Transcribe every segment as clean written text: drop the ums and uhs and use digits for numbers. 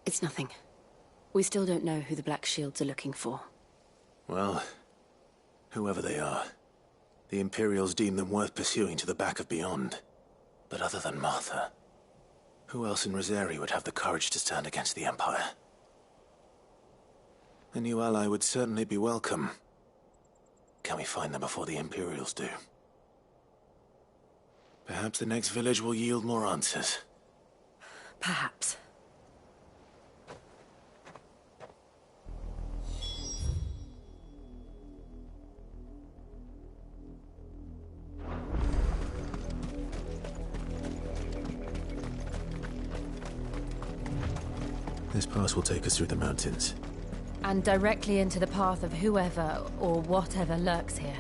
It's nothing. We still don't know who the Black Shields are looking for. Well, whoever they are, the Imperials deem them worth pursuing to the back of beyond. But other than Martha, who else in Rosari would have the courage to stand against the Empire? A new ally would certainly be welcome. Can we find them before the Imperials do? Perhaps the next village will yield more answers. Perhaps. This pass will take us through the mountains. And directly into the path of whoever or whatever lurks here.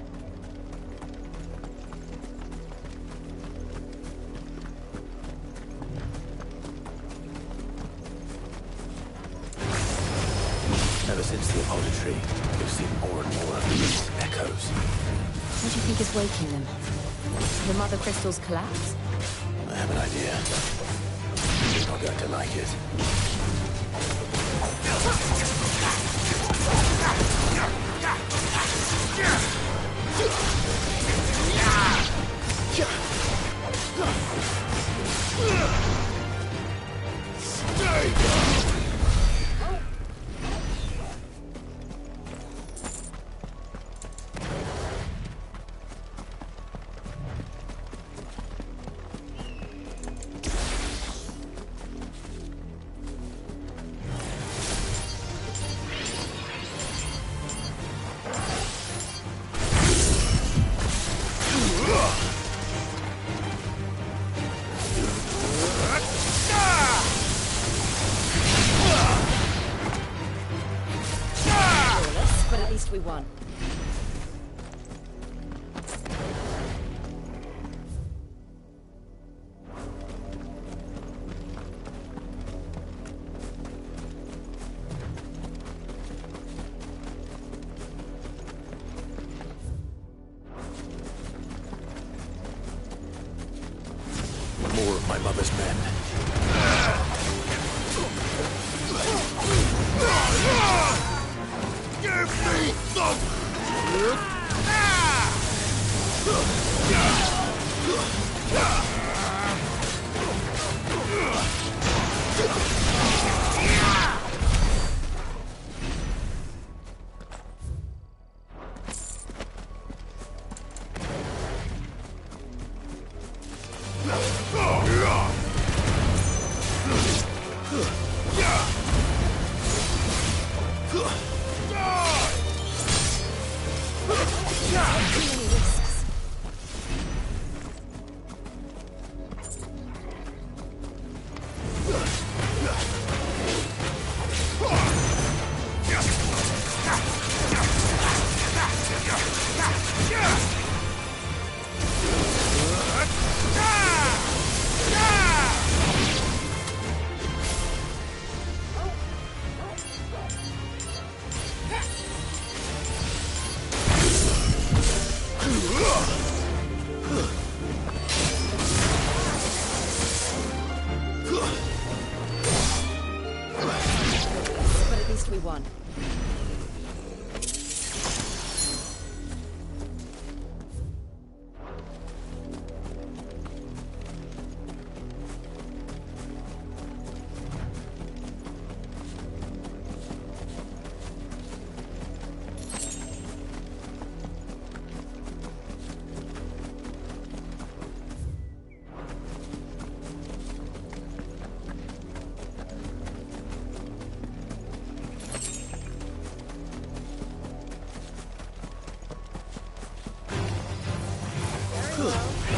Ever since the Apoditry, we've seen more and more of these echoes. What do you think is waking them? The Mother Crystal's collapse? I have an idea. You're not going to like it. Stay down! But at least we won. More of my mother's men. Give me But at least we won.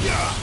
Yeah!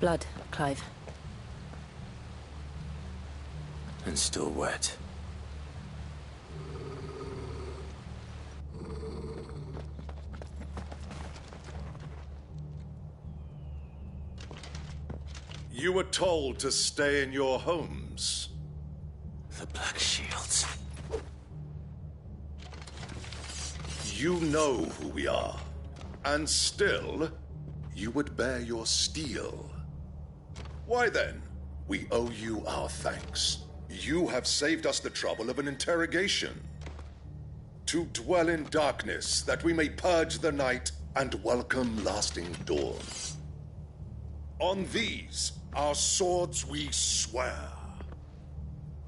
Blood, Clive. And still wet. You were told to stay in your homes. The Black Shields. You know who we are. And still, you would bear your steel. Why then? We owe you our thanks. You have saved us the trouble of an interrogation. To dwell in darkness, that we may purge the night and welcome lasting dawn. On these, our swords we swear.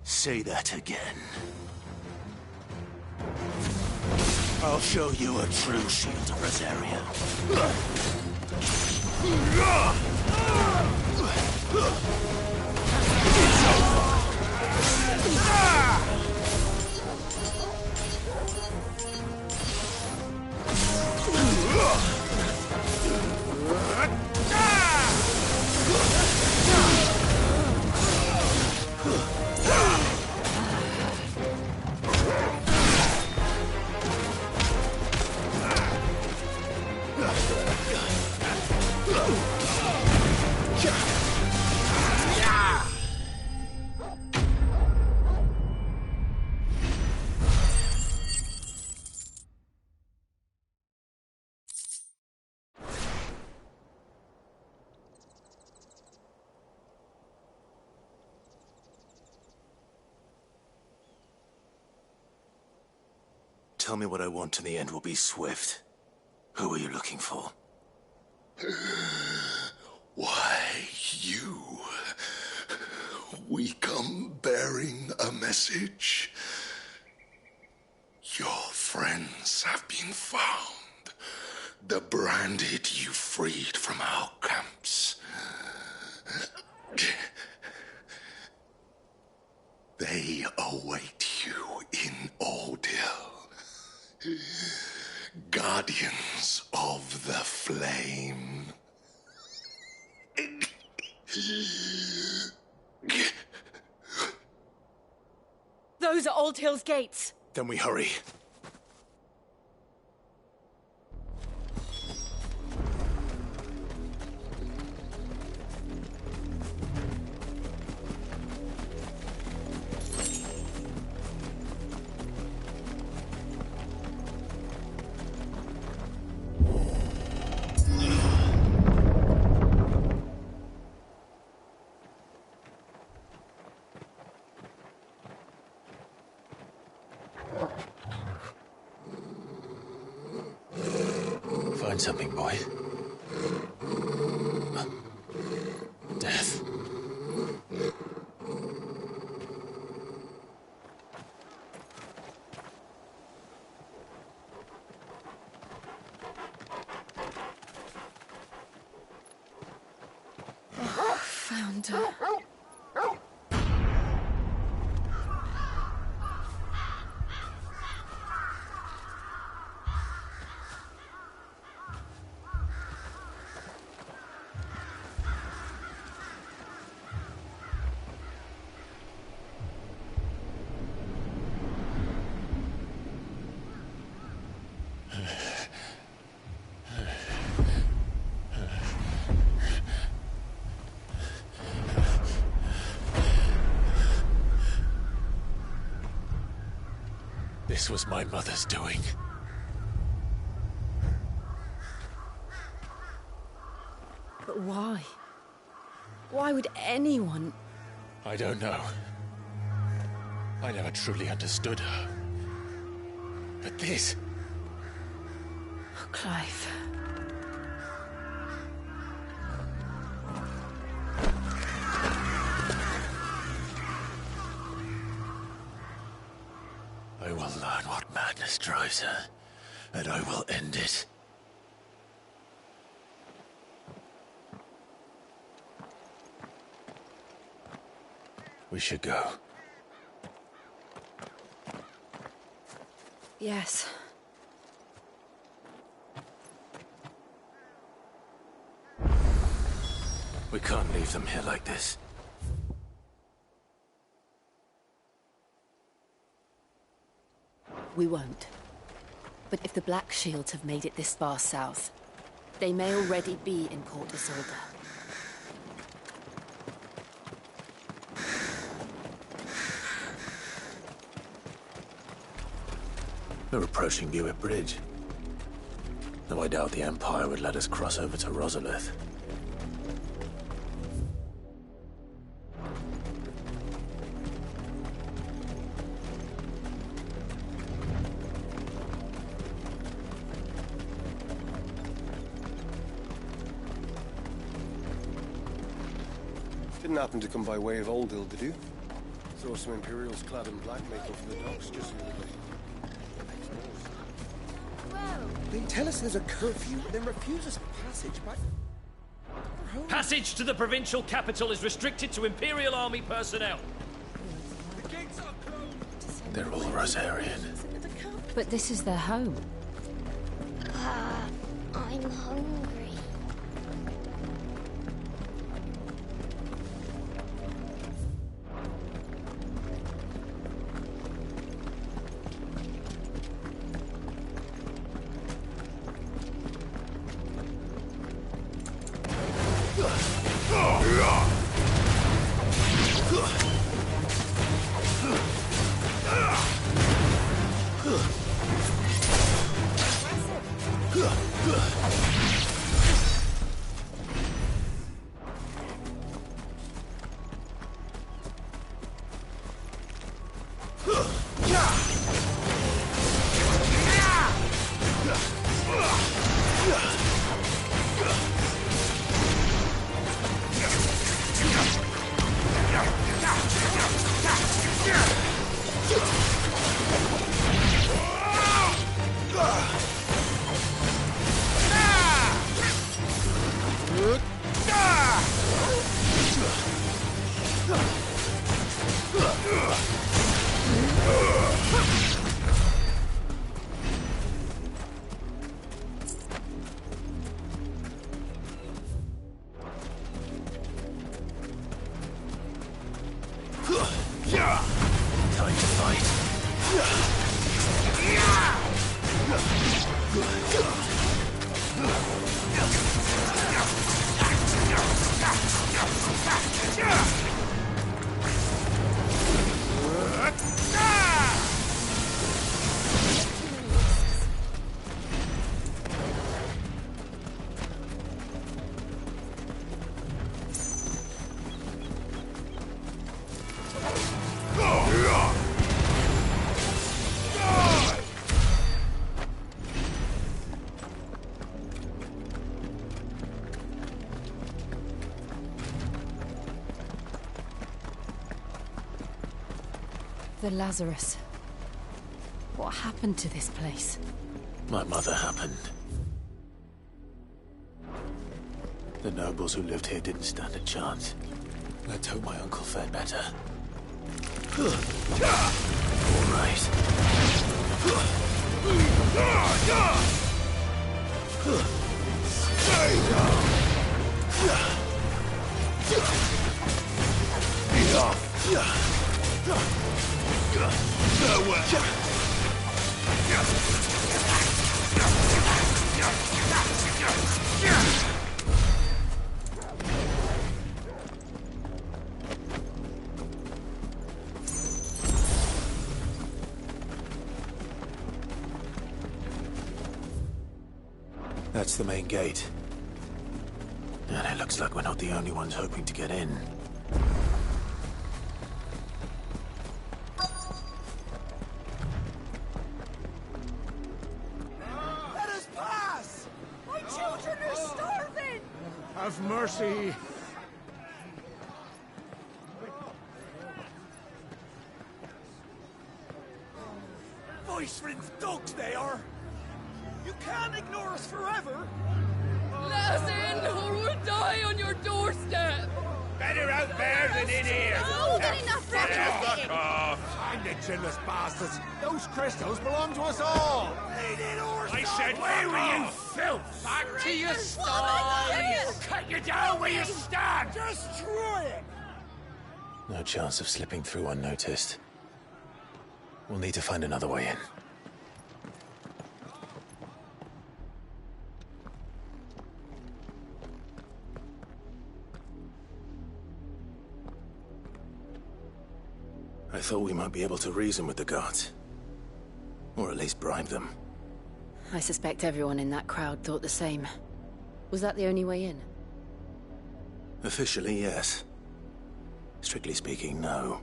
Say that again. I'll show you a true shield of Rosaria. Tell me what I want and the end will be swift. Who are you looking for? Why, you? We come bearing a message. Your friends have been found. The branded you freed from our camps. They await you in Oldhill. Guardians of the Flame. Those are Old Hill's gates. Then we hurry. Find something, boy. Death. Found her. This was my mother's doing. But why? Why would anyone... I don't know. I never truly understood her. But this... Oh, Clive. I will learn what madness drives her, and I will end it. We should go. Yes. We can't leave them here like this. We won't. But if the Black Shields have made it this far south, they may already be in Port Isolde. We're approaching Buick Bridge. Though I doubt the Empire would let us cross over to Rosalith. Didn't happen to come by way of Oldhill, did you? Saw some Imperials clad in black making for the docks just the other day. They tell us there's a curfew, then refuse us passage back. Passage to the provincial capital is restricted to Imperial Army personnel. The gates are closed. They're all Rosarian. But this is their home. I'm hungry. Time to fight. The Lazarus. What happened to this place? My mother happened. The nobles who lived here didn't stand a chance. Let's hope my uncle fared better. All right. That's the main gate. And it looks like we're not the only ones hoping to get in. Let us pass! My children are starving! Have mercy! Voice-rinsed dogs they are! You can't ignore us forever! Let us in, or we'll die on your doorstep! Better out there than in here! Oh, get enough Fuck off! I'm the chinless bastards! Those crystals belong to us all! I said, where were you, filth? Back to your stall! Cut you down where you stand! Destroy it! No chance of slipping through unnoticed. We'll need to find another way in. I thought we might be able to reason with the guards. Or at least bribe them. I suspect everyone in that crowd thought the same. Was that the only way in? Officially, yes. Strictly speaking, no.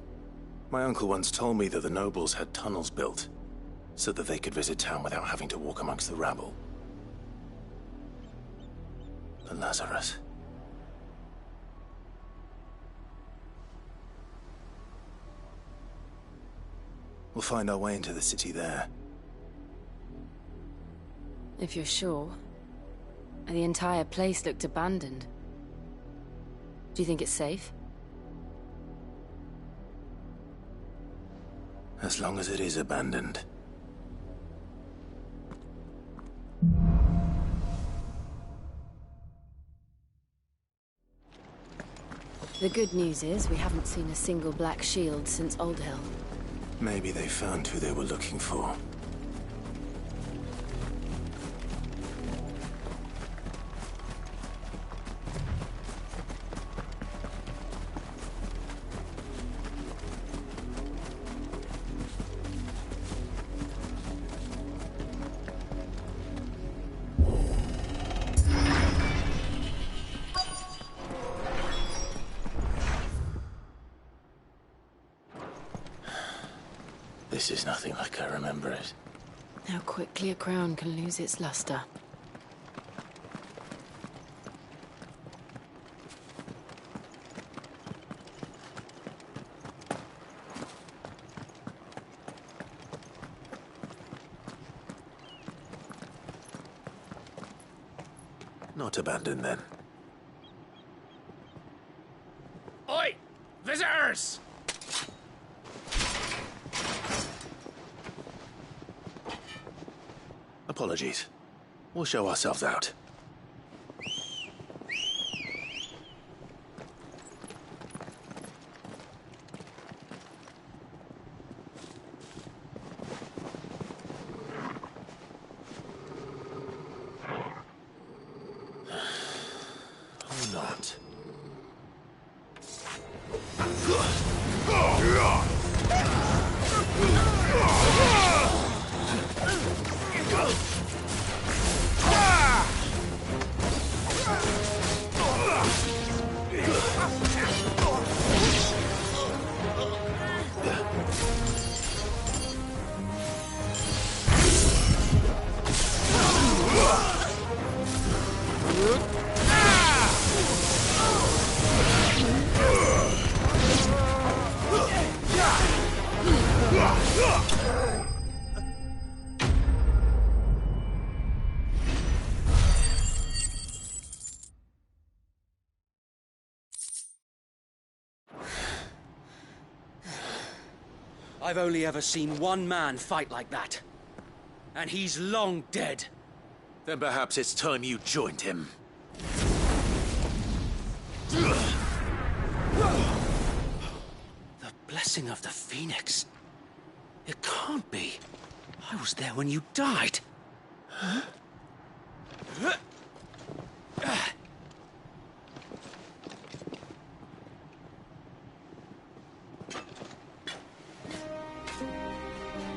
My uncle once told me that the nobles had tunnels built, so that they could visit town without having to walk amongst the rabble. But Lazarus... We'll find our way into the city there. If you're sure. The entire place looked abandoned. Do you think it's safe? As long as it is abandoned. The good news is we haven't seen a single black shield since Old Hill. Maybe they found who they were looking for. This is nothing like I remember it. How quickly a crown can lose its luster. Not abandoned, then. Oi! Visitors! Apologies. We'll show ourselves out. Or not. I've only ever seen one man fight like that. And he's long dead. Then perhaps it's time you joined him. The blessing of the Phoenix. It can't be. I was there when you died. Huh?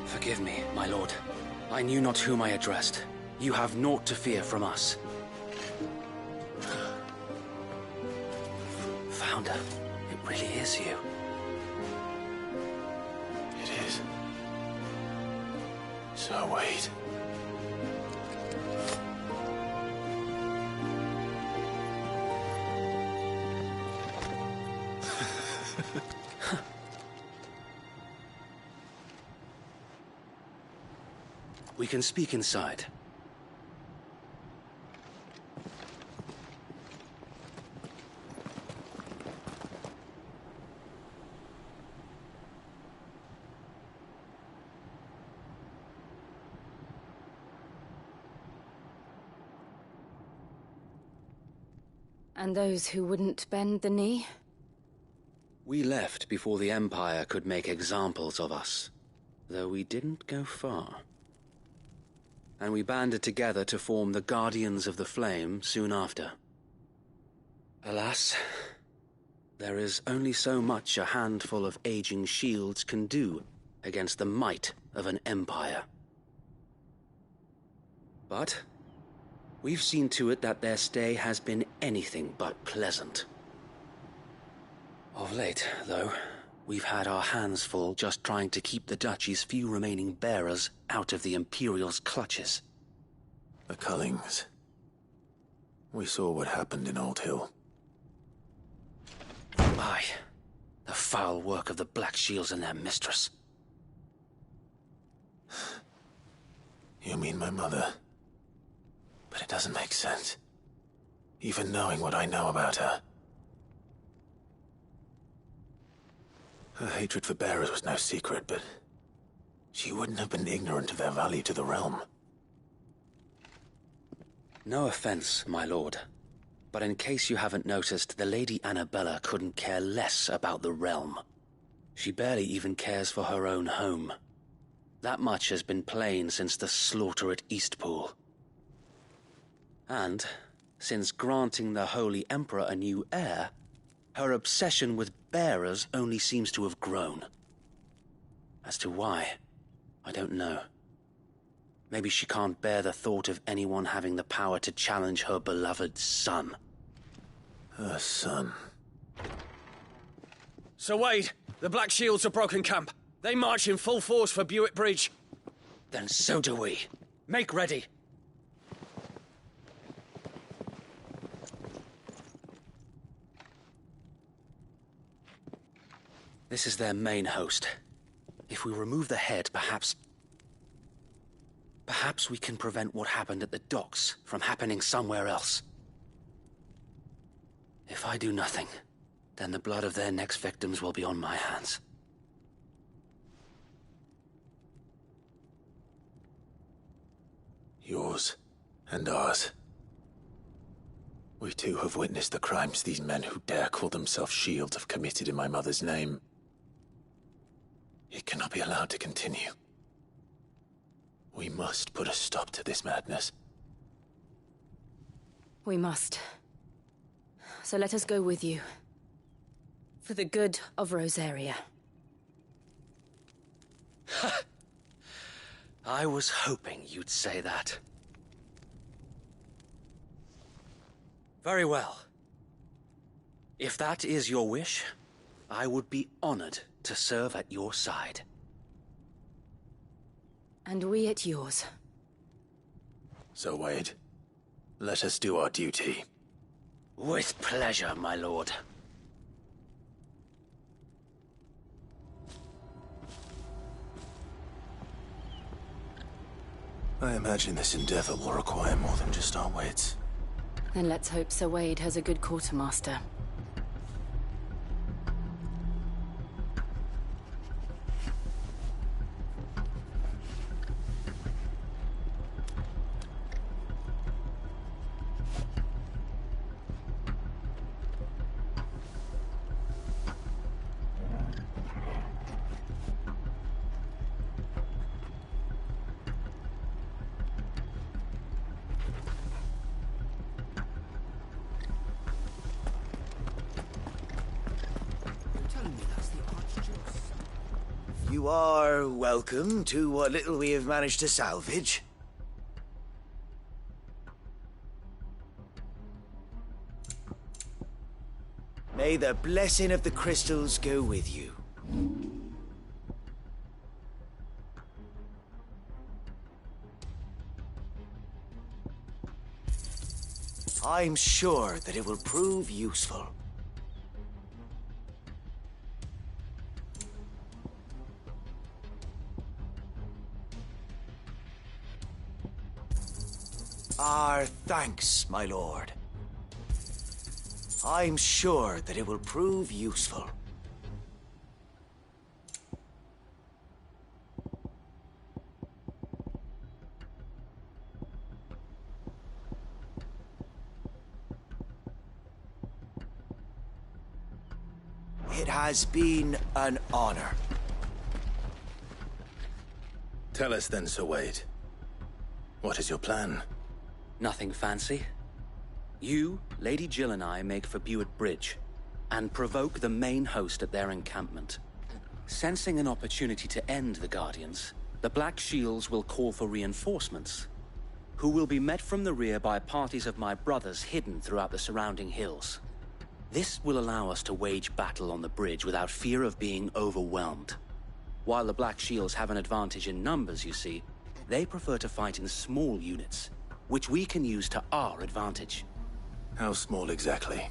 Forgive me, my lord. I knew not whom I addressed. You have naught to fear from us. Hellbounder. It really is you. It is. So, Wade. We can speak inside. And those who wouldn't bend the knee? We left before the Empire could make examples of us, though we didn't go far. And we banded together to form the Guardians of the Flame soon after. Alas, there is only so much a handful of aging shields can do against the might of an empire. But we've seen to it that their stay has been anything but pleasant. Of late, though, we've had our hands full just trying to keep the Duchy's few remaining bearers out of the Imperial's clutches. The Cullings. We saw what happened in Old Hill. Aye. The foul work of the Black Shields and their mistress. You mean my mother? But it doesn't make sense. Even knowing what I know about her. Her hatred for bearers was no secret, but she wouldn't have been ignorant of their value to the realm. No offense, my lord, but in case you haven't noticed, the Lady Annabella couldn't care less about the realm. She barely even cares for her own home. That much has been plain since the slaughter at Eastpool. And, since granting the Holy Emperor a new heir, her obsession with bearers only seems to have grown. As to why, I don't know. Maybe she can't bear the thought of anyone having the power to challenge her beloved son. Her son. Sir Wade, the Black Shields have broken camp. They march in full force for Buick Bridge. Then so do we. Make ready. This is their main host. If we remove the head, perhaps we can prevent what happened at the docks from happening somewhere else. If I do nothing, then the blood of their next victims will be on my hands. Yours and ours. We too have witnessed the crimes these men who dare call themselves Shields have committed in my mother's name. It cannot be allowed to continue. We must put a stop to this madness. We must. So let us go with you. For the good of Rosaria. I was hoping you'd say that. Very well. If that is your wish, I would be honored to serve at your side. And we at yours. So, Wade, let us do our duty. With pleasure, my lord. I imagine this endeavor will require more than just our wits. Then let's hope Sir Wade has a good quartermaster. You are welcome to what little we have managed to salvage. May the blessing of the crystals go with you. I'm sure that it will prove useful. Our thanks, my lord. I'm sure that it will prove useful. It has been an honor. Tell us then, Sir Wade. What is your plan? Nothing fancy. You, Lady Jill and I make for Buett Bridge, and provoke the main host at their encampment. Sensing an opportunity to end the Guardians, the Black Shields will call for reinforcements, who will be met from the rear by parties of my brothers hidden throughout the surrounding hills. This will allow us to wage battle on the bridge without fear of being overwhelmed. While the Black Shields have an advantage in numbers, you see, they prefer to fight in small units, which we can use to our advantage. How small exactly?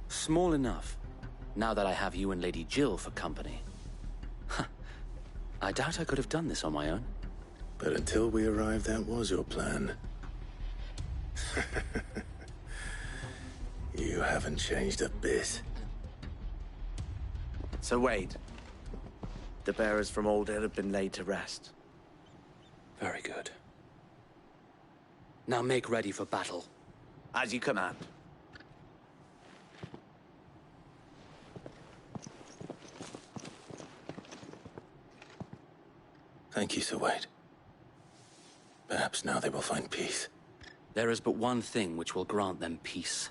Small enough, now that I have you and Lady Jill for company. I doubt I could have done this on my own. But until we arrived, that was your plan. You haven't changed a bit. Sir Wade, the bearers from Old Hill have been laid to rest. Very good. Now make ready for battle. As you command. Thank you, Sir Wade. Perhaps now they will find peace. There is but one thing which will grant them peace.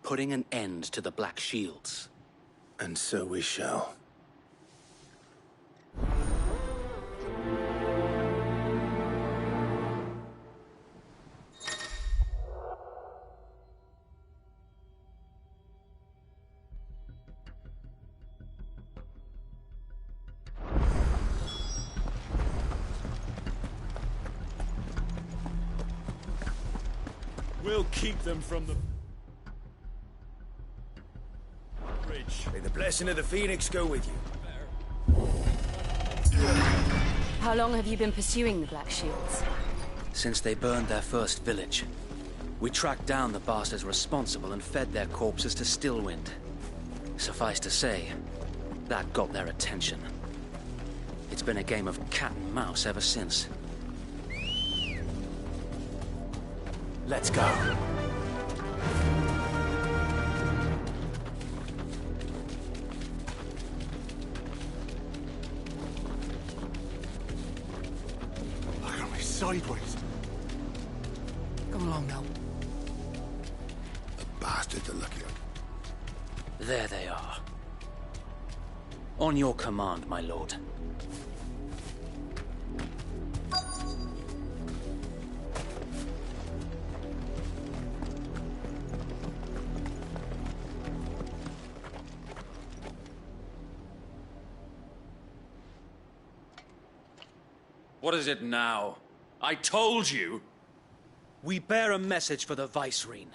Putting an end to the Black Shields. And so we shall. We'll keep them from the bridge. May the blessing of the Phoenix go with you. How long have you been pursuing the Black Shields? Since they burned their first village. We tracked down the bastards responsible and fed their corpses to Stillwind. Suffice to say, that got their attention. It's been a game of cat and mouse ever since. Let's go. Look at me sideways. Come along now. The bastards are looking. There they are. On your command, my lord. What is it now? I told you! We bear a message for the Vicereine.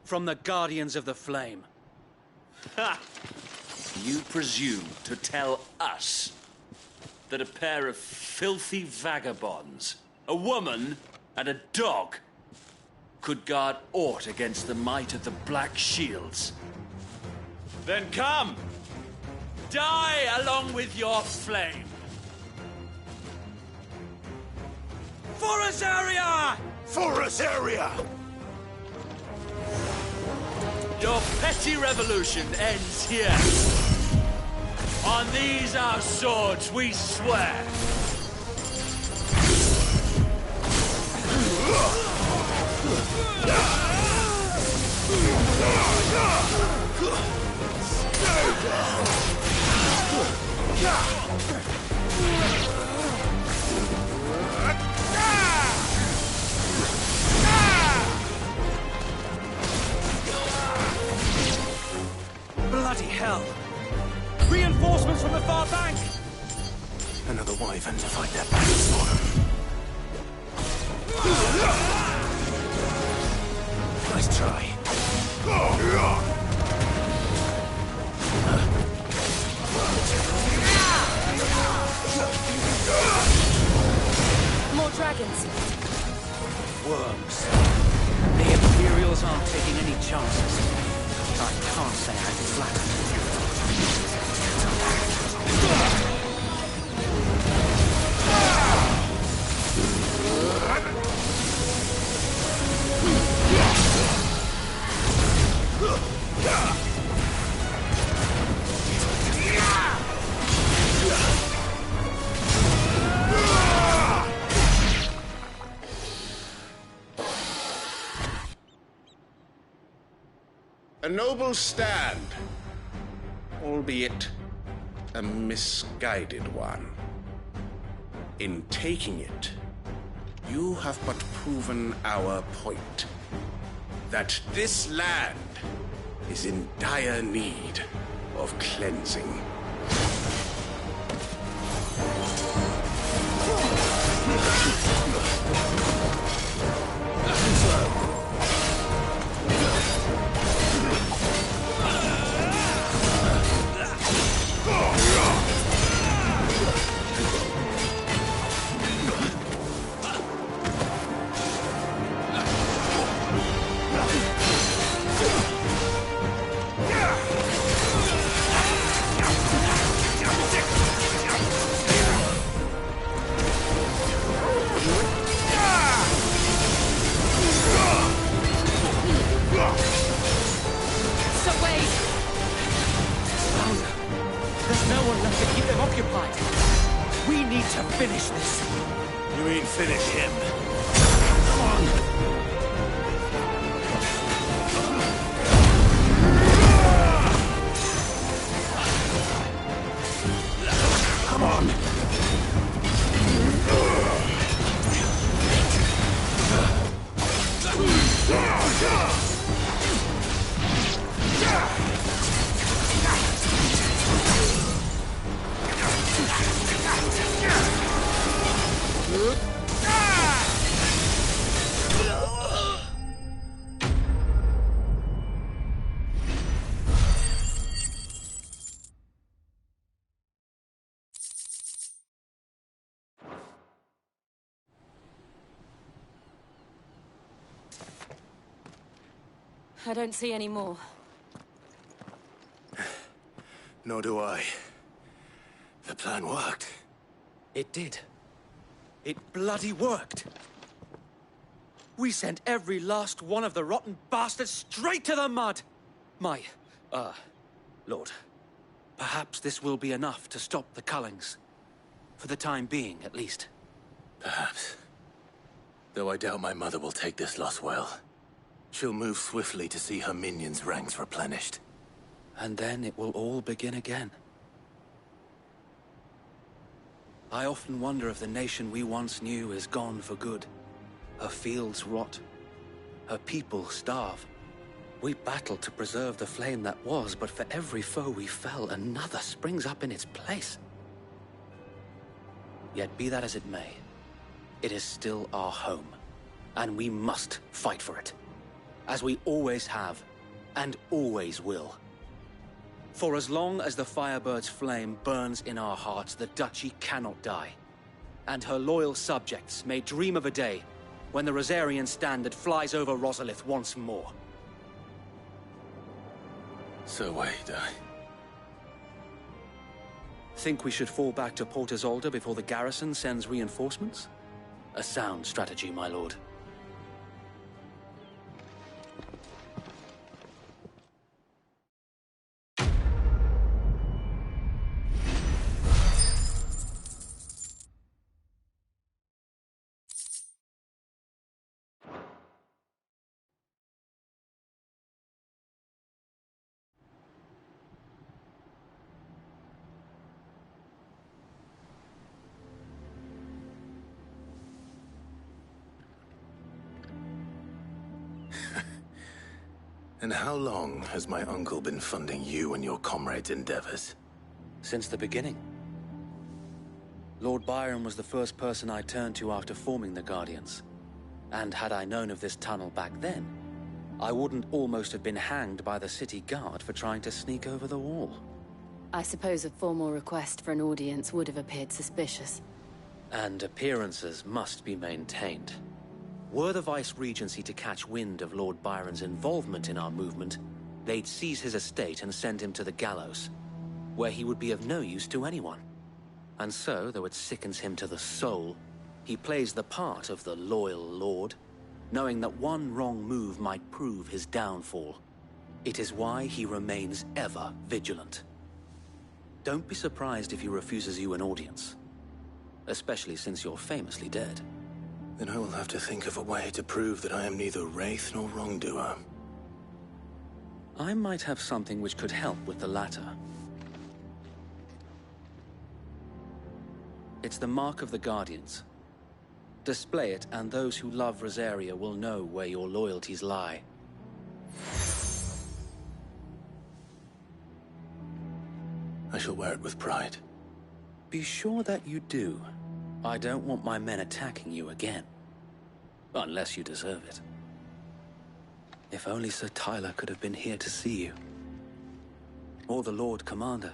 From the Guardians of the Flame. Ha! You presume to tell us that a pair of filthy vagabonds, a woman and a dog, could guard aught against the might of the Black Shields? Then come! Die along with your flame! For Azaria! For Azaria! Your petty revolution ends here. On these our swords we swear. try. More dragons. Worms. The Imperials aren't taking any chances. I can't say I'm flattered. A noble stand, albeit a misguided one. In taking it, you have but proven our point, that this land is in dire need of cleansing. Finish this. You mean finish him? Come on. Come on. I don't see any more. Nor do I. The plan worked. It did. It bloody worked. We sent every last one of the rotten bastards straight to the mud! Lord, perhaps this will be enough to stop the Cullings. For the time being, at least. Perhaps. Though I doubt my mother will take this loss well. She'll move swiftly to see her minions' ranks replenished. And then it will all begin again. I often wonder if the nation we once knew is gone for good. Her fields rot. Her people starve. We battled to preserve the flame that was, but for every foe we fell, another springs up in its place. Yet be that as it may, it is still our home, and we must fight for it. As we always have, and always will. For as long as the Firebird's flame burns in our hearts, the Duchy cannot die. And her loyal subjects may dream of a day when the Rosarian standard flies over Rosalith once more. So wait, Think we should fall back to Port Isolde before the garrison sends reinforcements? A sound strategy, my lord. And how long has my uncle been funding you and your comrades' endeavors? Since the beginning. Lord Byron was the first person I turned to after forming the Guardians. And had I known of this tunnel back then, I wouldn't almost have been hanged by the city guard for trying to sneak over the wall. I suppose a formal request for an audience would have appeared suspicious. And appearances must be maintained. Were the Vice-Regency to catch wind of Lord Byron's involvement in our movement, they'd seize his estate and send him to the gallows, where he would be of no use to anyone. And so, though it sickens him to the soul, he plays the part of the loyal lord, knowing that one wrong move might prove his downfall. It is why he remains ever vigilant. Don't be surprised if he refuses you an audience, especially since you're famously dead. Then I will have to think of a way to prove that I am neither wraith nor wrongdoer. I might have something which could help with the latter. It's the Mark of the Guardians. Display it, and those who love Rosaria will know where your loyalties lie. I shall wear it with pride. Be sure that you do. I don't want my men attacking you again. Unless you deserve it. If only Sir Tyler could have been here to see you. Or the Lord Commander.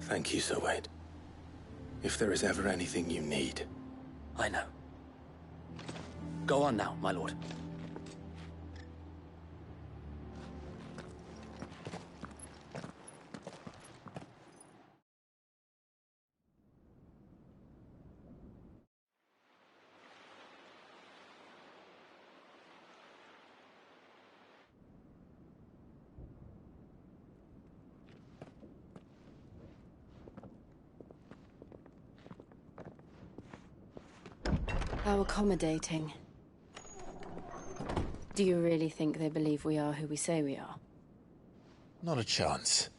Thank you, Sir Wade. If there is ever anything you need. I know. Go on now, my lord. How accommodating. Do you really think they believe we are who we say we are? Not a chance.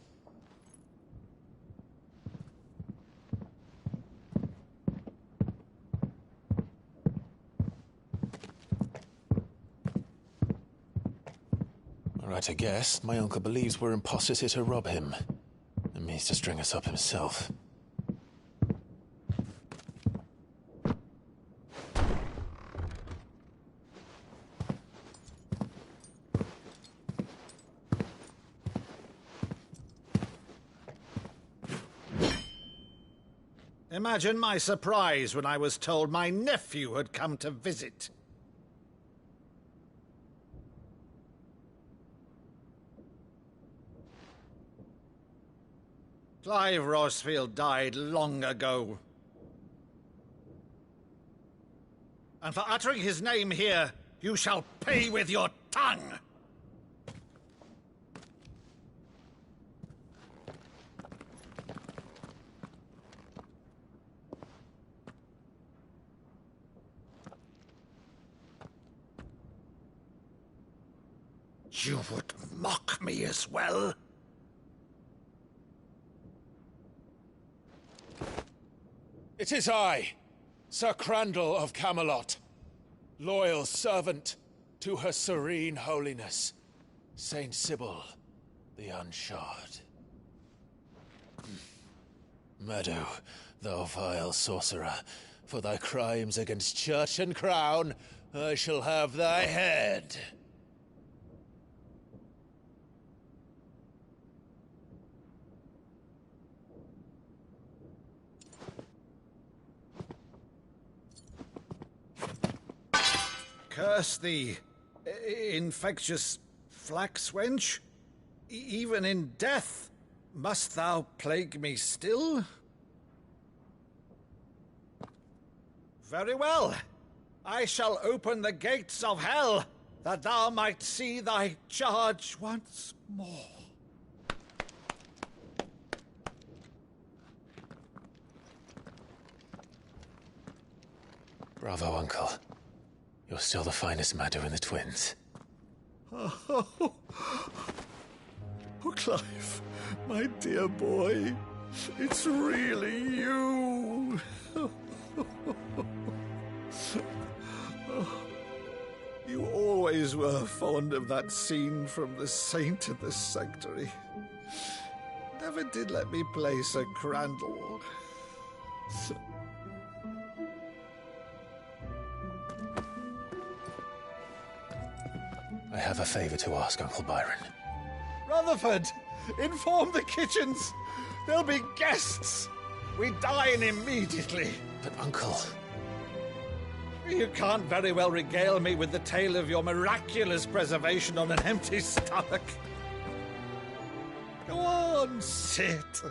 All right, I guess. My uncle believes we're imposters here to rob him. And means to string us up himself. Imagine my surprise when I was told my nephew had come to visit. Clive Rosfield died long ago. And for uttering his name here, you shall pay with your tongue! You would mock me as well? It is I, Sir Crandall of Camelot, loyal servant to Her Serene Holiness, Saint Sybil the Unshod. Meadow, thou vile sorcerer, for thy crimes against church and crown, I shall have thy head. Curse thee, infectious flax wench. Even in death, must thou plague me still? Very well. I shall open the gates of hell, that thou might see thy charge once more. Bravo, Uncle. You're still the finest Meadow in the twins. Oh, Clive, my dear boy, it's really you. You always were fond of that scene from The Saint in the Sanctuary. Never did let me play Sir Crandall. I have a favor to ask, Uncle Byron. Rutherford, inform the kitchens. There'll be guests. We dine immediately. But, Uncle... You can't very well regale me with the tale of your miraculous preservation on an empty stomach. Go on, sit.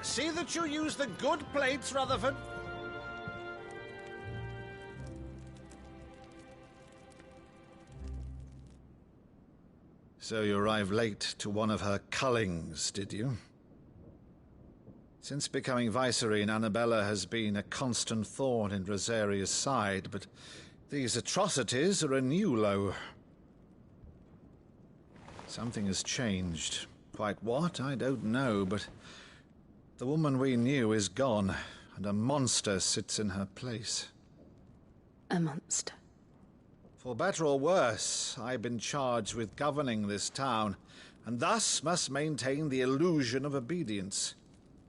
See that you use the good plates, Rutherford. So you arrived late to one of her cullings, did you? Since becoming Vicereine, Annabella has been a constant thorn in Rosaria's side, but these atrocities are a new low. Something has changed. Quite what, I don't know, but the woman we knew is gone, and a monster sits in her place. A monster? For better or worse, I've been charged with governing this town, and thus must maintain the illusion of obedience.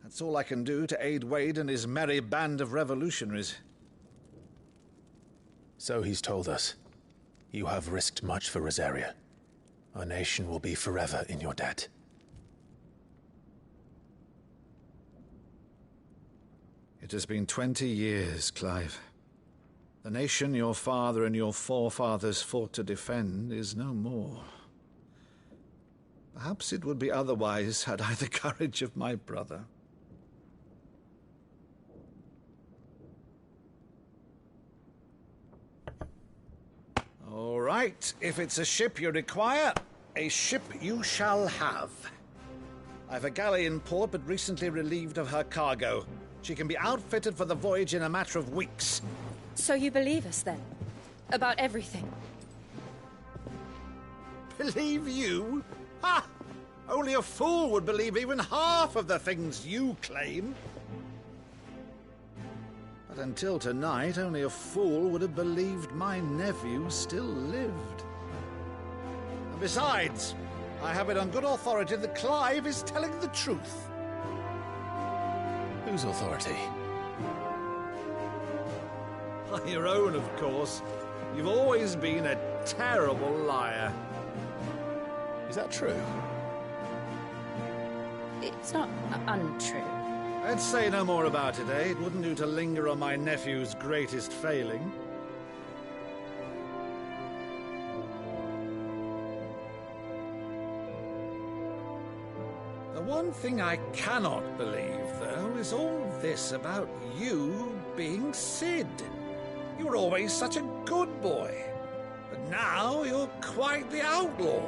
That's all I can do to aid Wade and his merry band of revolutionaries. So he's told us. You have risked much for Rosaria. Our nation will be forever in your debt. It has been 20 years, Clive. The nation your father and your forefathers fought to defend is no more. Perhaps it would be otherwise had I the courage of my brother. All right, if it's a ship you require, a ship you shall have. I've a galley in port, but recently relieved of her cargo. She can be outfitted for the voyage in a matter of weeks. So you believe us, then? About everything? Believe you? Ha! Only a fool would believe even half of the things you claim. But until tonight, only a fool would have believed my nephew still lived. And besides, I have it on good authority that Clive is telling the truth. Whose authority? Your own, of course. You've always been a terrible liar. Is that true? It's not untrue. Let's say no more about it, eh? It wouldn't do to linger on my nephew's greatest failing. The one thing I cannot believe, though, is all this about you being Cid. You were always such a good boy, but now you're quite the outlaw.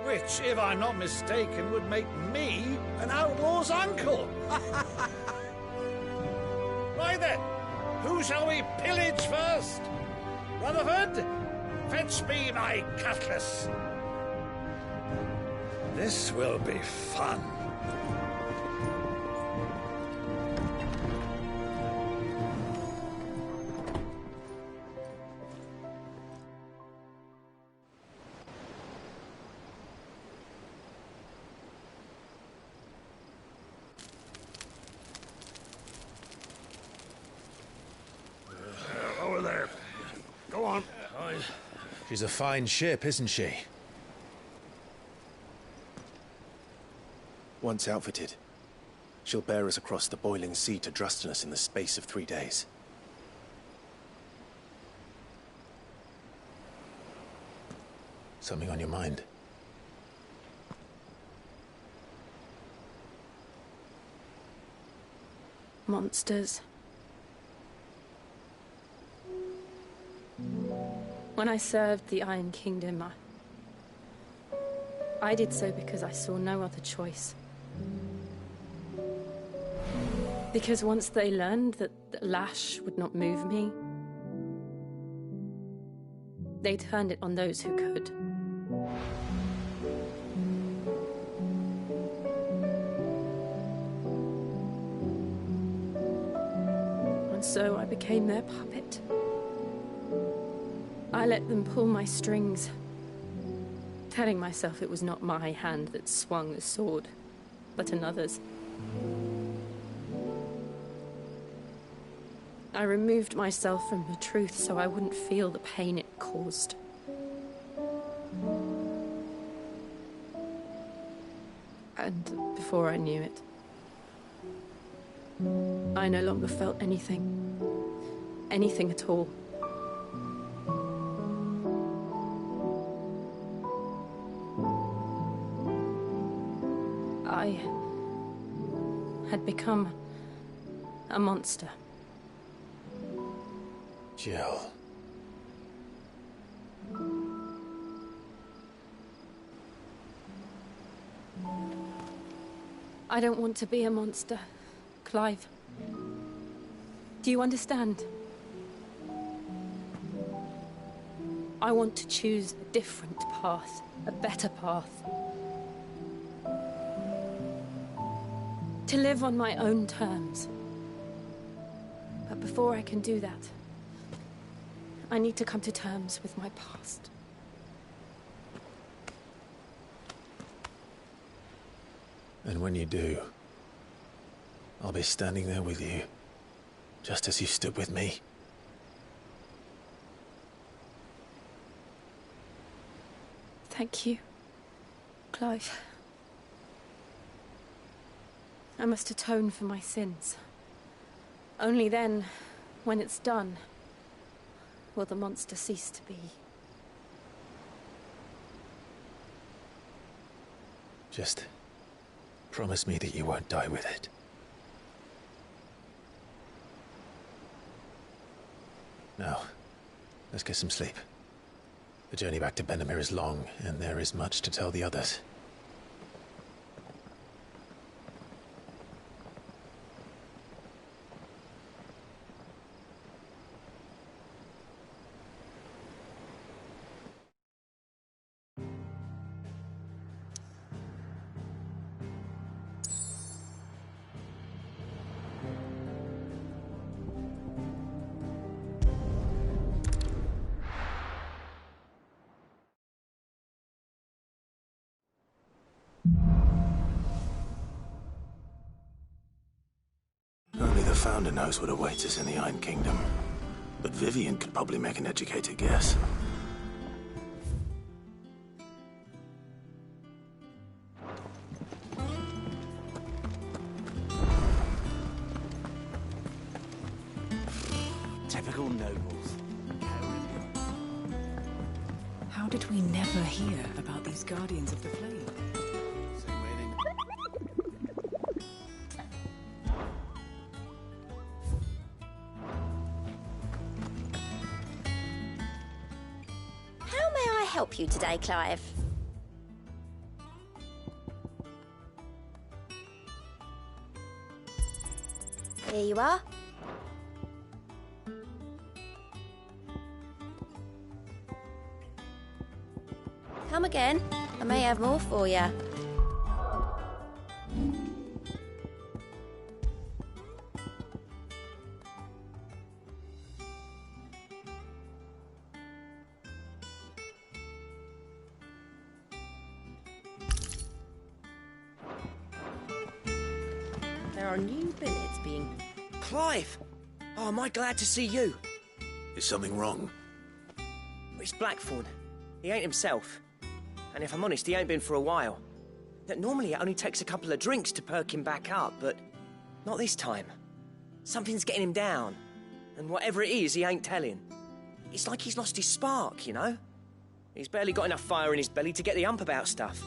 Which, if I'm not mistaken, would make me an outlaw's uncle. Right then, who shall we pillage first? Rutherford, fetch me my cutlass. This will be fun. Over there. Go on. She's a fine ship, isn't she? Once outfitted, she'll bear us across the boiling sea to Drustinus in the space of 3 days. Something on your mind? Monsters. When I served the Iron Kingdom, I did so because I saw no other choice. Because once they learned that the lash would not move me, they turned it on those who could. And so I became their puppet. I let them pull my strings, telling myself it was not my hand that swung the sword, but another's. I removed myself from the truth so I wouldn't feel the pain it caused. And before I knew it, I no longer felt anything. Anything at all. I had become a monster. Jill. I don't want to be a monster, Clive. Do you understand? I want to choose a different path, a better path. To live on my own terms. But before I can do that, I need to come to terms with my past. And when you do, I'll be standing there with you, just as you stood with me. Thank you, Clive. I must atone for my sins. Only then, when it's done, will the monster cease to be. Just promise me that you won't die with it. Now, let's get some sleep. The journey back to Benamir is long, and there is much to tell the others. Only the Founder knows what awaits us in the Iron Kingdom. But Vivian could probably make an educated guess. Typical nobles. How did we never hear about these Guardians of the Flame? Help you today, Clive? Here you are. Come again. I may have more for you. There are new billets being... Clive! Oh, am I glad to see you? Is something wrong? It's Blackthorn. He ain't himself. And if I'm honest, he ain't been for a while. That normally it only takes a couple of drinks to perk him back up, but not this time. Something's getting him down. And whatever it is, he ain't telling. It's like he's lost his spark, you know? He's barely got enough fire in his belly to get the ump about stuff.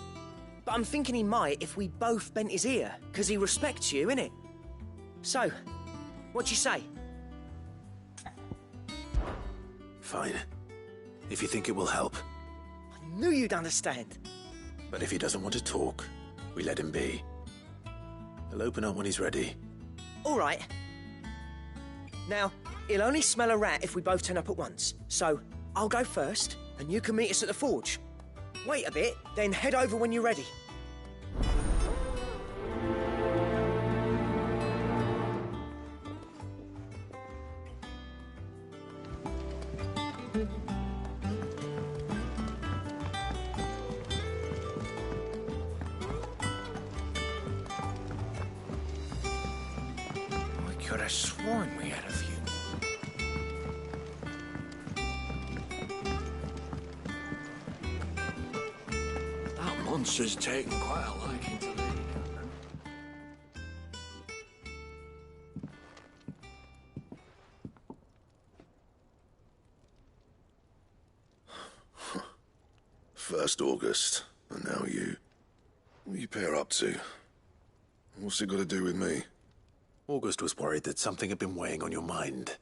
But I'm thinking he might if we both bent his ear, because he respects you, innit? So, what you say? Fine. If you think it will help. I knew you'd understand. But if he doesn't want to talk, we let him be. He'll open up when he's ready. All right. Now, he'll only smell a rat if we both turn up at once. So, I'll go first, and you can meet us at the forge. Wait a bit, then head over when you're ready. I could have sworn we had a few. monster's taken quite a liking to Lady Catherine. First August, and now you. What are you pair up to? What's it got to do with me? August was worried that something had been weighing on your mind.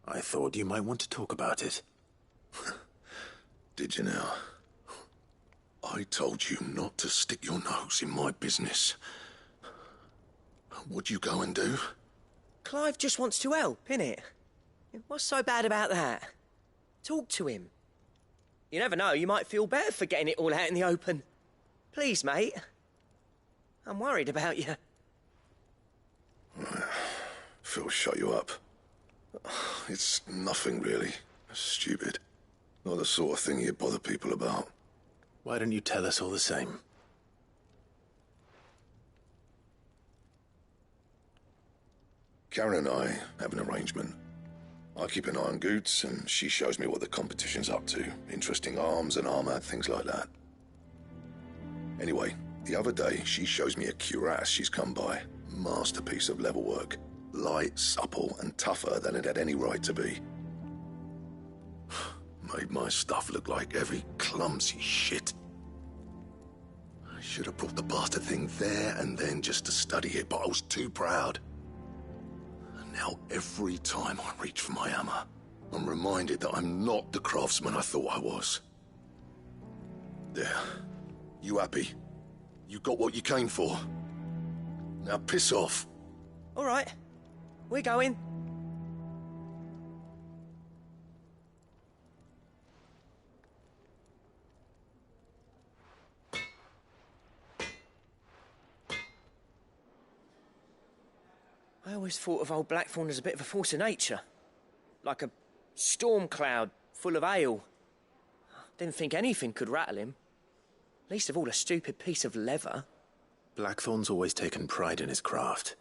I thought you might want to talk about it. Did you now? I told you not to stick your nose in my business. What'd you go and do? Clive just wants to help, innit? What's so bad about that? Talk to him. You never know, you might feel better for getting it all out in the open. Please, mate. I'm worried about you. Phil shut you up. It's nothing, really. Stupid. Not the sort of thing you bother people about. Why don't you tell us all the same? Karen and I have an arrangement. I keep an eye on Goots, and she shows me what the competition's up to. Interesting arms and armor, things like that. Anyway, the other day, she shows me a cuirass she's come by. Masterpiece of level work. Light, supple, and tougher than it had any right to be. Made my stuff look like heavy, clumsy shit. I should have brought the bastard thing there and then just to study it, but I was too proud. And now every time I reach for my hammer, I'm reminded that I'm not the craftsman I thought I was. There. You happy? You got what you came for. Now piss off. All right. We're going. I always thought of old Blackthorn as a bit of a force of nature. Like a storm cloud full of ale. Didn't think anything could rattle him. Least of all a stupid piece of leather. Blackthorn's always taken pride in his craft.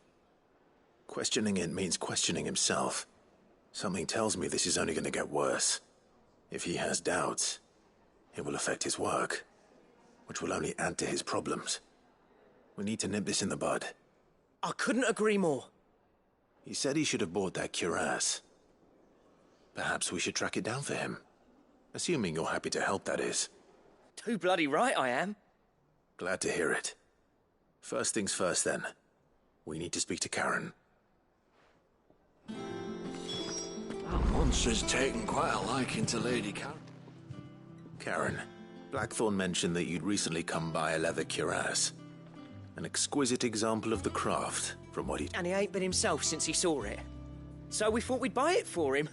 Questioning it means questioning himself. Something tells me this is only going to get worse. If he has doubts, it will affect his work, which will only add to his problems. We need to nip this in the bud. I couldn't agree more. He said he should have bought that cuirass. Perhaps we should track it down for him. Assuming you're happy to help, that is. Too bloody right I am. Glad to hear it. First things first, then. We need to speak to Karen. That monster's taken quite a liking to Lady Karen. Karen, Blackthorn mentioned that you'd recently come by a leather cuirass. An exquisite example of the craft, from what he... And he ain't been himself since he saw it. So we thought we'd buy it for him.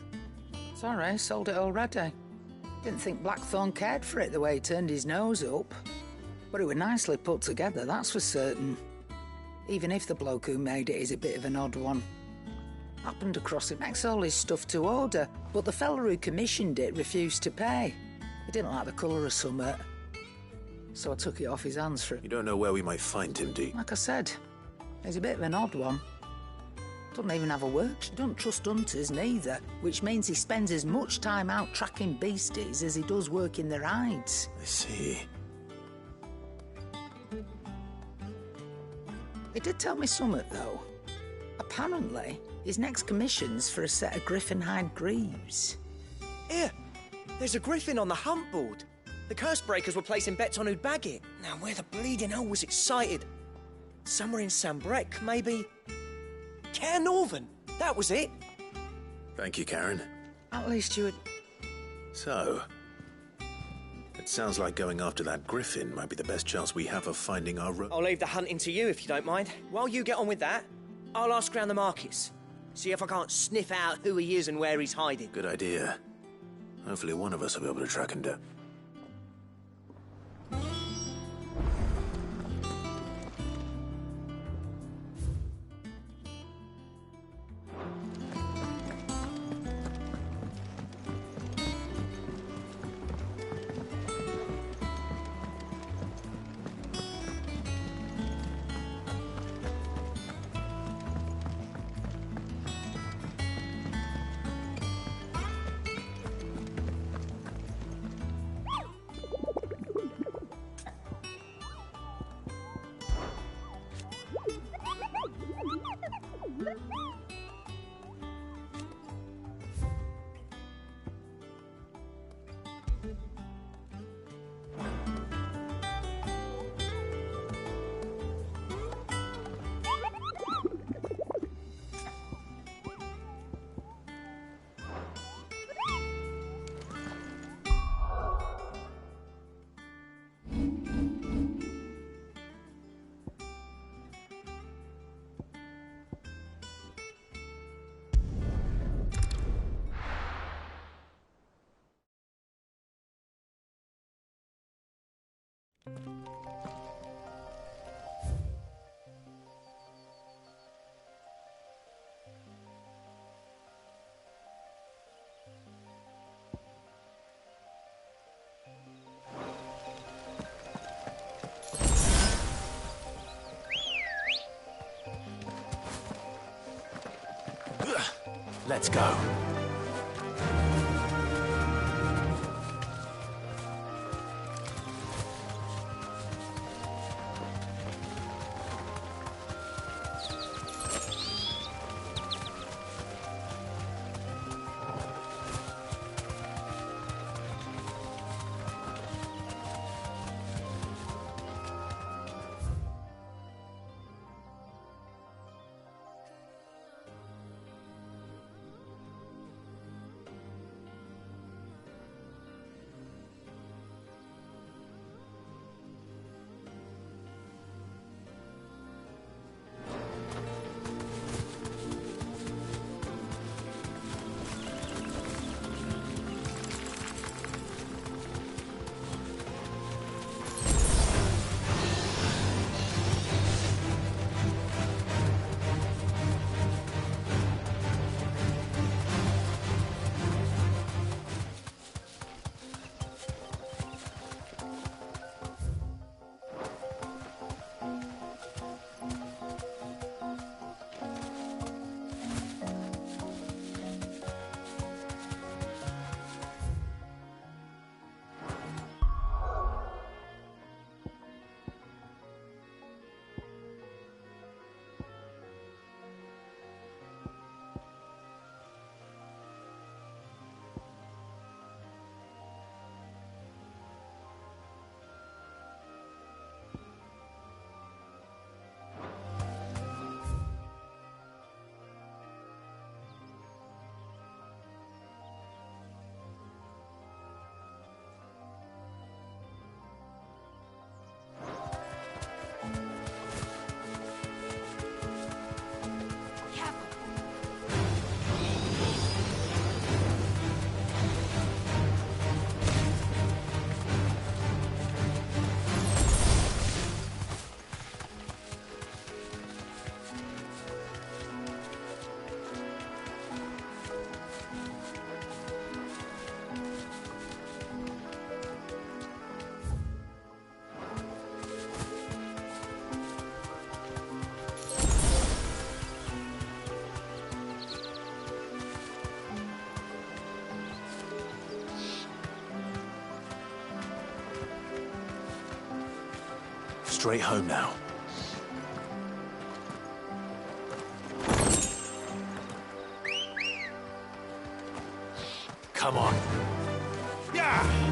Sorry, sold it already. Didn't think Blackthorn cared for it the way he turned his nose up. But it was nicely put together, that's for certain. Even if the bloke who made it is a bit of an odd one. Happened across him, makes all his stuff to order, but the fella who commissioned it refused to pay. He didn't like the colour of summit. So I took it off his hands for... You don't know where we might find him, do you? Like I said, he's a bit of an odd one. Doesn't even have a work. Doesn't trust hunters neither, which means he spends as much time out tracking beasties as he does working their hides. I see. He did tell me something, though. Apparently, his next commission's for a set of griffin hide greaves. Here, there's a griffin on the hunt board. The curse breakers were placing bets on who'd bag it. Now, where the bleeding hell was it sighted? Somewhere in Sambrec, maybe... Caer Northern, that was it. Thank you, Karen. At least you would... So... It sounds like going after that griffin might be the best chance we have of finding our... I'll leave the hunting to you, if you don't mind. While you get on with that, I'll ask around the markets. See if I can't sniff out who he is and where he's hiding. Good idea. Hopefully one of us will be able to track him down. Let's go. Straight home now. Come on. Yeah!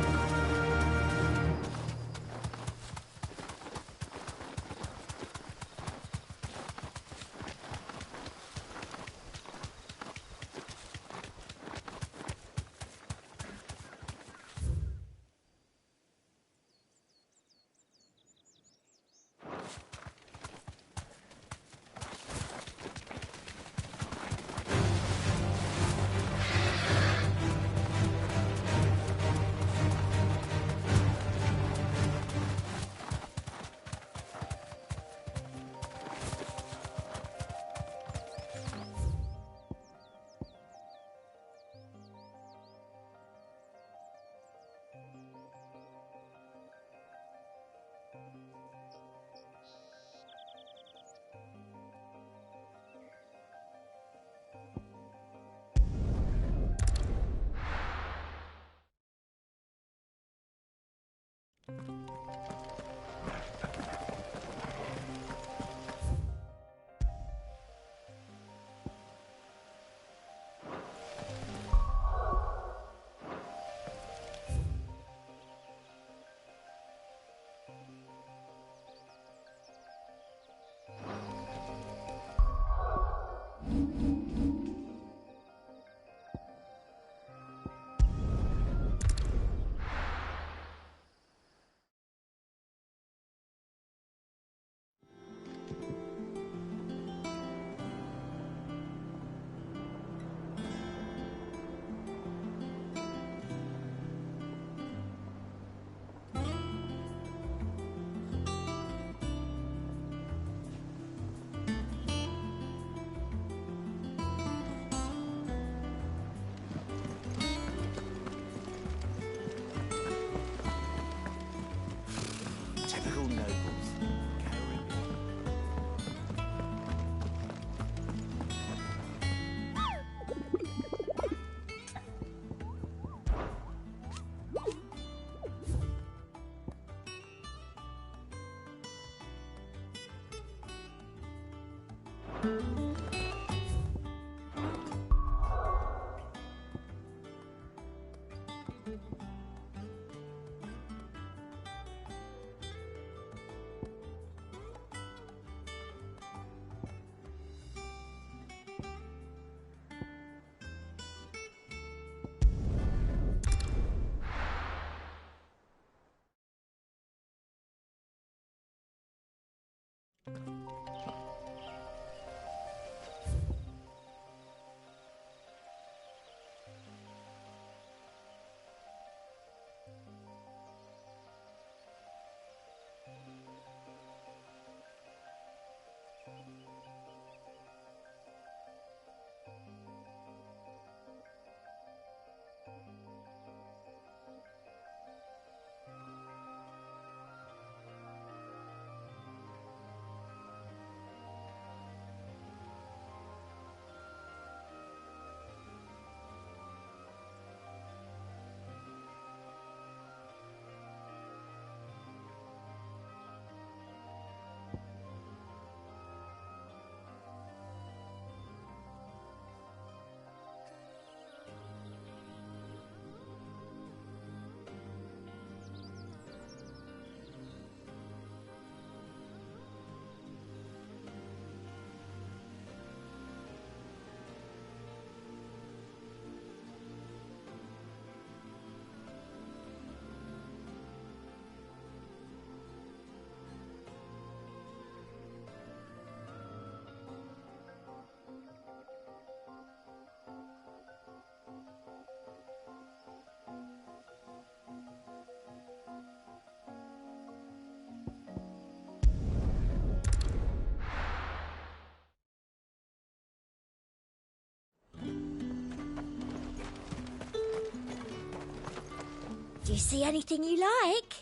Do you see anything you like?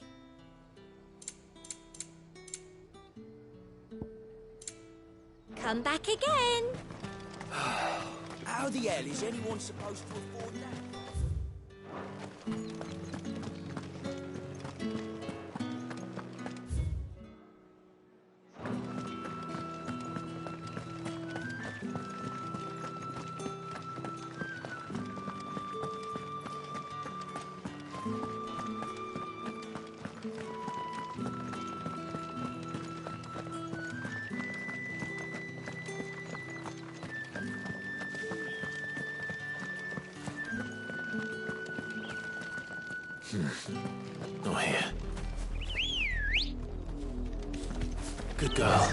Come back again. How the hell is anyone supposed to afford that? Not here. Good girl.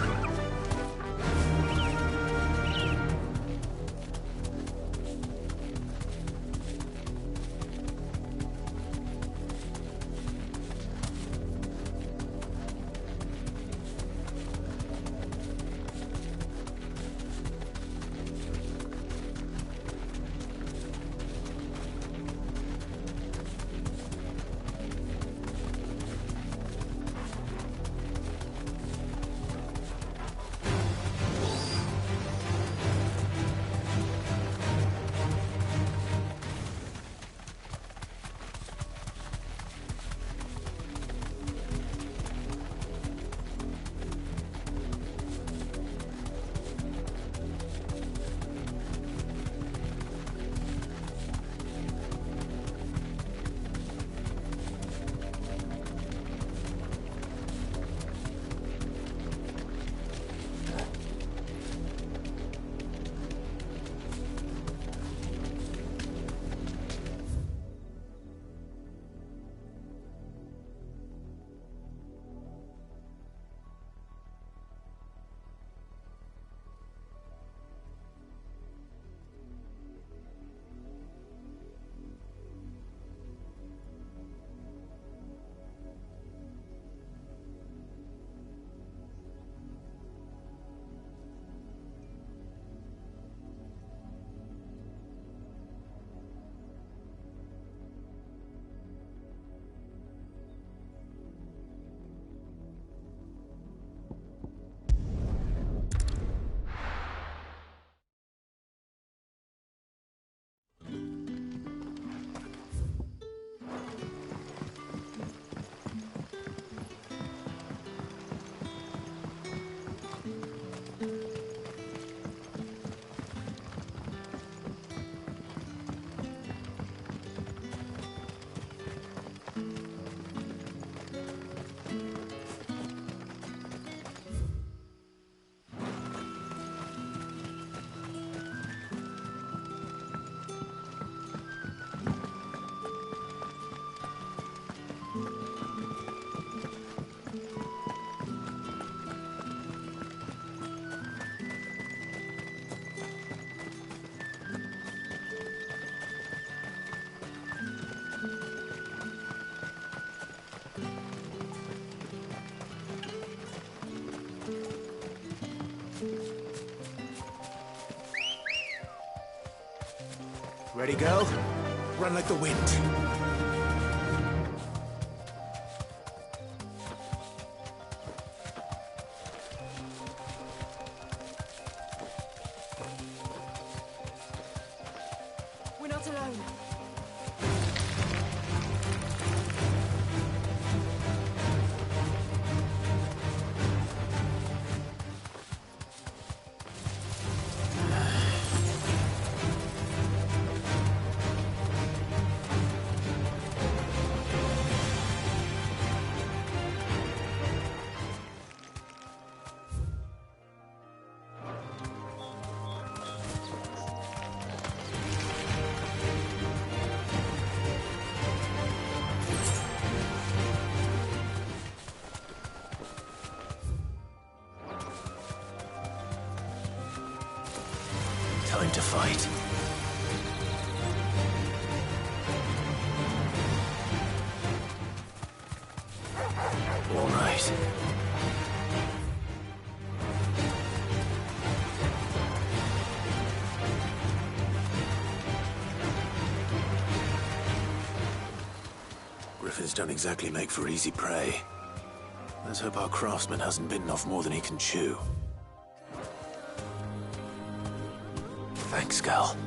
Ready, girl? Run like the wind. We're not alone. Time to fight. All right. Barbarians don't exactly make for easy prey. Let's hope our craftsman hasn't bitten off more than he can chew. Thanks, Gal.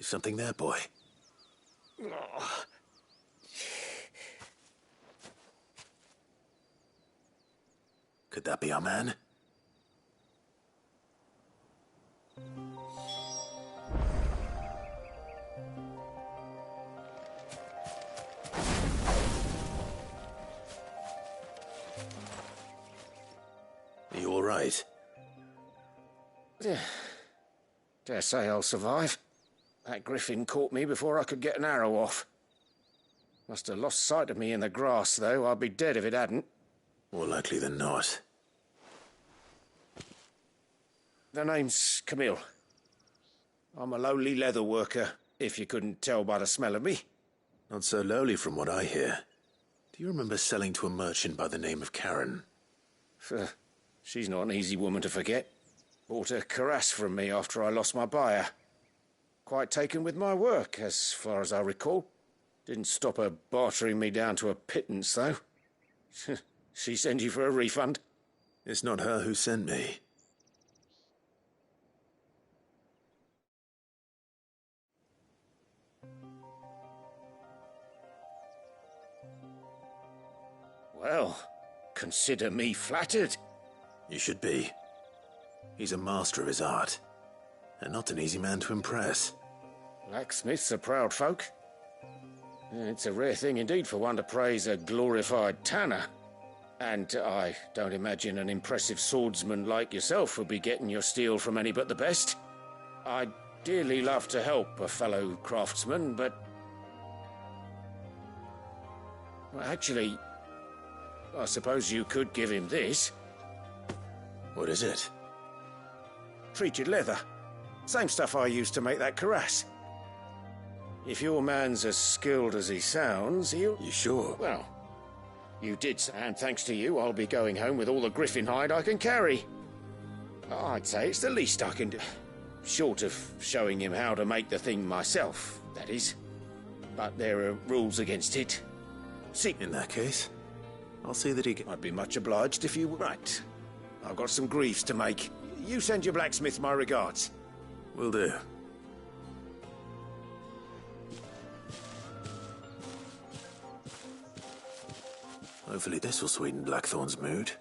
Something there, boy? Could that be our man? Are you all right? Dare say I'll survive. That griffin caught me before I could get an arrow off. Must have lost sight of me in the grass, though. I'd be dead if it hadn't. More likely than not. The name's Camille. I'm a lowly leather worker, if you couldn't tell by the smell of me. Not so lowly from what I hear. Do you remember selling to a merchant by the name of Karen? She's not an easy woman to forget. Bought a cuirass from me after I lost my buyer. Quite taken with my work, as far as I recall. Didn't stop her bartering me down to a pittance, though. She sent you for a refund? It's not her who sent me. Well, consider me flattered. You should be. He's a master of his art, and not an easy man to impress. Blacksmiths are proud folk. It's a rare thing indeed for one to praise a glorified tanner. And I don't imagine an impressive swordsman like yourself would be getting your steel from any but the best. I'd dearly love to help a fellow craftsman, but... well, actually, I suppose you could give him this. What is it? Treated leather. Same stuff I used to make that cuirass. If your man's as skilled as he sounds, he'll... You sure? Well, you did, and thanks to you, I'll be going home with all the griffin hide I can carry. I'd say it's the least I can do. Short of showing him how to make the thing myself, that is. But there are rules against it. See... In that case, I'll see that he can... I'd be much obliged if you were right. I've got some griefs to make. You send your blacksmith my regards. Will do. Hopefully this will sweeten Blackthorn's mood.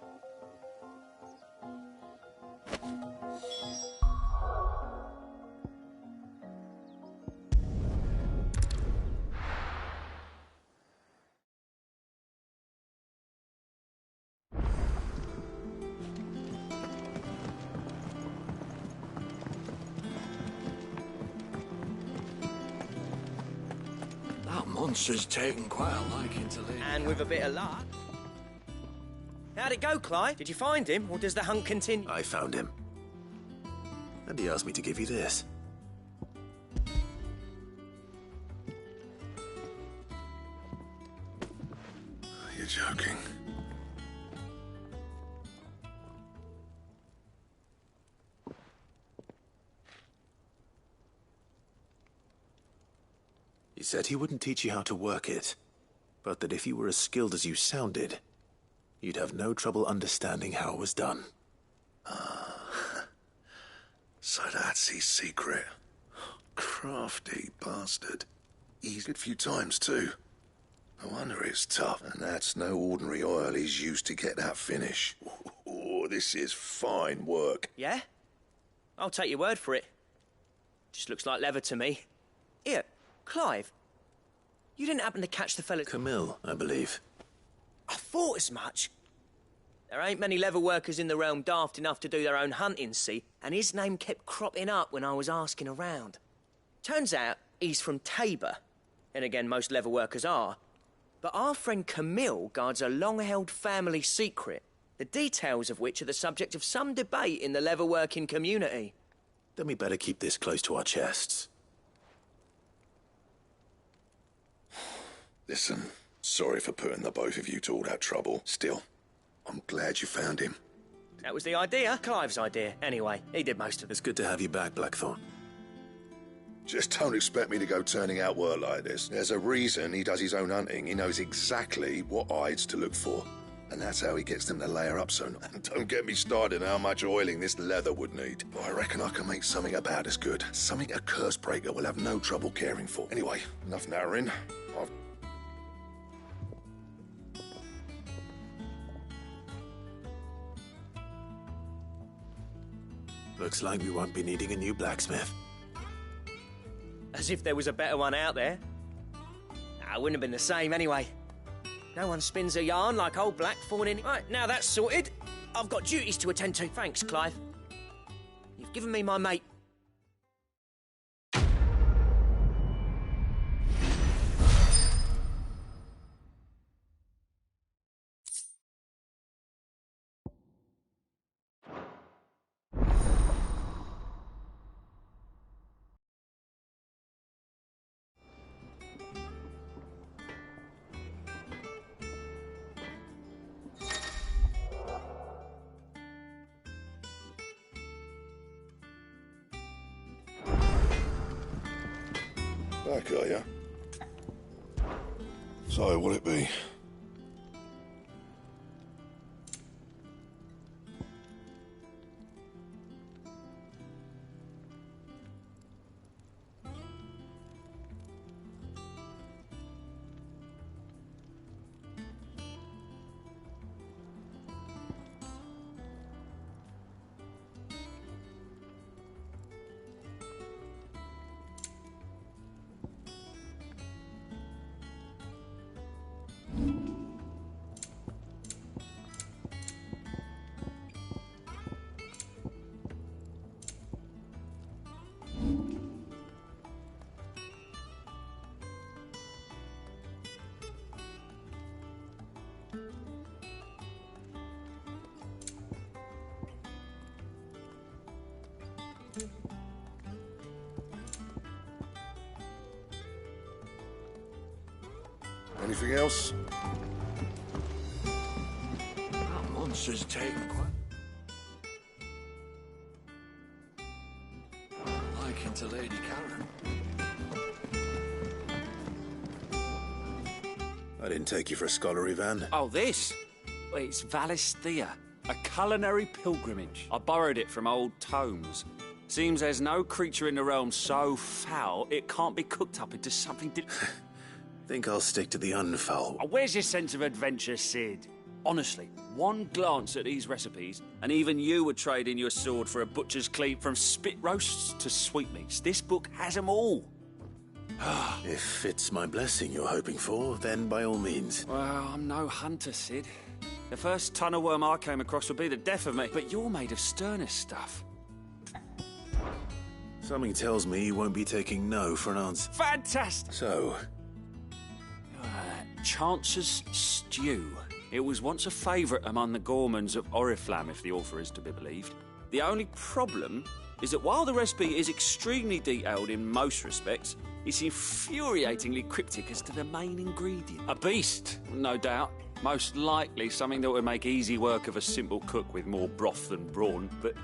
Monster's taken quite a liking to Lady. And with a bit of luck. How'd it go, Clive? Did you find him, or does the hunt continue? I found him. And he asked me to give you this. You're joking. He said he wouldn't teach you how to work it, but that if you were as skilled as you sounded, you'd have no trouble understanding how it was done. So that's his secret. Crafty bastard. He's hit a few times too. No wonder it's tough, and that's no ordinary oil he's used to get that finish. Oh, this is fine work. Yeah? I'll take your word for it. Just looks like leather to me. Here, Clive, you didn't happen to catch the fella... Camille, I believe. I thought as much. There ain't many leather workers in the realm daft enough to do their own hunting, see? And his name kept cropping up when I was asking around. Turns out he's from Tabor. And again, most leather workers are. But our friend Camille guards a long-held family secret, the details of which are the subject of some debate in the leather-working community. Then we better keep this close to our chests. Listen, sorry for putting the both of you to all that trouble. Still, I'm glad you found him. That was the idea. Clive's idea. Anyway, he did most of it. It's good to have you back, Blackthorn. Just don't expect me to go turning out work like this. There's a reason he does his own hunting. He knows exactly what hides to look for. And that's how he gets them to layer up so... Don't get me started on how much oiling this leather would need. But I reckon I can make something about as good. Something a Cursebreaker will have no trouble caring for. Anyway, enough narrowing. Looks like we won't be needing a new blacksmith. As if there was a better one out there. It wouldn't have been the same anyway. No one spins a yarn like old Blackthorn in... Right, now that's sorted. I've got duties to attend to. Thanks, Clive. You've given me my mate. Back, are ya? So, what'll it be? Anything else? That monster's taken quite... liking to Lady Karen. I didn't take you for a scholar, Ivan. Oh, this? Well, it's Valisthea, a culinary pilgrimage. I borrowed it from old tomes. Seems there's no creature in the realm so foul it can't be cooked up into something Think I'll stick to the unfoul. Oh, where's your sense of adventure, Sid? Honestly, one glance at these recipes, and even you would trade in your sword for a butcher's cleave. From spit roasts to sweetmeats, this book has them all. If it's my blessing you're hoping for, then by all means. Well, I'm no hunter, Sid. The first tunnel worm I came across would be the death of me, but you're made of sterner stuff. Something tells me you won't be taking no for an answer. Fantastic! So... Chance's Stew. It was once a favourite among the gourmands of Oriflamme, if the author is to be believed. The only problem is that while the recipe is extremely detailed in most respects, it's infuriatingly cryptic as to the main ingredient. A beast, no doubt. Most likely something that would make easy work of a simple cook with more broth than brawn, but...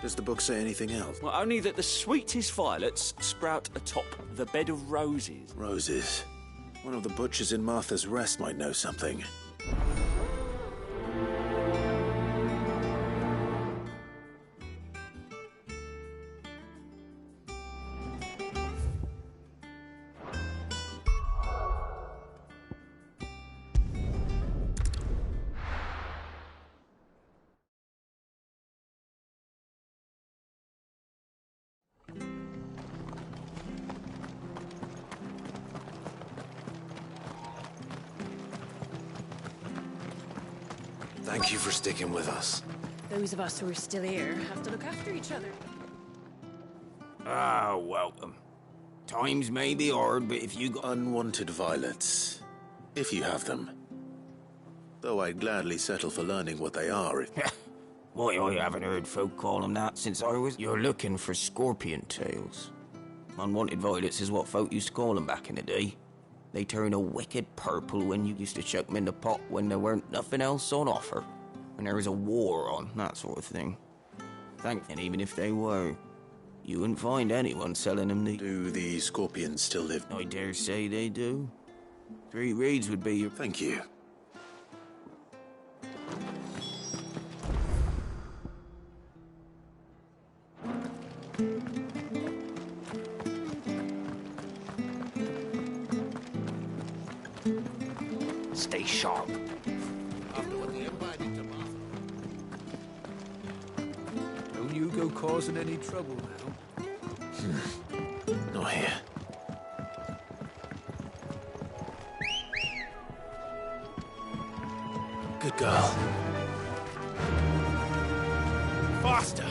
Does the book say anything else? Well, only that the sweetest violets sprout atop the bed of roses. Roses. One of the butchers in Martha's Rest might know something. Thank you for sticking with us. Those of us who are still here have to look after each other. Ah, welcome. Times may be hard, but if you got... Unwanted violets. If you have them. Though I'd gladly settle for learning what they are. Why, I haven't heard folk call them that since I was... You're looking for scorpion tails. Unwanted violets is what folk used to call them back in the day. They turn a wicked purple when you used to chuck them in the pot when there weren't nothing else on offer. When there was a war on, that sort of thing. And even if they were, you wouldn't find anyone selling them. Do the scorpions still live? I dare say they do. 3 reeds would be your... Thank you. Stay sharp. After what the Empire did to Martha. Don't you go causing any trouble now. Not here. Good girl. Faster!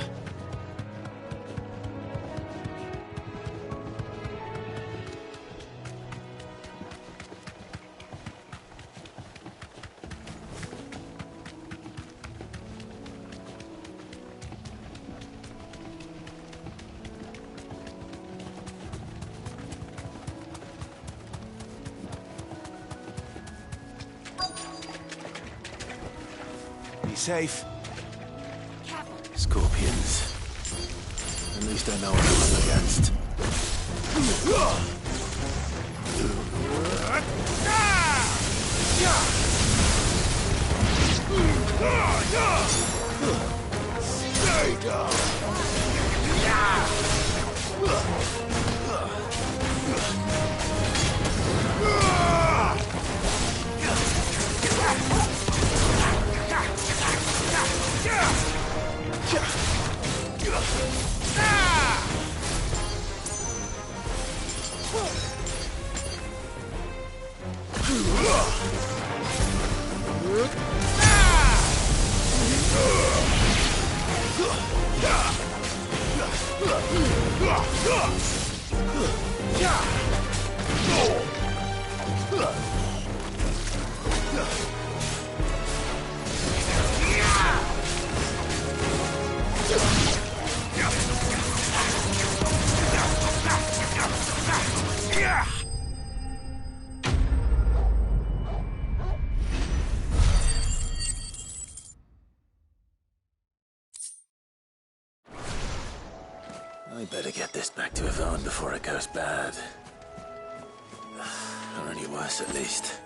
Be safe. Scorpions. At least I know what I'm up against. Stay down! I better get this back to Yvonne before it goes bad. Or any worse, at least.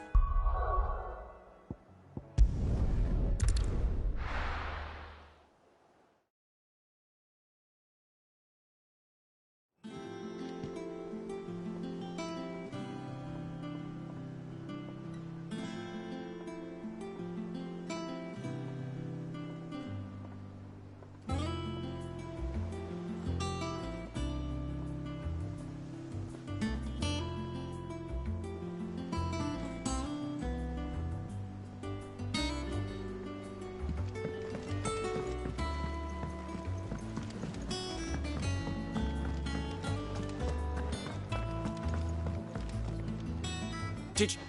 Did you...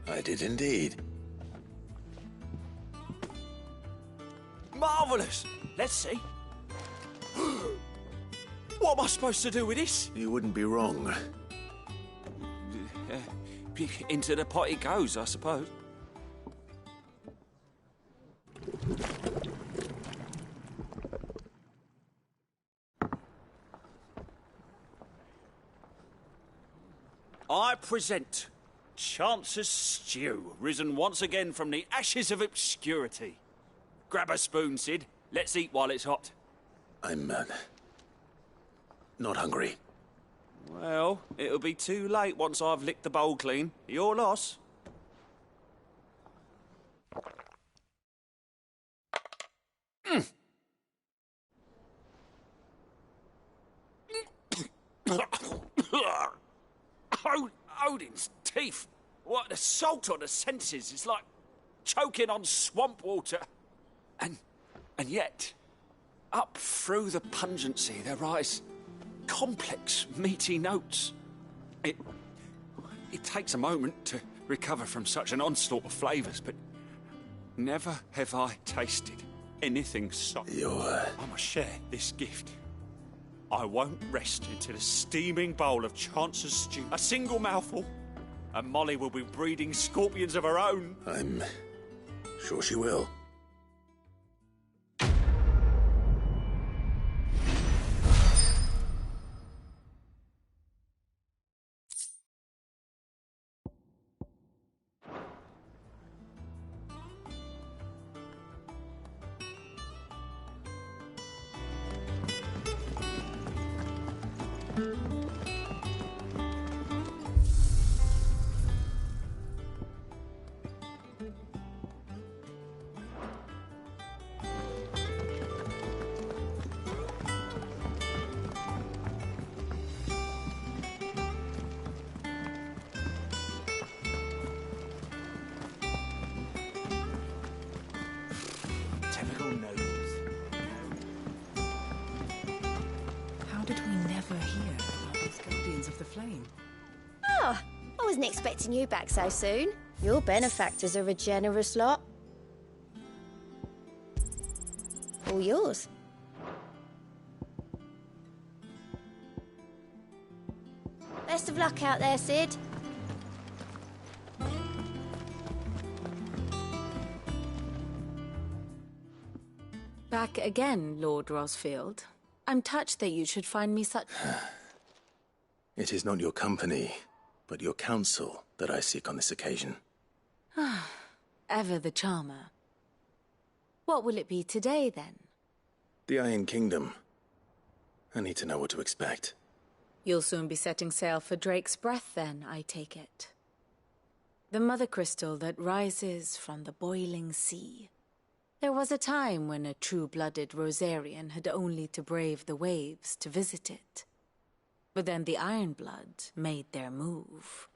I did indeed. Marvellous! Let's see. What am I supposed to do with this? You wouldn't be wrong. Into the pot it goes, I suppose. I present Chance's Stew, risen once again from the ashes of obscurity. Grab a spoon, Sid. Let's eat while it's hot. I'm, not hungry. Well, it'll be too late once I've licked the bowl clean. Your loss. Odin's teeth. What, the salt on the senses is like choking on swamp water. And yet, up through the pungency there rise complex, meaty notes. It takes a moment to recover from such an onslaught of flavours, but never have I tasted anything so... I must share this gift. I won't rest until a steaming bowl of Chance's Stew. A single mouthful, and Molly will be breeding scorpions of her own. I'm sure she will. wasn't expecting you back so soon. Your benefactors are a generous lot. All yours. Best of luck out there, Cid. Back again, Lord Rosfield. I'm touched that you should find me such... It is not your company, but your counsel that I seek on this occasion. Ever the charmer. What will it be today, then? The Iron Kingdom. I need to know what to expect. You'll soon be setting sail for Drake's Breath, then, I take it. The mother crystal that rises from the boiling sea. There was a time when a true-blooded Rosarian had only to brave the waves to visit it. But then the Ironblood made their move.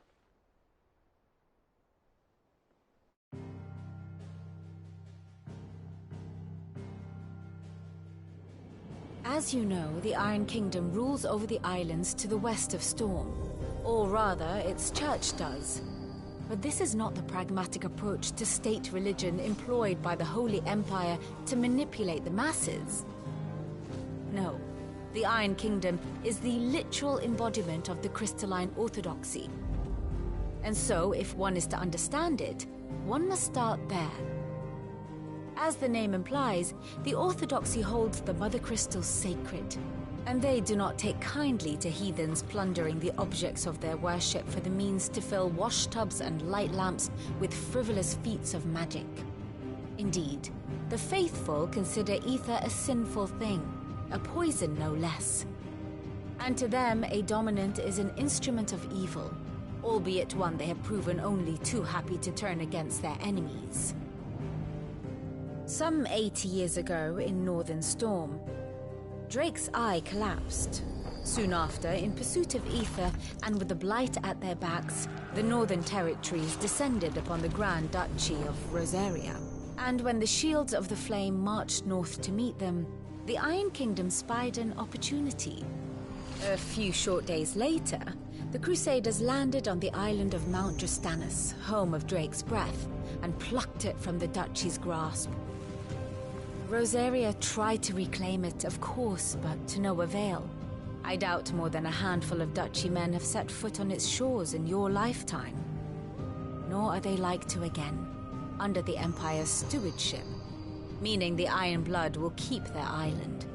As you know, the Iron Kingdom rules over the islands to the west of Storm. Or rather, its church does. But this is not the pragmatic approach to state religion employed by the Holy Empire to manipulate the masses. No, the Iron Kingdom is the literal embodiment of the crystalline orthodoxy. And so, if one is to understand it, one must start there. As the name implies, the orthodoxy holds the Mother Crystals sacred, and they do not take kindly to heathens plundering the objects of their worship for the means to fill washtubs and light lamps with frivolous feats of magic. Indeed, the faithful consider ether a sinful thing, a poison no less. And to them, a dominant is an instrument of evil, albeit one they have proven only too happy to turn against their enemies. Some 80 years ago in Northern Storm, Drake's eye collapsed. Soon after, in pursuit of ether and with the Blight at their backs, the Northern Territories descended upon the Grand Duchy of Rosaria. And when the Shields of the Flame marched north to meet them, the Iron Kingdom spied an opportunity. A few short days later, the Crusaders landed on the island of Mount Drastanus, home of Drake's Breath, and plucked it from the Duchy's grasp. Rosaria tried to reclaim it, of course, but to no avail. I doubt more than a handful of Duchy men have set foot on its shores in your lifetime. Nor are they like to again, under the Empire's stewardship, meaning the Iron Blood will keep their island,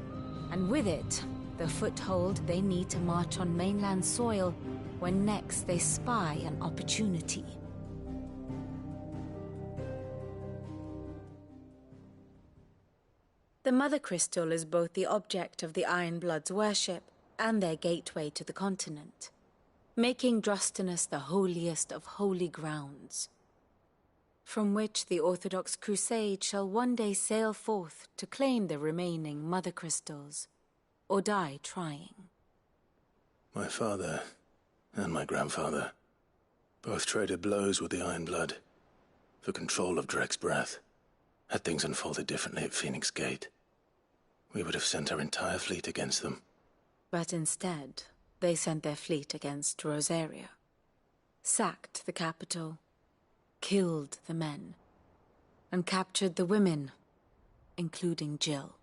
and with it, the foothold they need to march on mainland soil when next they spy an opportunity. The Mother Crystal is both the object of the Iron Blood's worship and their gateway to the continent, making Drastanus the holiest of holy grounds, from which the Orthodox Crusade shall one day sail forth to claim the remaining Mother Crystals, or die trying. My father and my grandfather both traded blows with the Iron Blood for control of Drake's Breath. Had things unfolded differently at Phoenix Gate, we would have sent our entire fleet against them. But instead, they sent their fleet against Rosaria, sacked the capital, killed the men, and captured the women, including Jill.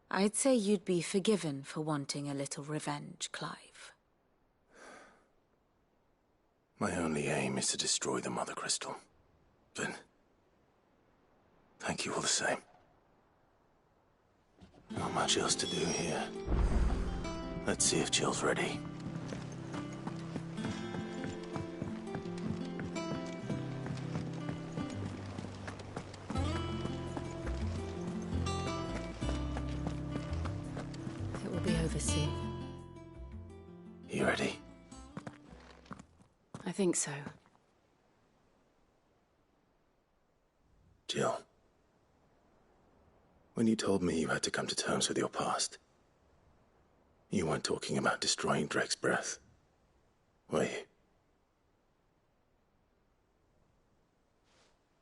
I'd say you'd be forgiven for wanting a little revenge, Clive. My only aim is to destroy the Mother Crystal. But thank you all the same. Not much else to do here. Let's see if Jill's ready. It will be over soon. You ready? I think so. Jill. When you told me you had to come to terms with your past, you weren't talking about destroying Drake's Breath, were you?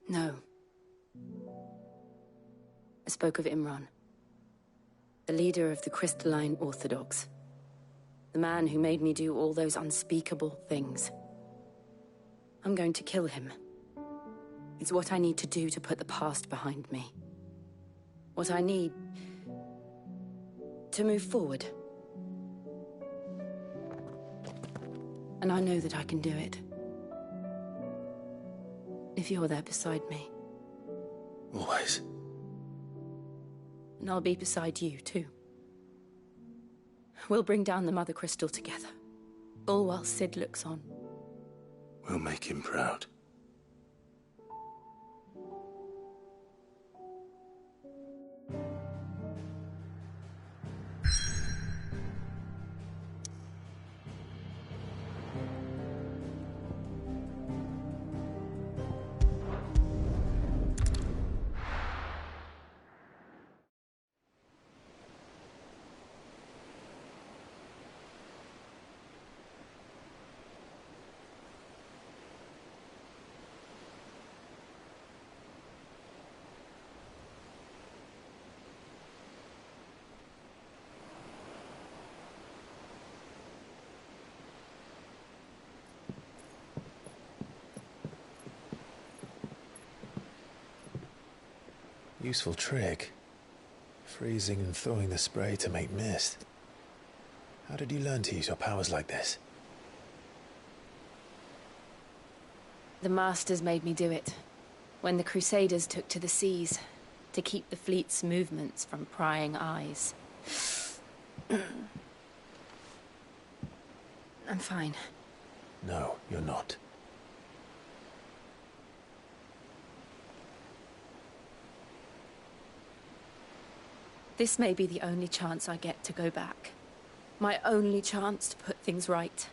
No. I spoke of Imran, the leader of the Crystalline Orthodox. The man who made me do all those unspeakable things. I'm going to kill him. It's what I need to do to put the past behind me. What I need to move forward. And I know that I can do it. If you're there beside me. Always. And I'll be beside you, too. We'll bring down the Mother Crystal together. All while Cid looks on. We'll make him proud. Useful trick. Freezing and thawing the spray to make mist. How did you learn to use your powers like this? The Masters made me do it. When the Crusaders took to the seas, to keep the fleet's movements from prying eyes. I'm fine. No, you're not. This may be the only chance I get to go back. My only chance to put things right.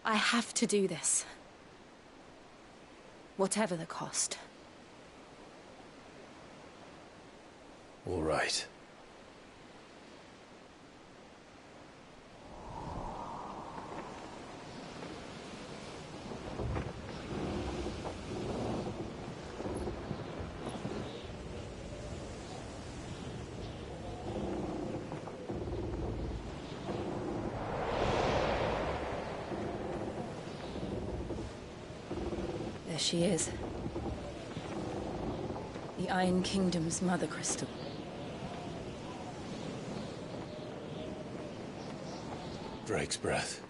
I have to do this. Whatever the cost. All right. There she is. The Iron Kingdom's Mother Crystal. Drake's breath.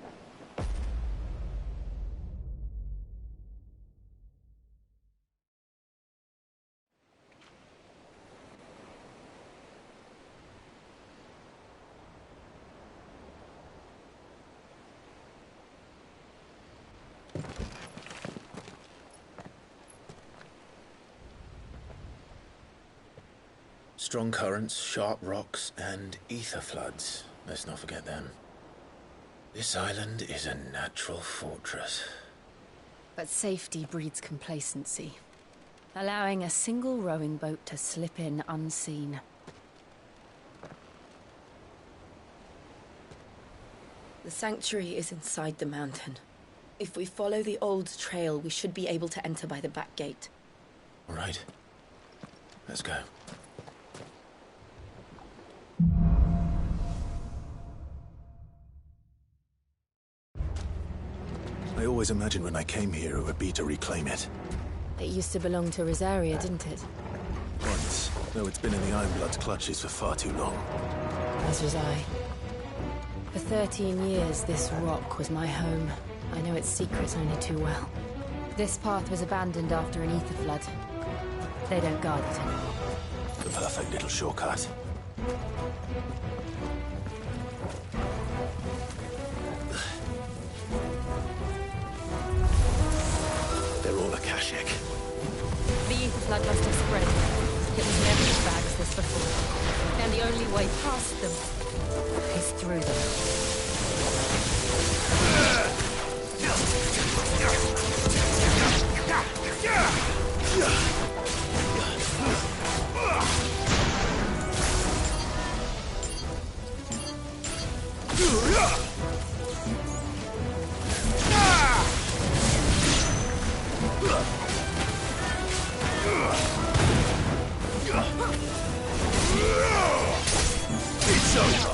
Strong currents, sharp rocks, and ether floods. Let's not forget them. This island is a natural fortress. But safety breeds complacency, allowing a single rowing boat to slip in unseen. The sanctuary is inside the mountain. If we follow the old trail, we should be able to enter by the back gate. All right. Let's go. I always imagined when I came here it would be to reclaim it. It used to belong to Rosaria, didn't it? Once, though it's been in the Ironblood's clutches for far too long. As was I. For 13 years, this rock was my home. I know its secrets only too well. This path was abandoned after an ether flood. They don't guard it anymore. The perfect little shortcut. They're all Akashic. The ether flood must have spread. It was never as bad as this before. And the only way past them is through them. It's over.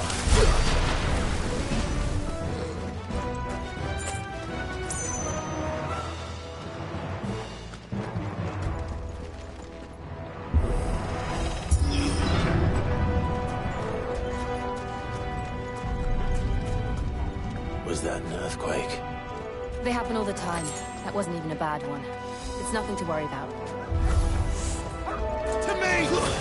earthquake. They happen all the time. That wasn't even a bad one. It's nothing to worry about. To me!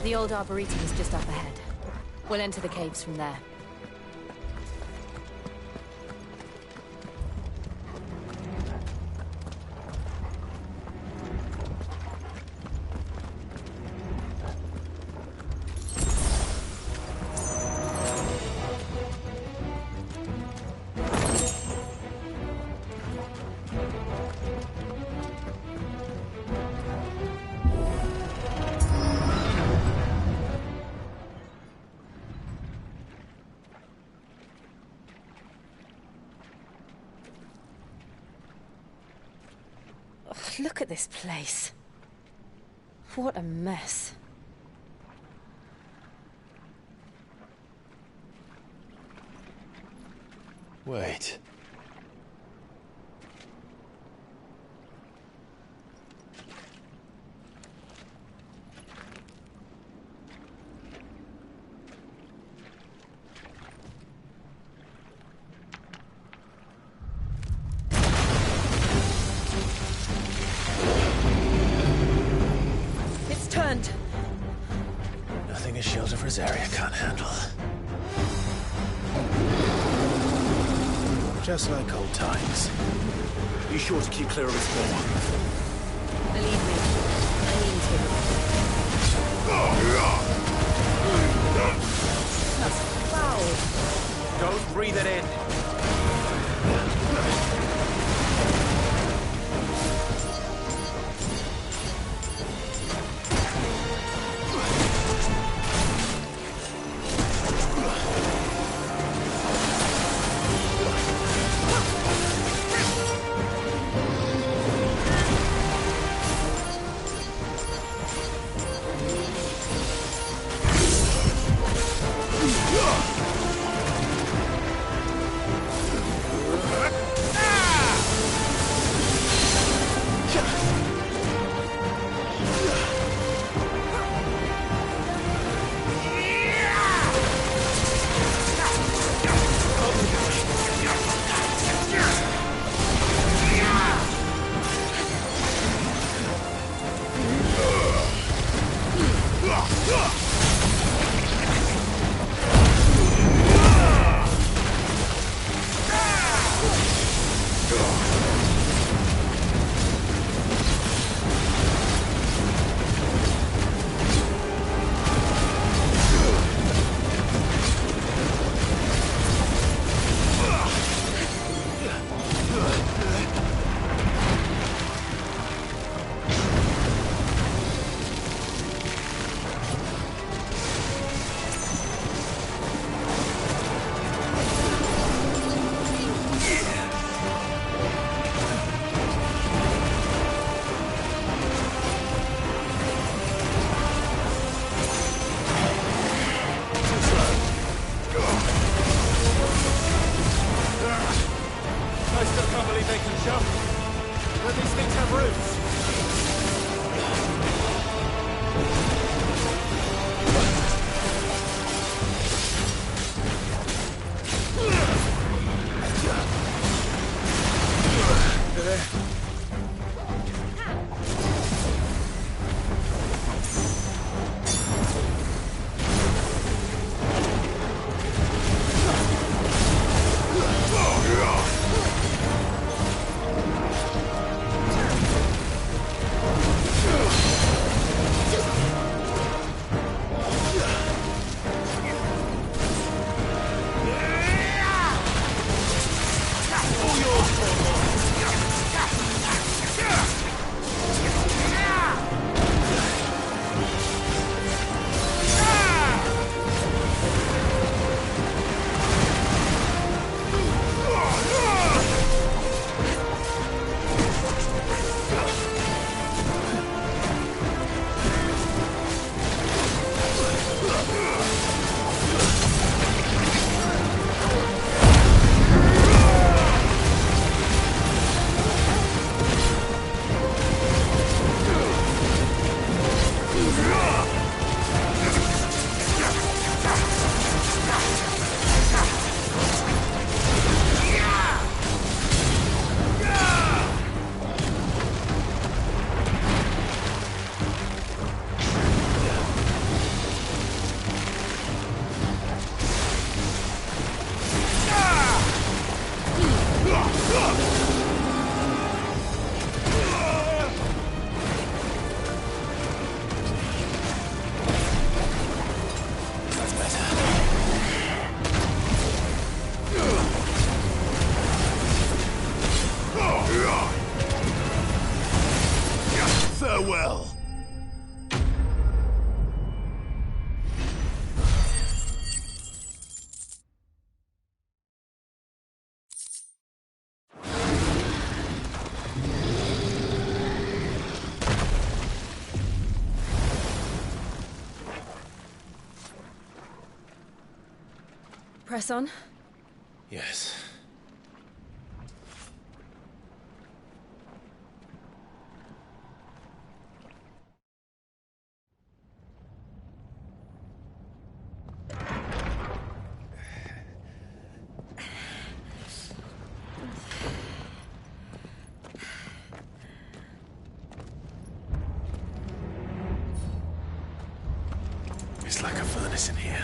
The old Arboretum is just up ahead. We'll enter the caves from there. Look at this place. What a mess. Wait. Nothing a shield of Rosaria can't handle. Just like old times. Be sure to keep clear of its wall. Believe me, I mean to. That's foul. Don't breathe it in. fruits! Farewell. Press on. Yes. It's like a furnace in here.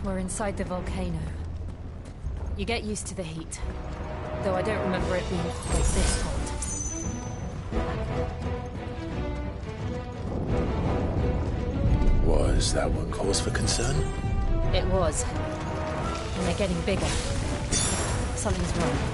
We're inside the volcano. You get used to the heat. Though I don't remember it being quite this hot. Was that one cause for concern? It was. And they're getting bigger. Something's wrong.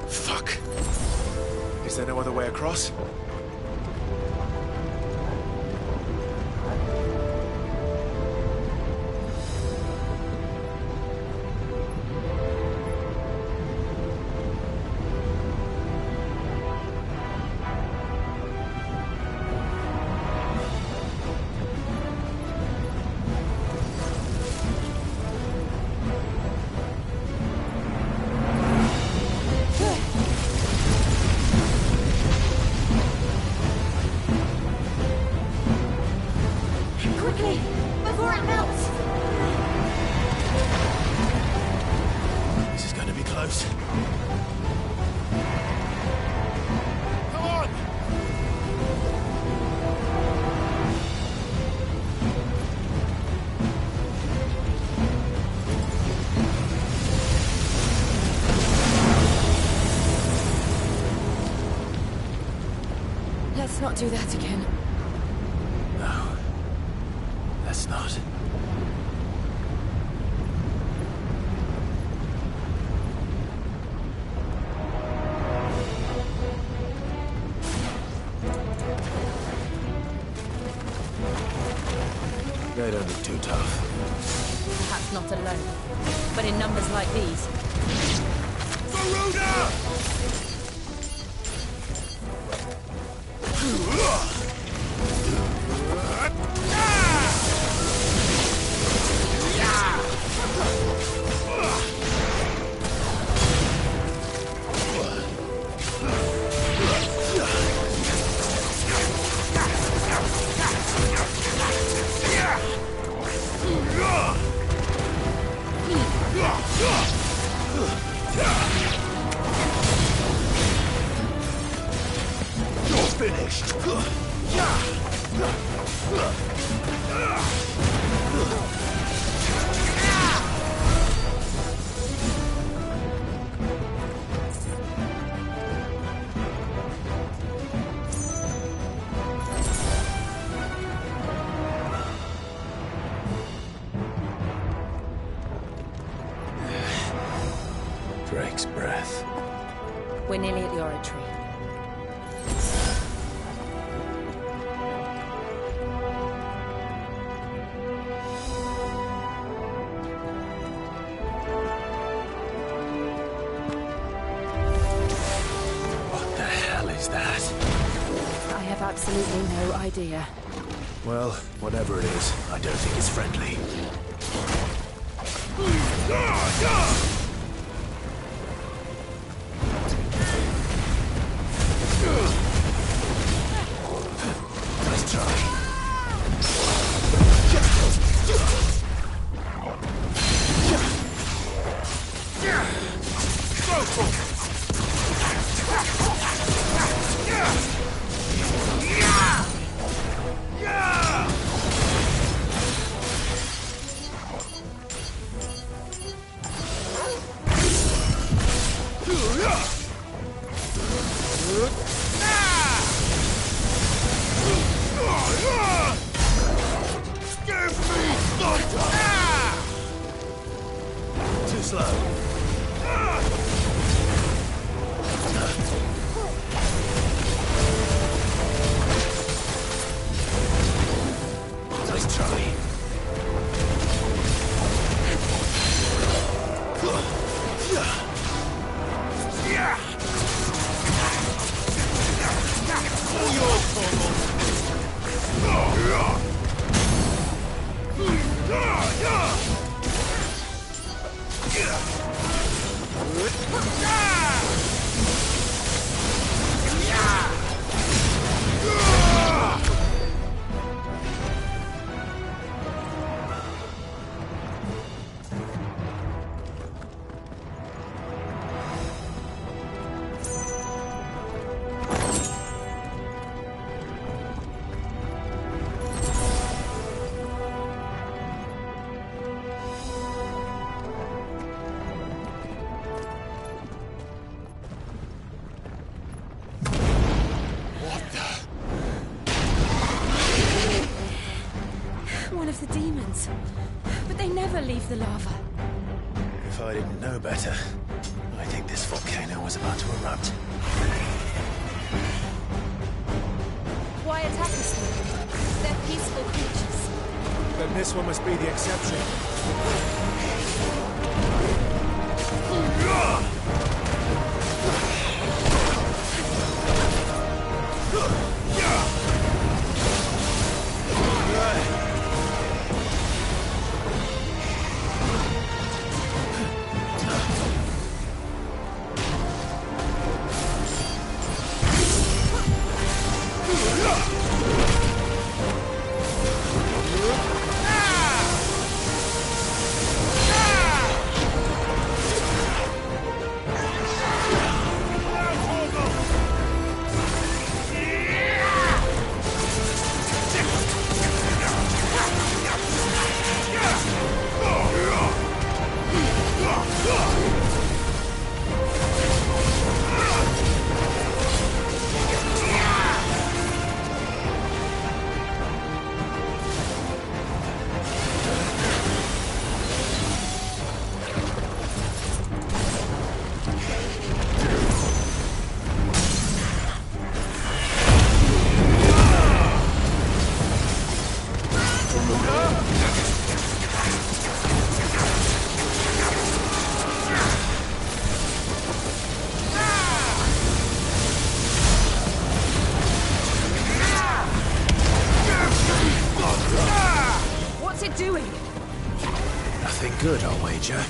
Fuck. Is there no other way across? Let's not do that again. No. Let's not. They don't look too tough. Perhaps not alone, but in numbers like these. Garuda! You're finished. Drake's breath. We're nearly at the oratory. absolutely no idea. Well, whatever it is, I don't think it's friendly. Nice try. Too slow. Nice try. All yours, Cornwall. One of the demons. But they never leave the lava. If I didn't know better, I think this volcano was about to erupt. Why attack us then? They're peaceful creatures. Then this one must be the exception. What's it doing? Nothing good, I'll wager.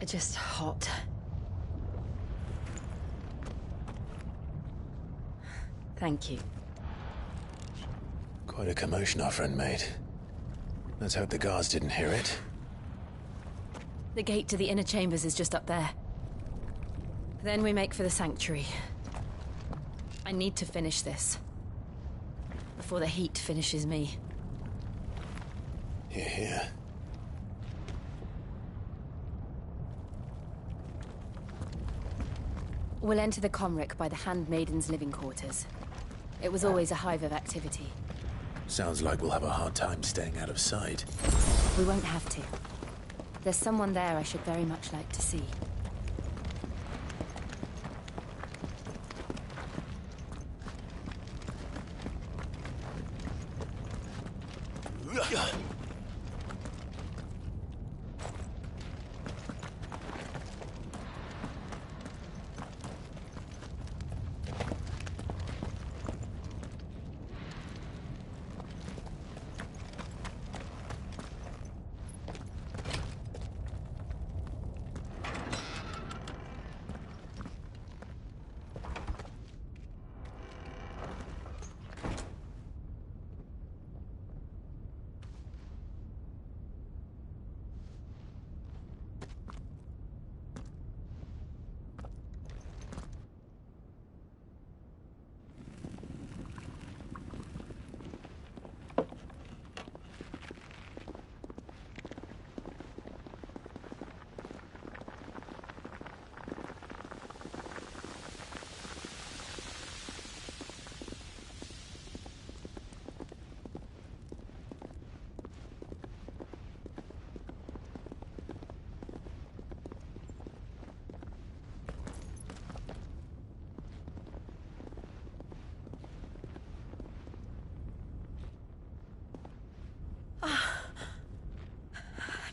Just hot. Thank you. Quite a commotion our friend made. Let's hope the guards didn't hear it. The gate to the inner chambers is just up there. Then we make for the sanctuary. I need to finish this. Before the heat finishes me. Hear, hear. We'll enter the Comric by the Handmaiden's living quarters. It was always a hive of activity. Sounds like we'll have a hard time staying out of sight. We won't have to. There's someone there I should very much like to see.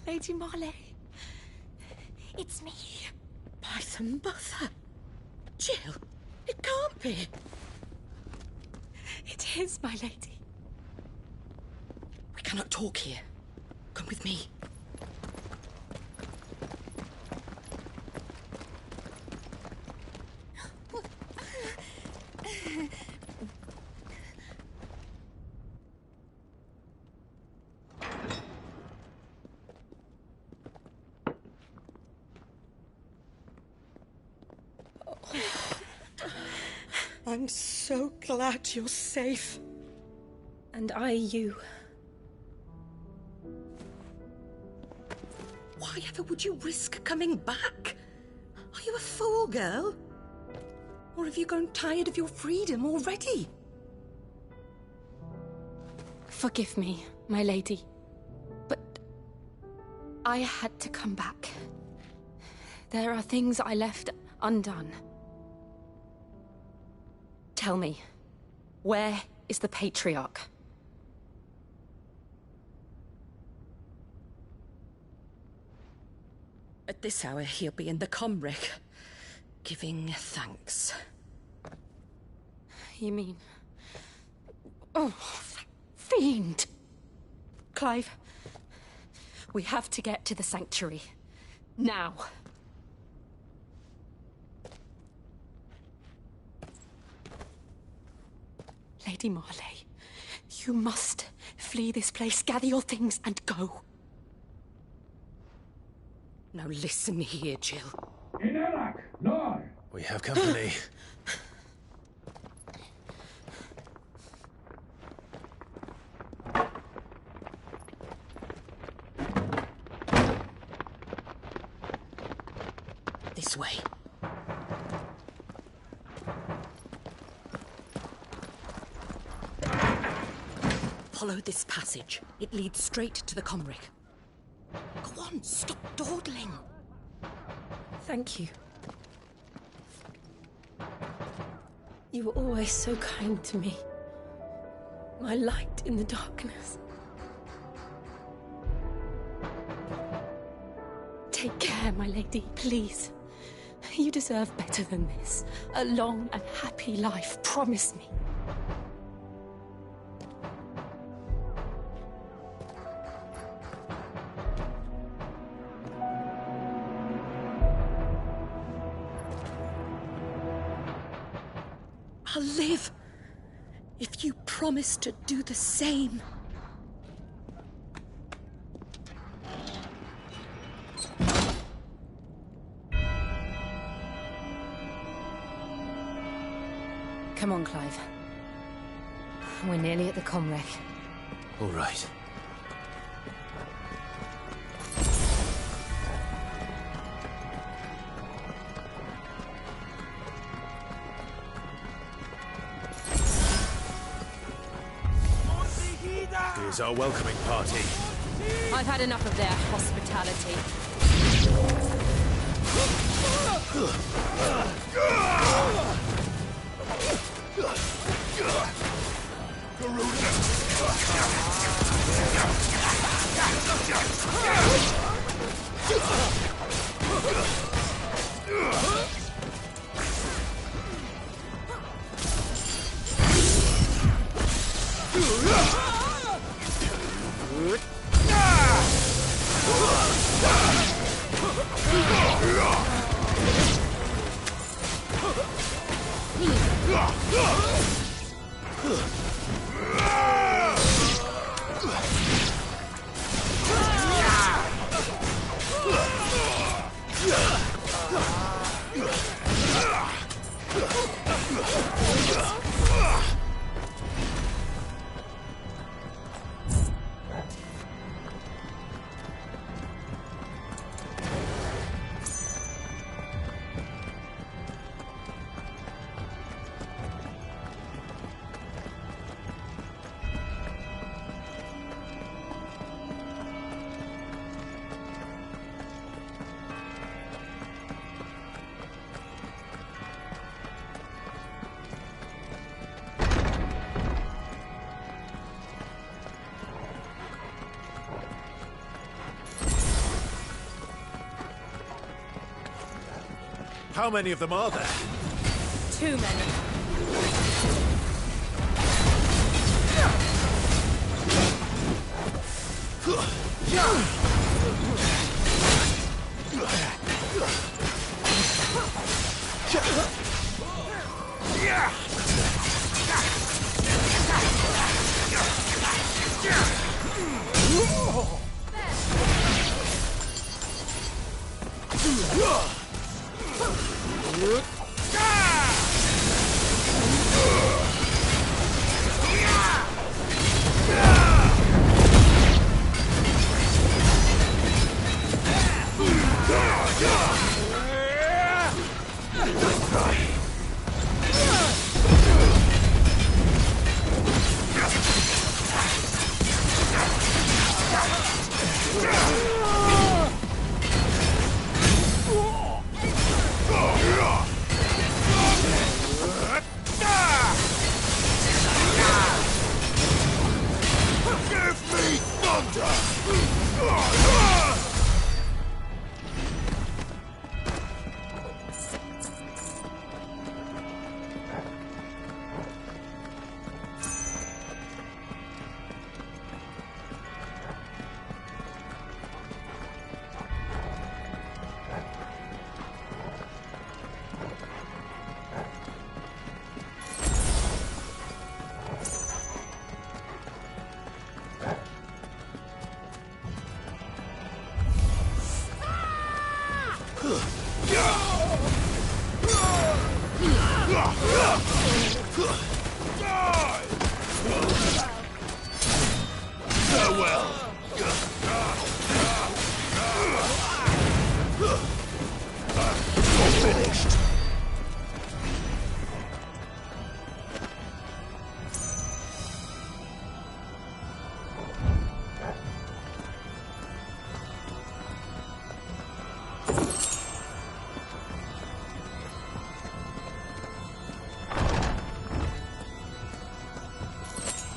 Lady Marley. It's me. By the mother. Jill, it can't be. It is, my lady. We cannot talk here. Come with me. I'm so glad you're safe. And I you. Why ever would you risk coming back? Are you a fool, girl? Or have you grown tired of your freedom already? Forgive me, my lady. But I had to come back. There are things I left undone. Tell me, where is the Patriarch? At this hour, he'll be in the Comric, giving thanks. You mean... Oh, that fiend! Clive, we have to get to the sanctuary. Now. Lady Marley, you must flee this place, gather your things, and go. Now listen here, Jill. We have company. This way. Follow this passage. It leads straight to the Comric. Go on, stop dawdling. Thank you. You were always so kind to me. My light in the darkness. Take care, my lady, please. You deserve better than this. A long and happy life, promise me. if you promise to do the same. Come on, Clive. We're nearly at the Comwreck. All right. Here's our welcoming party. I've had enough of their hospitality. How many of them are there? Too many.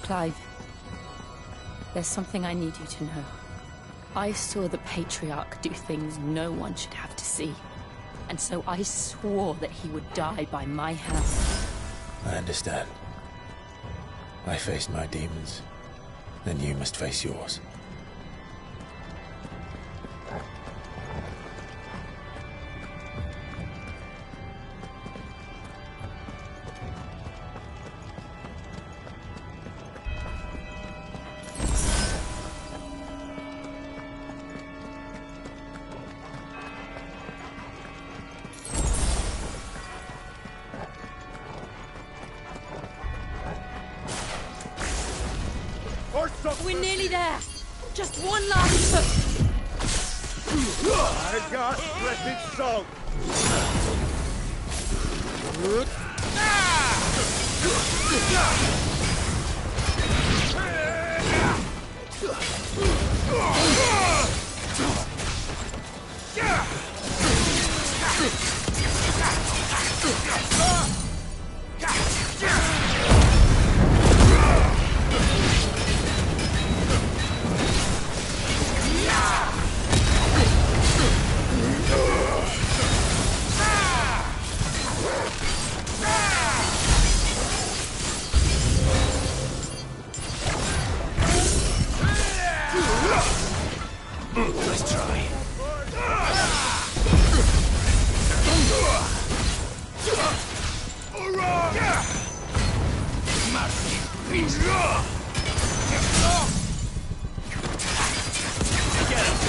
Clive, there's something I need you to know. I saw the Patriarch do things no one should have to see. And so I swore that he would die by my hand. I understand. I faced my demons, then you must face yours. or something. We're nearly there. Just one last push. I got splendid salt. Nice try. Mercy, please. Get him.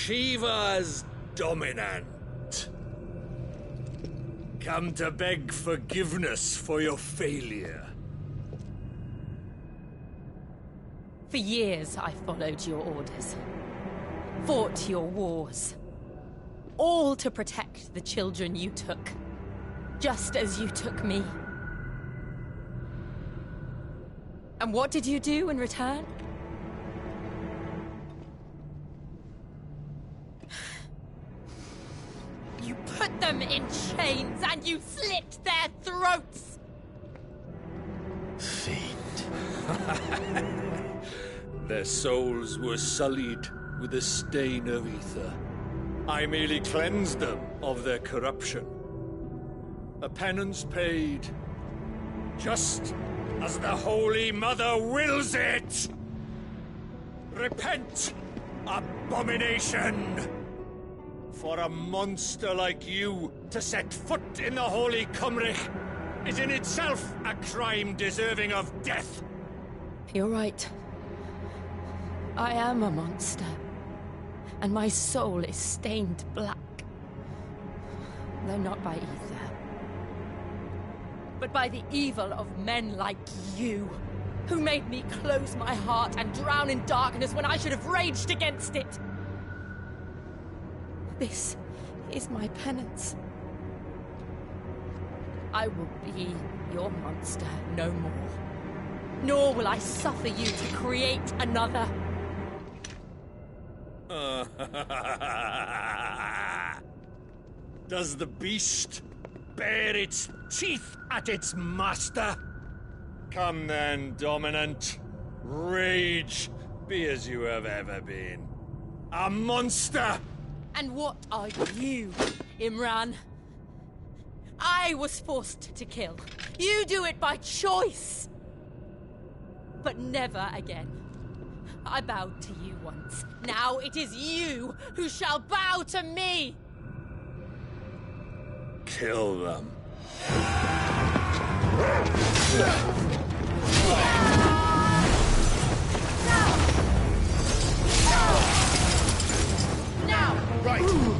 Shiva's dominant. Come to beg forgiveness for your failure. For years, I followed your orders. Fought your wars. All to protect the children you took. Just as you took me. And what did you do in return? You put them in chains and you slit their throats! Fiend. Their souls were sullied with the stain of ether. I merely cleansed them of their corruption. A penance paid, just as the Holy Mother wills it! Repent, abomination! For a monster like you to set foot in the Holy Cymric is in itself a crime deserving of death. You're right. I am a monster. And my soul is stained black. Though not by ether. But by the evil of men like you, who made me close my heart and drown in darkness when I should have raged against it. This is my penance. I will be your monster no more. Nor will I suffer you to create another. Does the beast bare its teeth at its master? Come then, Dominant. Rage, be as you have ever been. A monster! And what are you, Imran? I was forced to kill. You do it by choice. But never again. I bowed to you once. Now it is you who shall bow to me! Kill them. Now! Right!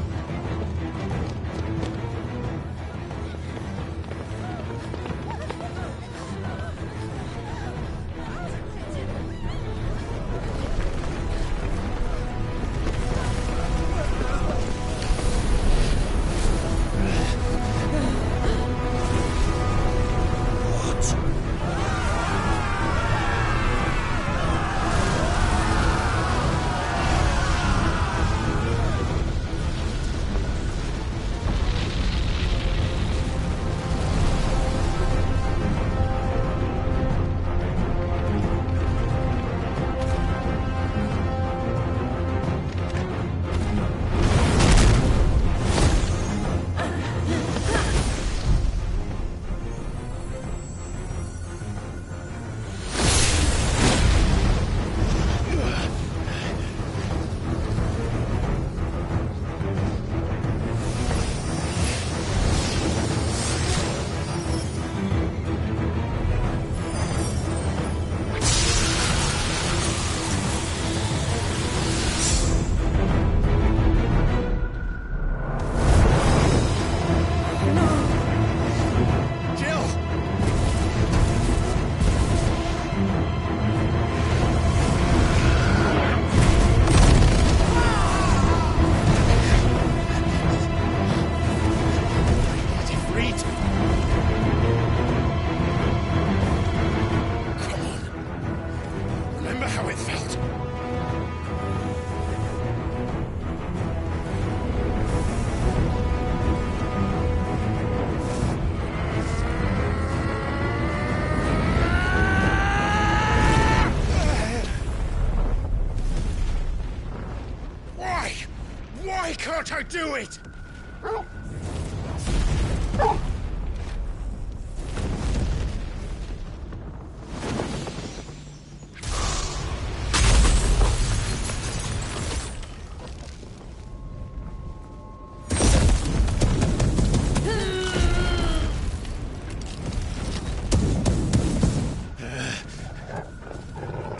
Why can't I do it?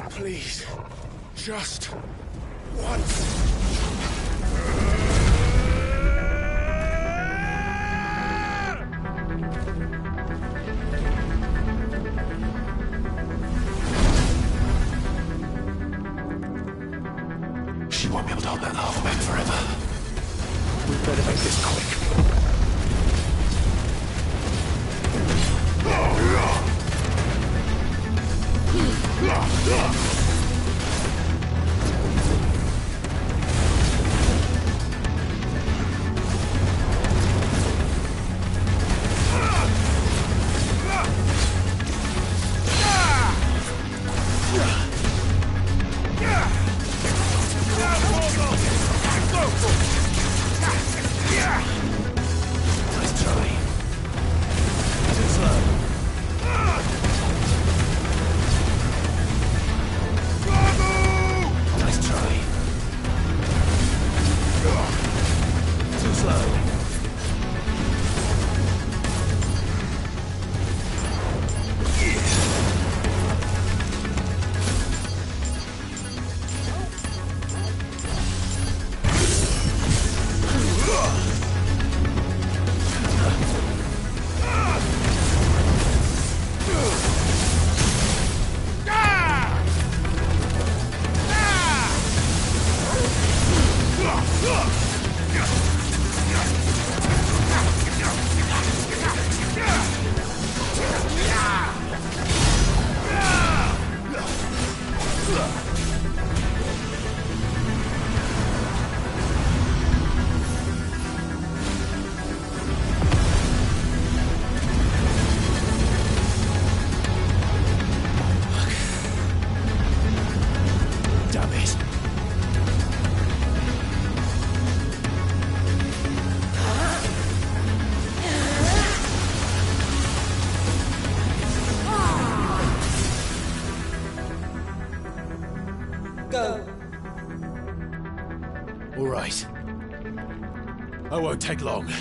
Please, just once. She won't be able to hold that lava back forever. We better make this quick. Yeah! won't take long.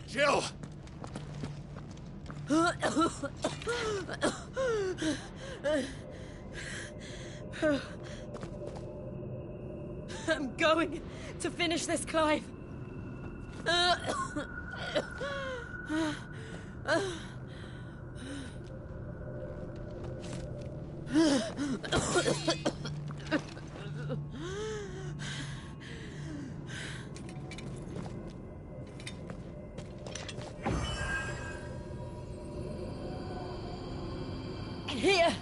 Jill! I'm going to finish this, Clive. Here!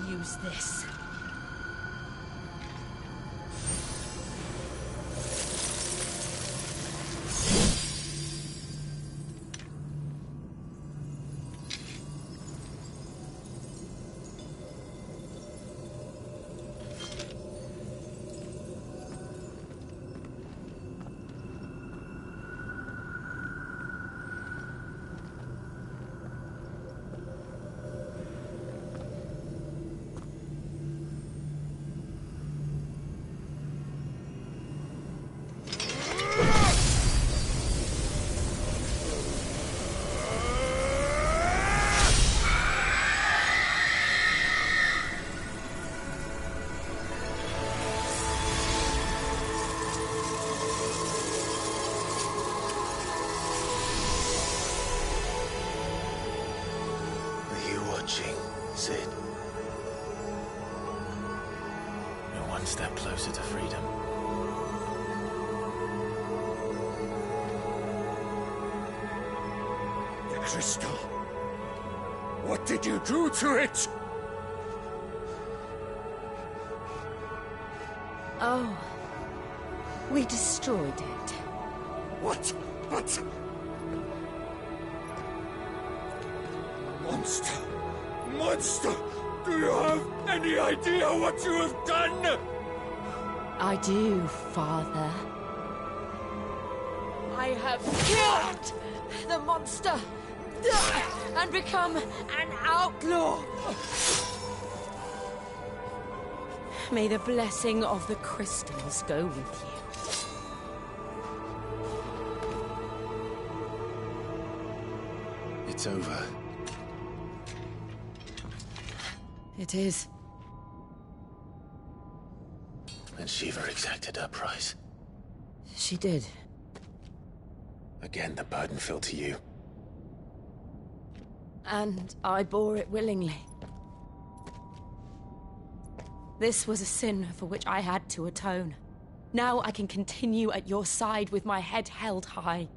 Use this. watching, Cid. We're one step closer to freedom. The crystal. What did you do to it? Oh. We destroyed it. What? But... Monster! Monster! Do you have any idea what you have done? I do, Father. I have killed the monster and become an outlaw. May the blessing of the crystals go with you. It's over. It is. And Shiva exacted her price. She did. Again, the burden fell to you. And I bore it willingly. This was a sin for which I had to atone. Now I can continue at your side with my head held high.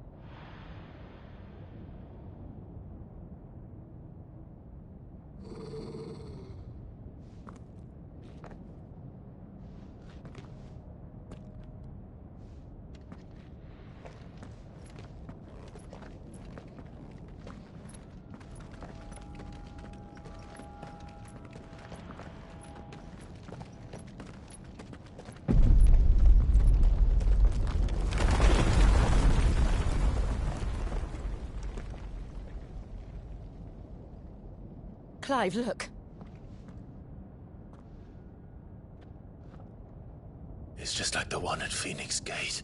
Clive, look. It's just like the one at Phoenix Gate.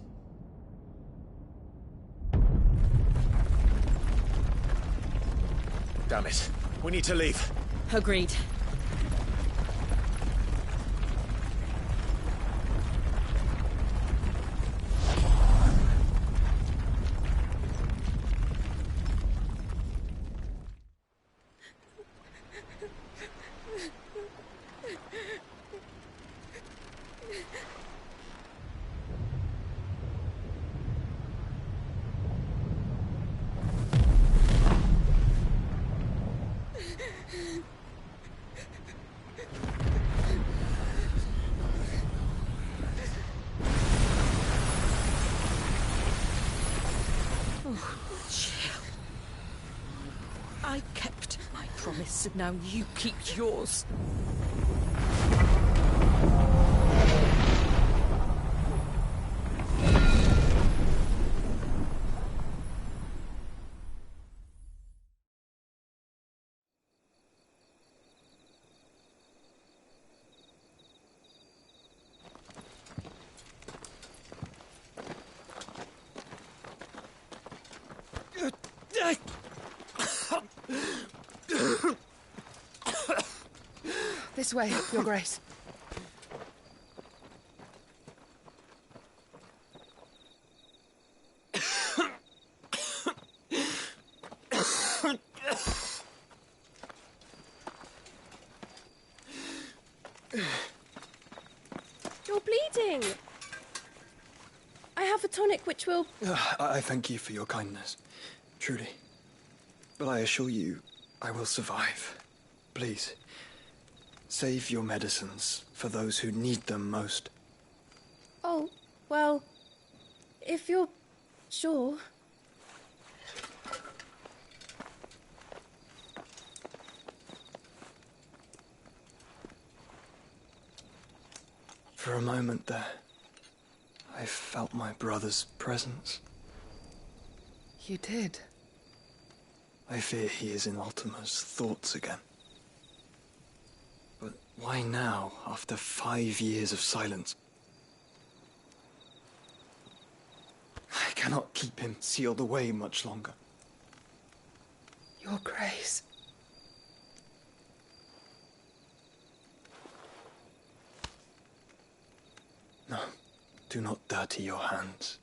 Damn it. We need to leave. Agreed. I kept my promise, and now you keep yours. This way, Your Grace. You're bleeding. I have a tonic which will... I thank you for your kindness, truly. But I assure you, I will survive. Please, save your medicines for those who need them most. Oh, well, if you're sure... For a moment there, I felt my brother's presence. You did? I fear he is in Ultima's thoughts again. But why now, after 5 years of silence? I cannot keep him sealed away much longer. Your Grace. No, do not dirty your hands.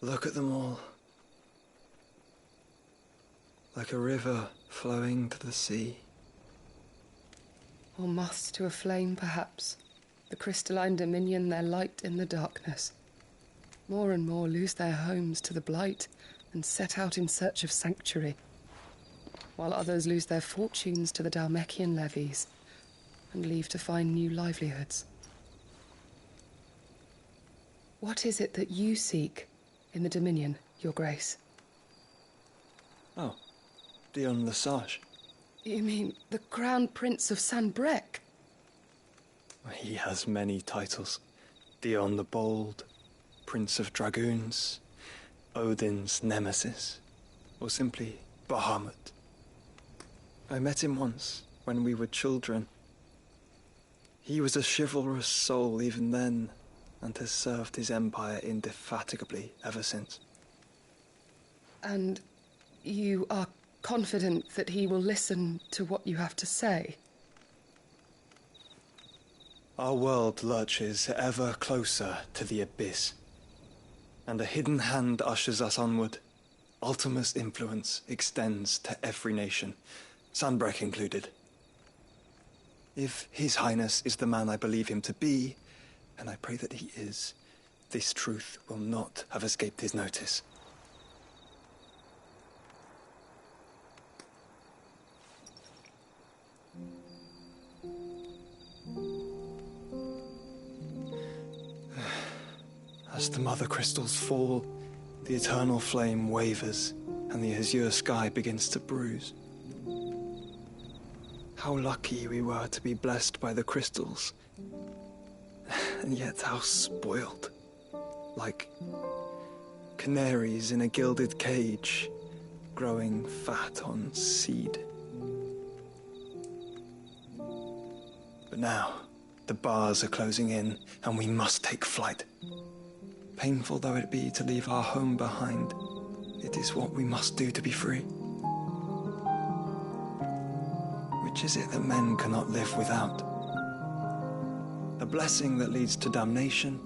Look at them all. Like a river flowing to the sea. Or moths to a flame, perhaps. The crystalline dominion their light in the darkness. More and more lose their homes to the blight and set out in search of sanctuary, while others lose their fortunes to the Dhalmekian levies and leave to find new livelihoods. What is it that you seek in the Dominion, Your Grace? Oh, Dion Lesage. You mean the Crown Prince of Sanbreque? He has many titles. Dion the Bold, Prince of Dragoons, Odin's Nemesis, or simply Bahamut. I met him once, when we were children. He was a chivalrous soul even then, and has served his empire indefatigably ever since. And you are confident that he will listen to what you have to say? Our world lurches ever closer to the abyss, and a hidden hand ushers us onward. Ultima's influence extends to every nation, Sanbreque included. If His Highness is the man I believe him to be, and I pray that he is, this truth will not have escaped his notice. As the mother crystals fall, the eternal flame wavers, and the azure sky begins to bruise. How lucky we were to be blessed by the crystals, and yet how spoiled. Like canaries in a gilded cage, growing fat on seed. But now, the bars are closing in, and we must take flight. Painful though it be to leave our home behind, it is what we must do to be free. Which is it that men cannot live without? A blessing that leads to damnation,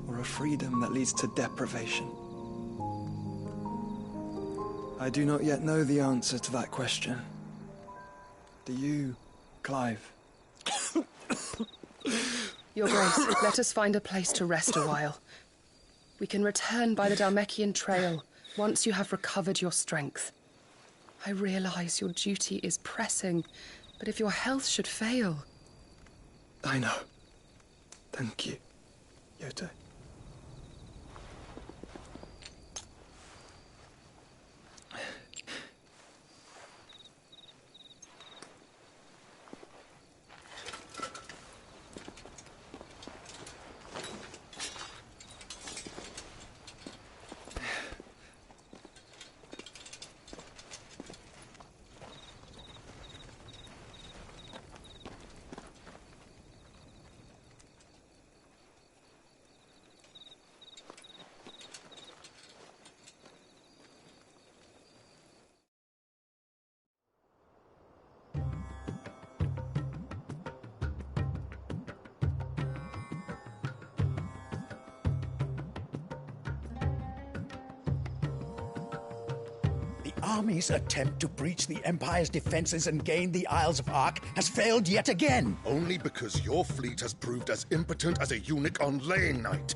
or a freedom that leads to deprivation? I do not yet know the answer to that question. Do you, Clive? Your Grace, let us find a place to rest a while. We can return by the Dhalmekian trail once you have recovered your strength. I realize your duty is pressing, but if your health should fail... I know. Thank you, Yote. Army's attempt to breach the Empire's defenses and gain the Isles of Ark has failed yet again. Only because your fleet has proved as impotent as a eunuch on laying night.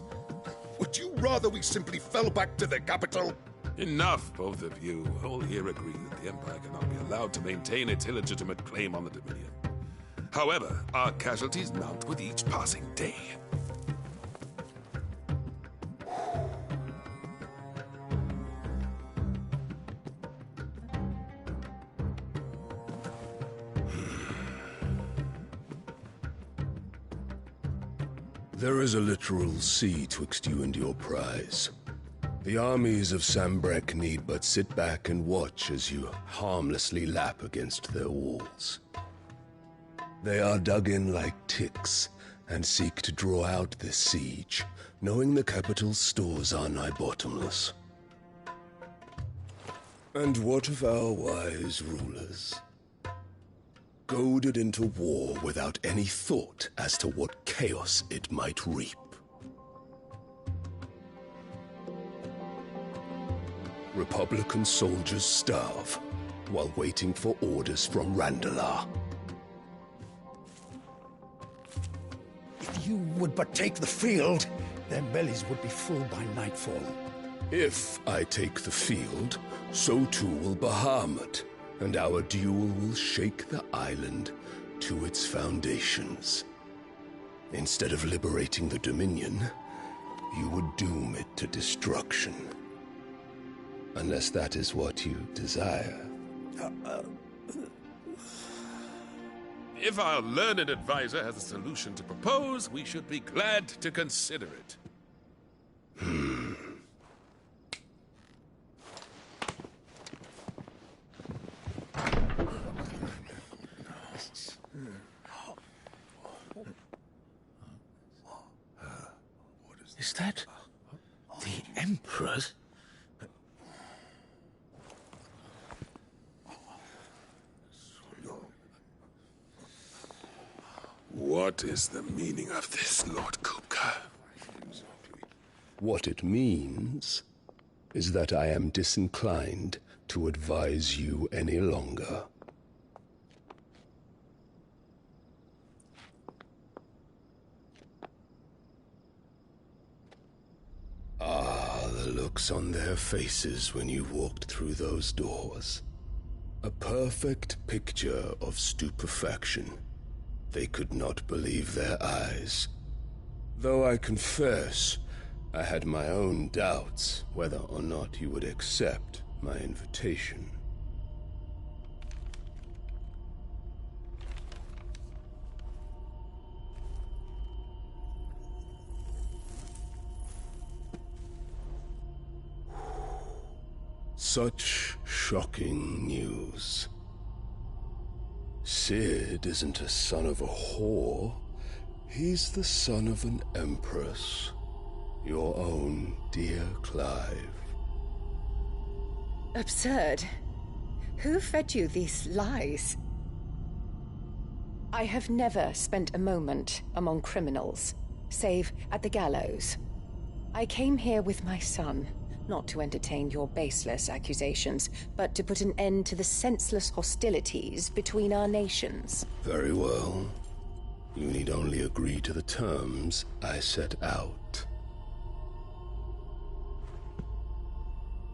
Would you rather we simply fell back to the capital? Enough, both of you. All here agree that the Empire cannot be allowed to maintain its illegitimate claim on the Dominion. However, our casualties mount with each passing day. There is a literal sea twixt you and your prize. The armies of Sanbreque need but sit back and watch as you harmlessly lap against their walls. They are dug in like ticks and seek to draw out this siege, knowing the capital's stores are nigh bottomless. And what of our wise rulers? Goaded into war without any thought as to what chaos it might reap. Republican soldiers starve while waiting for orders from Randalar. If you would but take the field, their bellies would be full by nightfall. If I take the field, so too will Bahamut, and our duel will shake the island to its foundations. Instead of liberating the Dominion, you would doom it to destruction. Unless that is what you desire. If our learned advisor has a solution to propose, we should be glad to consider it. Is that the Emperor's? What is the meaning of this, Lord Kupka? What it means is that I am disinclined to advise you any longer. Ah, the looks on their faces when you walked through those doors. A perfect picture of stupefaction. They could not believe their eyes. Though I confess, I had my own doubts whether or not you would accept my invitation. Such shocking news. Cid isn't a son of a whore. He's the son of an empress. Your own dear Clive. Absurd. Who fed you these lies? I have never spent a moment among criminals, save at the gallows. I came here with my son, not to entertain your baseless accusations, but to put an end to the senseless hostilities between our nations. Very well. You need only agree to the terms I set out.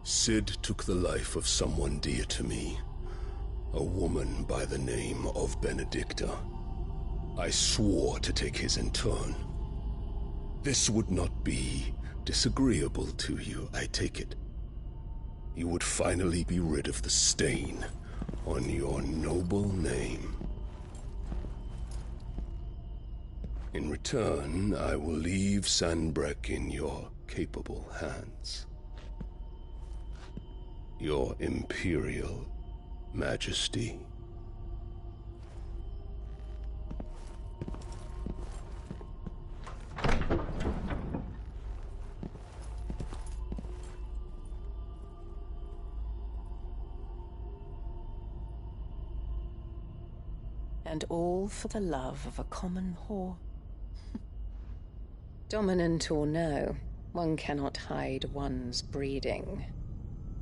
Cid took the life of someone dear to me, a woman by the name of Benedicta. I swore to take his in turn. This would not be disagreeable to you, I take it. You would finally be rid of the stain on your noble name. In return, I will leave Sanbreque in your capable hands. Your Imperial Majesty. And all for the love of a common whore. Dominant or no, one cannot hide one's breeding.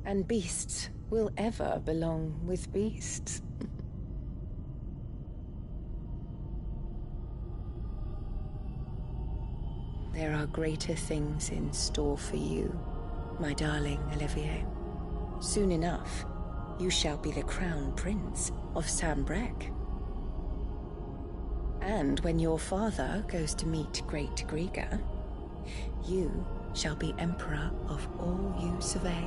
And beasts will ever belong with beasts. There are greater things in store for you, my darling Olivier. Soon enough, you shall be the crown prince of Sanbreque. And when your father goes to meet Great Griga, you shall be emperor of all you survey.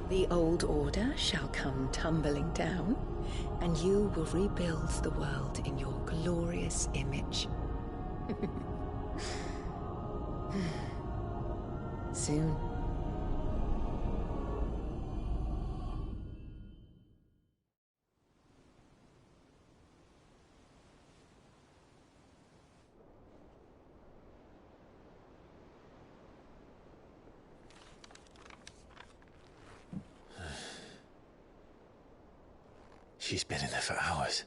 The old order shall come tumbling down, and you will rebuild the world in your glorious image. Soon. She's been in there for hours.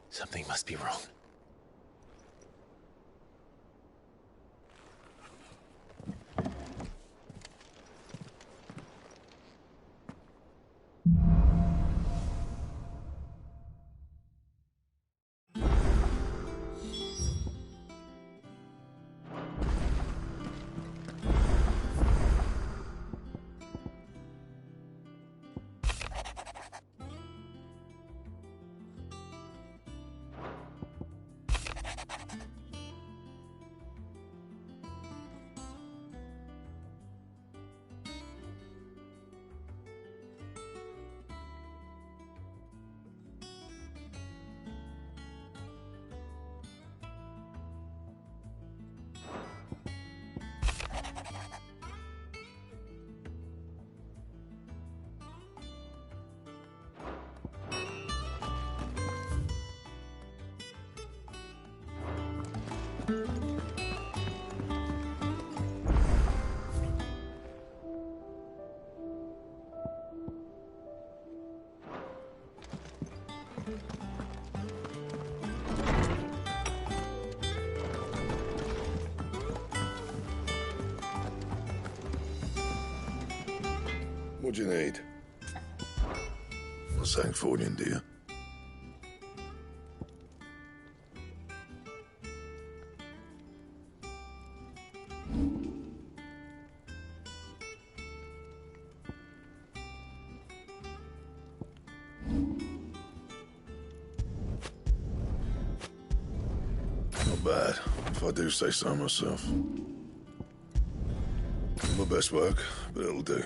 Something must be wrong. What do you need? A Sangforian, do you? Not bad, if I do say so myself. Not my best work, but it'll do.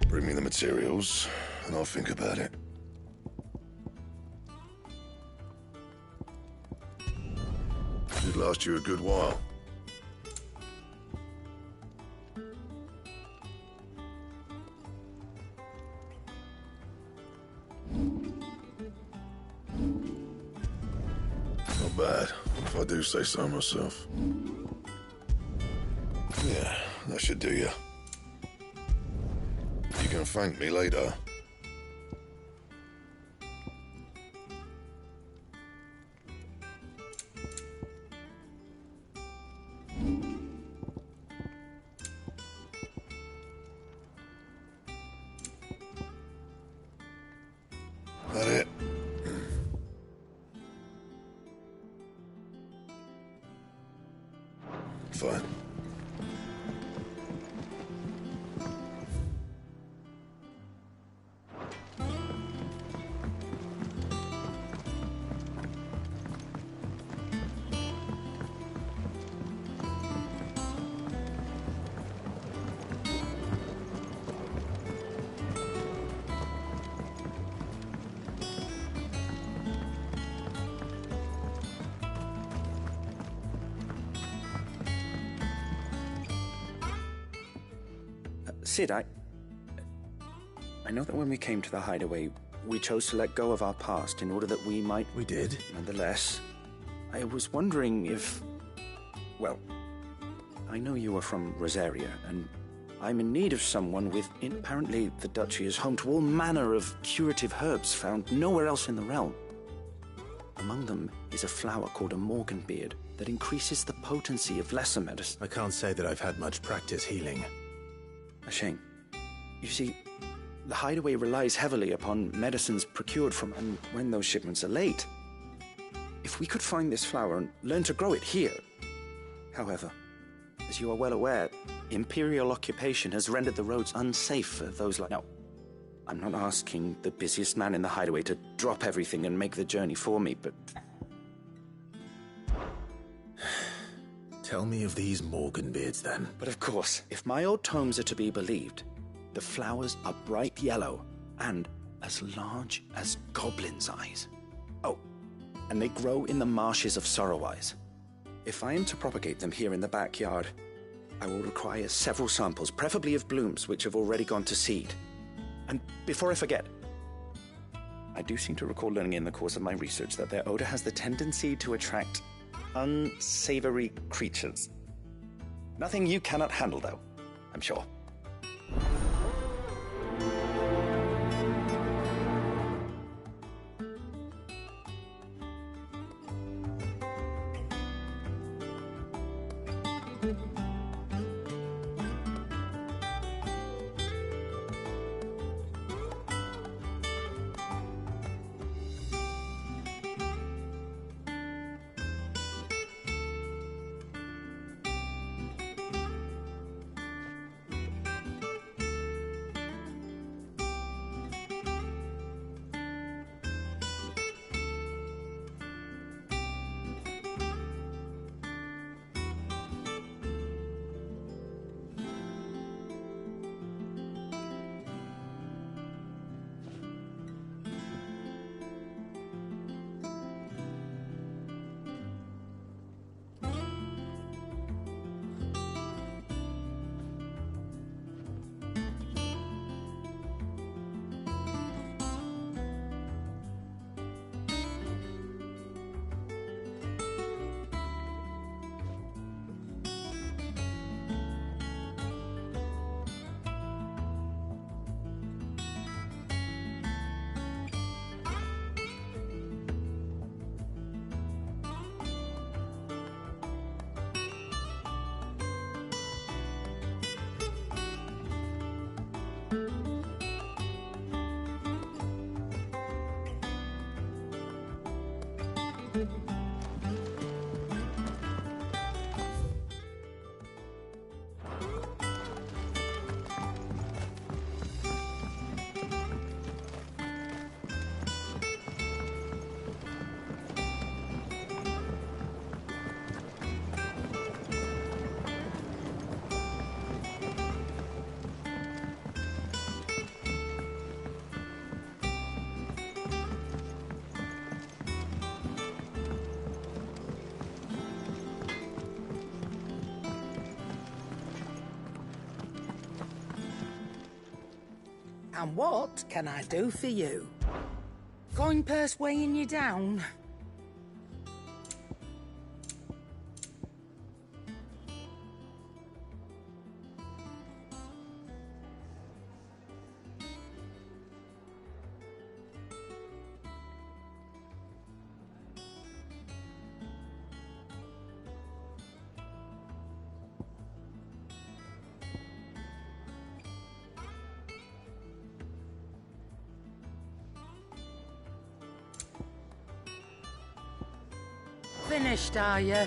Bring me the materials, and I'll think about it. Should last you a good while. Not bad, if I do say so myself. Yeah, that should do you. You can thank me later. That it? Fine. Cid, I know that when we came to the hideaway, we chose to let go of our past in order that we might... We did? Nonetheless, I was wondering if... Well, I know you are from Rosaria, and I'm in need of someone with... Apparently, the Duchy is home to all manner of curative herbs found nowhere else in the realm. Among them is a flower called a Morganbeard that increases the potency of lesser medicine. I can't say that I've had much practice healing. A shame. You see, the hideaway relies heavily upon medicines procured from, and when those shipments are late. If we could find this flower and learn to grow it here. However, as you are well aware, Imperial occupation has rendered the roads unsafe for those like... Now, I'm not asking the busiest man in the hideaway to drop everything and make the journey for me, but... Tell me of these Morganbeards, then. But of course, if my old tomes are to be believed, the flowers are bright yellow and as large as goblins' eyes. Oh, and they grow in the marshes of Sorrowise. If I am to propagate them here in the backyard, I will require several samples, preferably of blooms which have already gone to seed. And before I forget, I do seem to recall learning in the course of my research that their odor has the tendency to attract unsavory creatures. Nothing you cannot handle, though, I'm sure. And what can I do for you? Coin purse weighing you down? Finished, are you?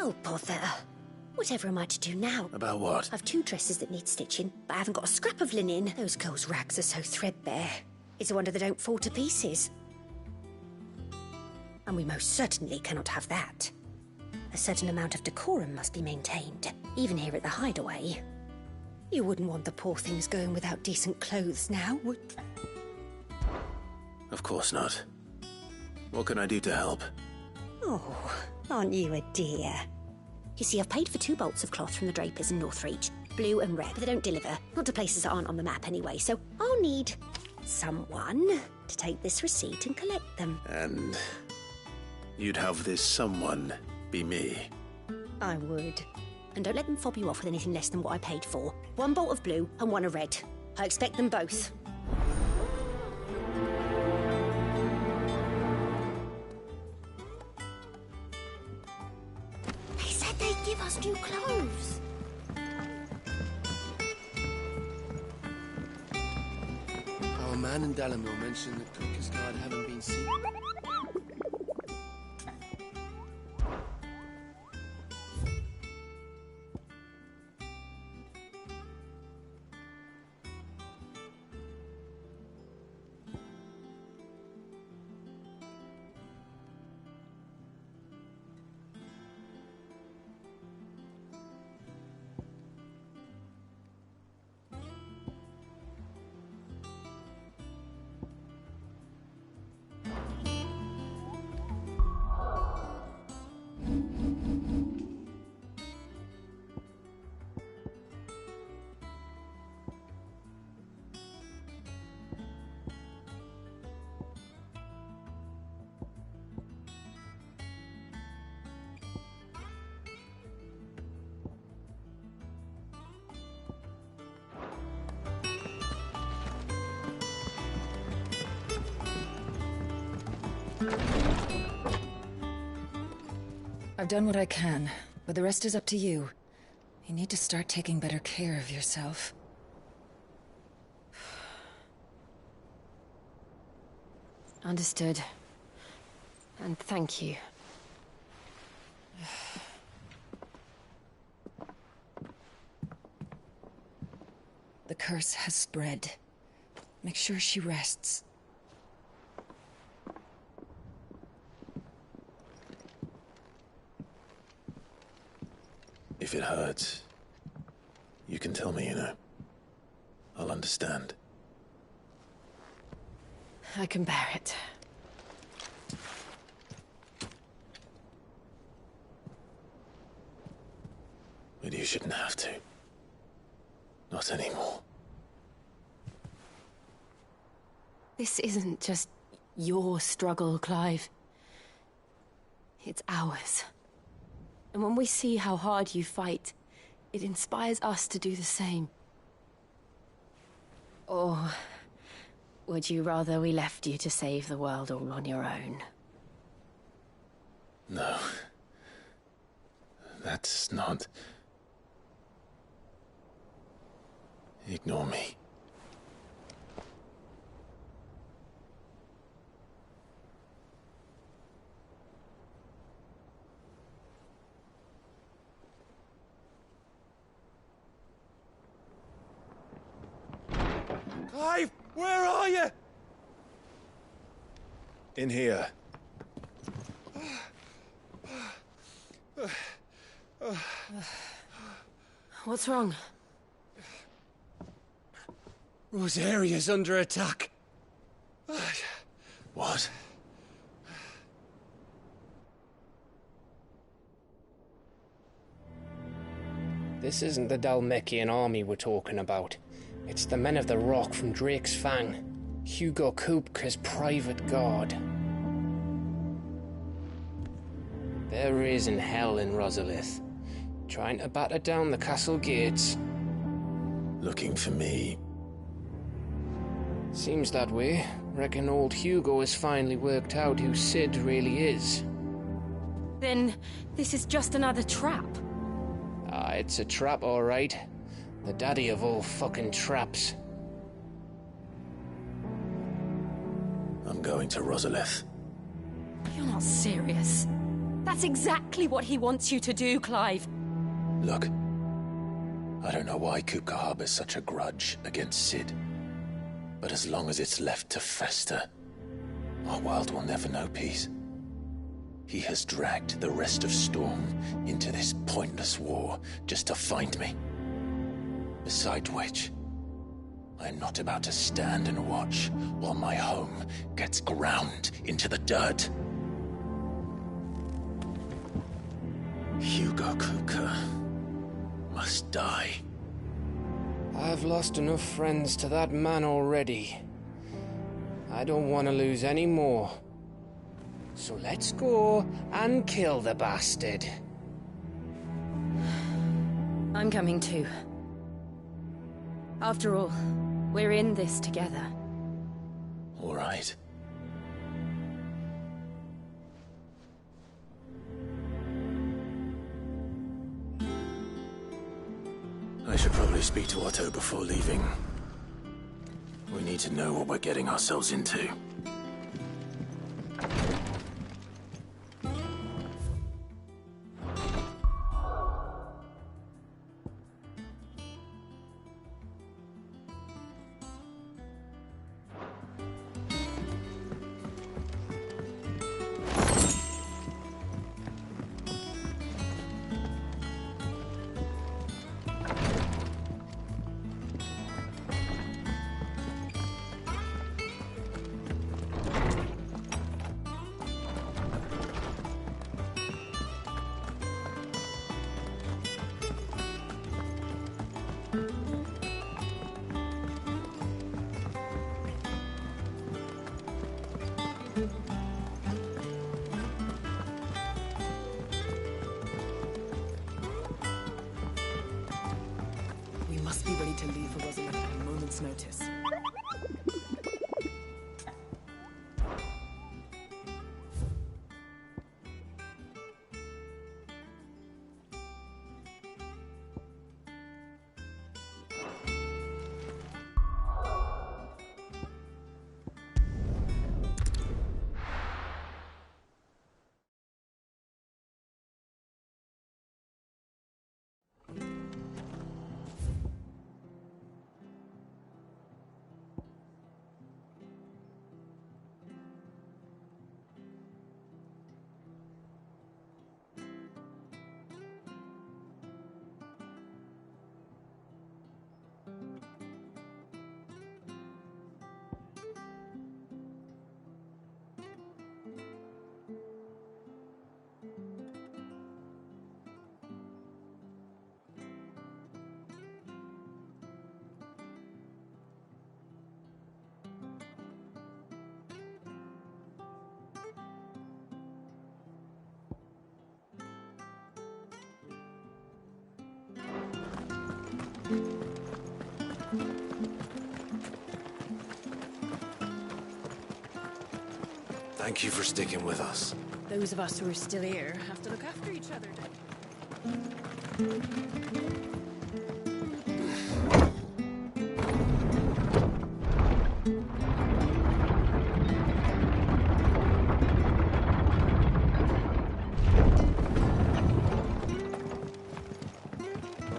Oh, bother. Whatever am I to do now? About what? I've 2 dresses that need stitching, but I haven't got a scrap of linen. Those girls' rags are so threadbare. It's a wonder they don't fall to pieces. And we most certainly cannot have that. A certain amount of decorum must be maintained, even here at the Hideaway. You wouldn't want the poor things going without decent clothes now, would... Of course not. What can I do to help? Oh, aren't you a dear? You see, I've paid for 2 bolts of cloth from the drapers in Northreach, blue and red, but they don't deliver. Not to places that aren't on the map anyway, so I'll need someone to take this receipt and collect them. And you'd have this someone be me? I would. And don't let them fob you off with anything less than what I paid for. 1 bolt of blue and 1 of red. I expect them both. They said they'd give us new clothes. man in Dalamil mentioned that Kuka's guard haven't been seen. I've done what I can, but the rest is up to you. You need to start taking better care of yourself. Understood. And thank you. The curse has spread. Make sure she rests. If it hurts, you can tell me, you know. I'll understand. I can bear it. But you shouldn't have to. Not anymore. This isn't just your struggle, Clive. It's ours. And when we see how hard you fight, it inspires us to do the same. Or would you rather we left you to save the world all on your own? No. That's not... Ignore me. Clive, where are you? In here. What's wrong? Rosaria's under attack. What? This isn't the Dhalmekian army we're talking about. It's the Men of the Rock from Drake's Fang. Hugo Kupka's private guard. They're raising hell in Rosalith, trying to batter down the castle gates. Looking for me? Seems that way. Reckon old Hugo has finally worked out who Sid really is. Then this is just another trap. Ah, it's a trap, all right. The daddy of all fucking traps. I'm going to Rosalith. You're not serious. That's exactly what he wants you to do, Clive. Look, I don't know why Kupka harbors such a grudge against Sid. But as long as it's left to fester, our world will never know peace. He has dragged the rest of Storm into this pointless war just to find me. Beside which, I'm not about to stand and watch while my home gets ground into the dirt. Hugo Kupka must die. I've lost enough friends to that man already. I don't want to lose any more. So let's go and kill the bastard. I'm coming too. After all, we're in this together. All right. I should probably speak to Otto before leaving. We need to know what we're getting ourselves into. We must be ready to leave for Rosalind at a moment's notice. Thank you for sticking with us. Those of us who are still here have to look after each other.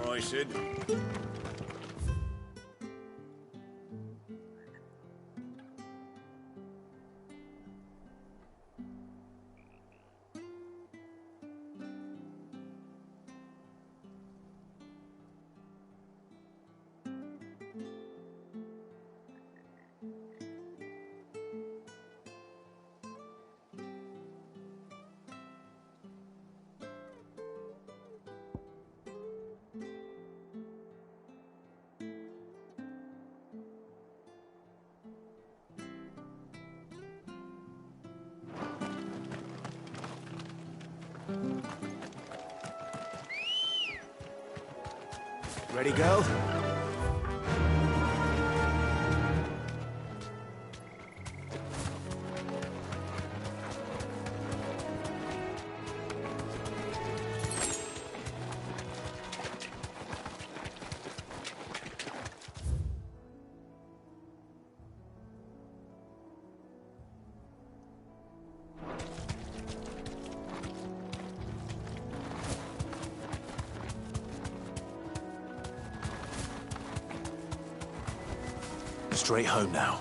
All right, Sid. Ready, girl? Straight home now.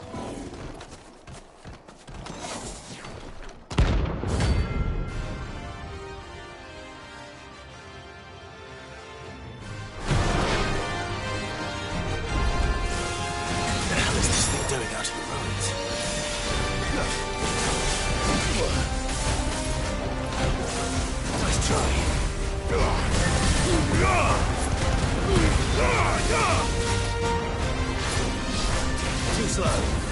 What the hell is this thing doing out in the ruins? Nice try. Too slow.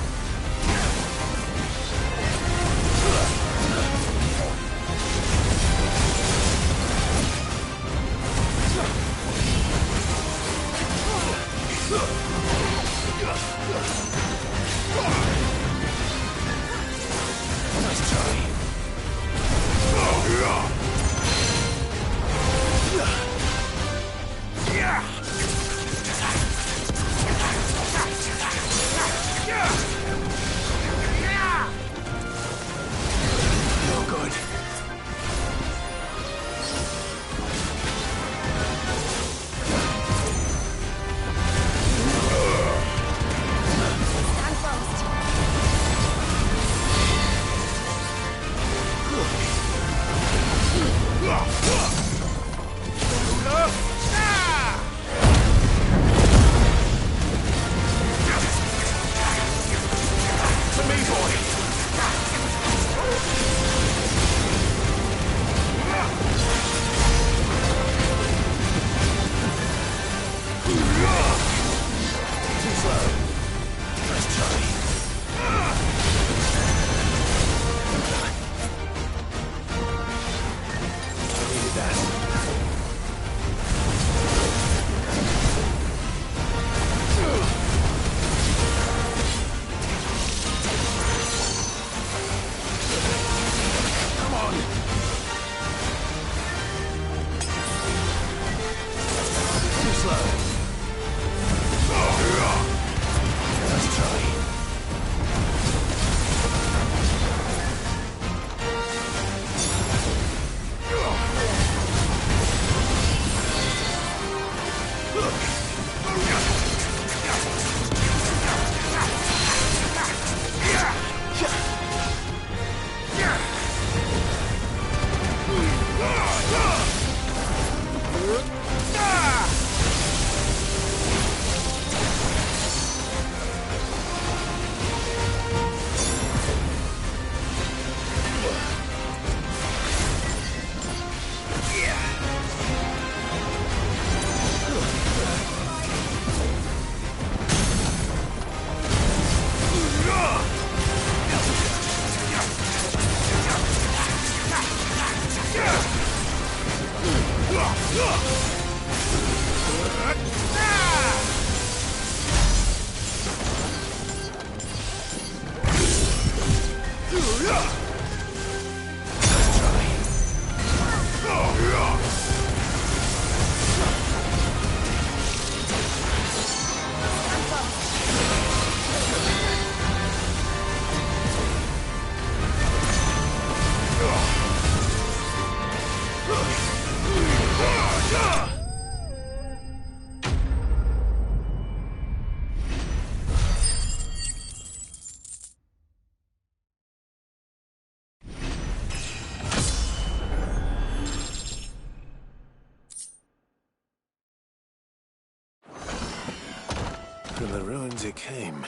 From the ruins it came,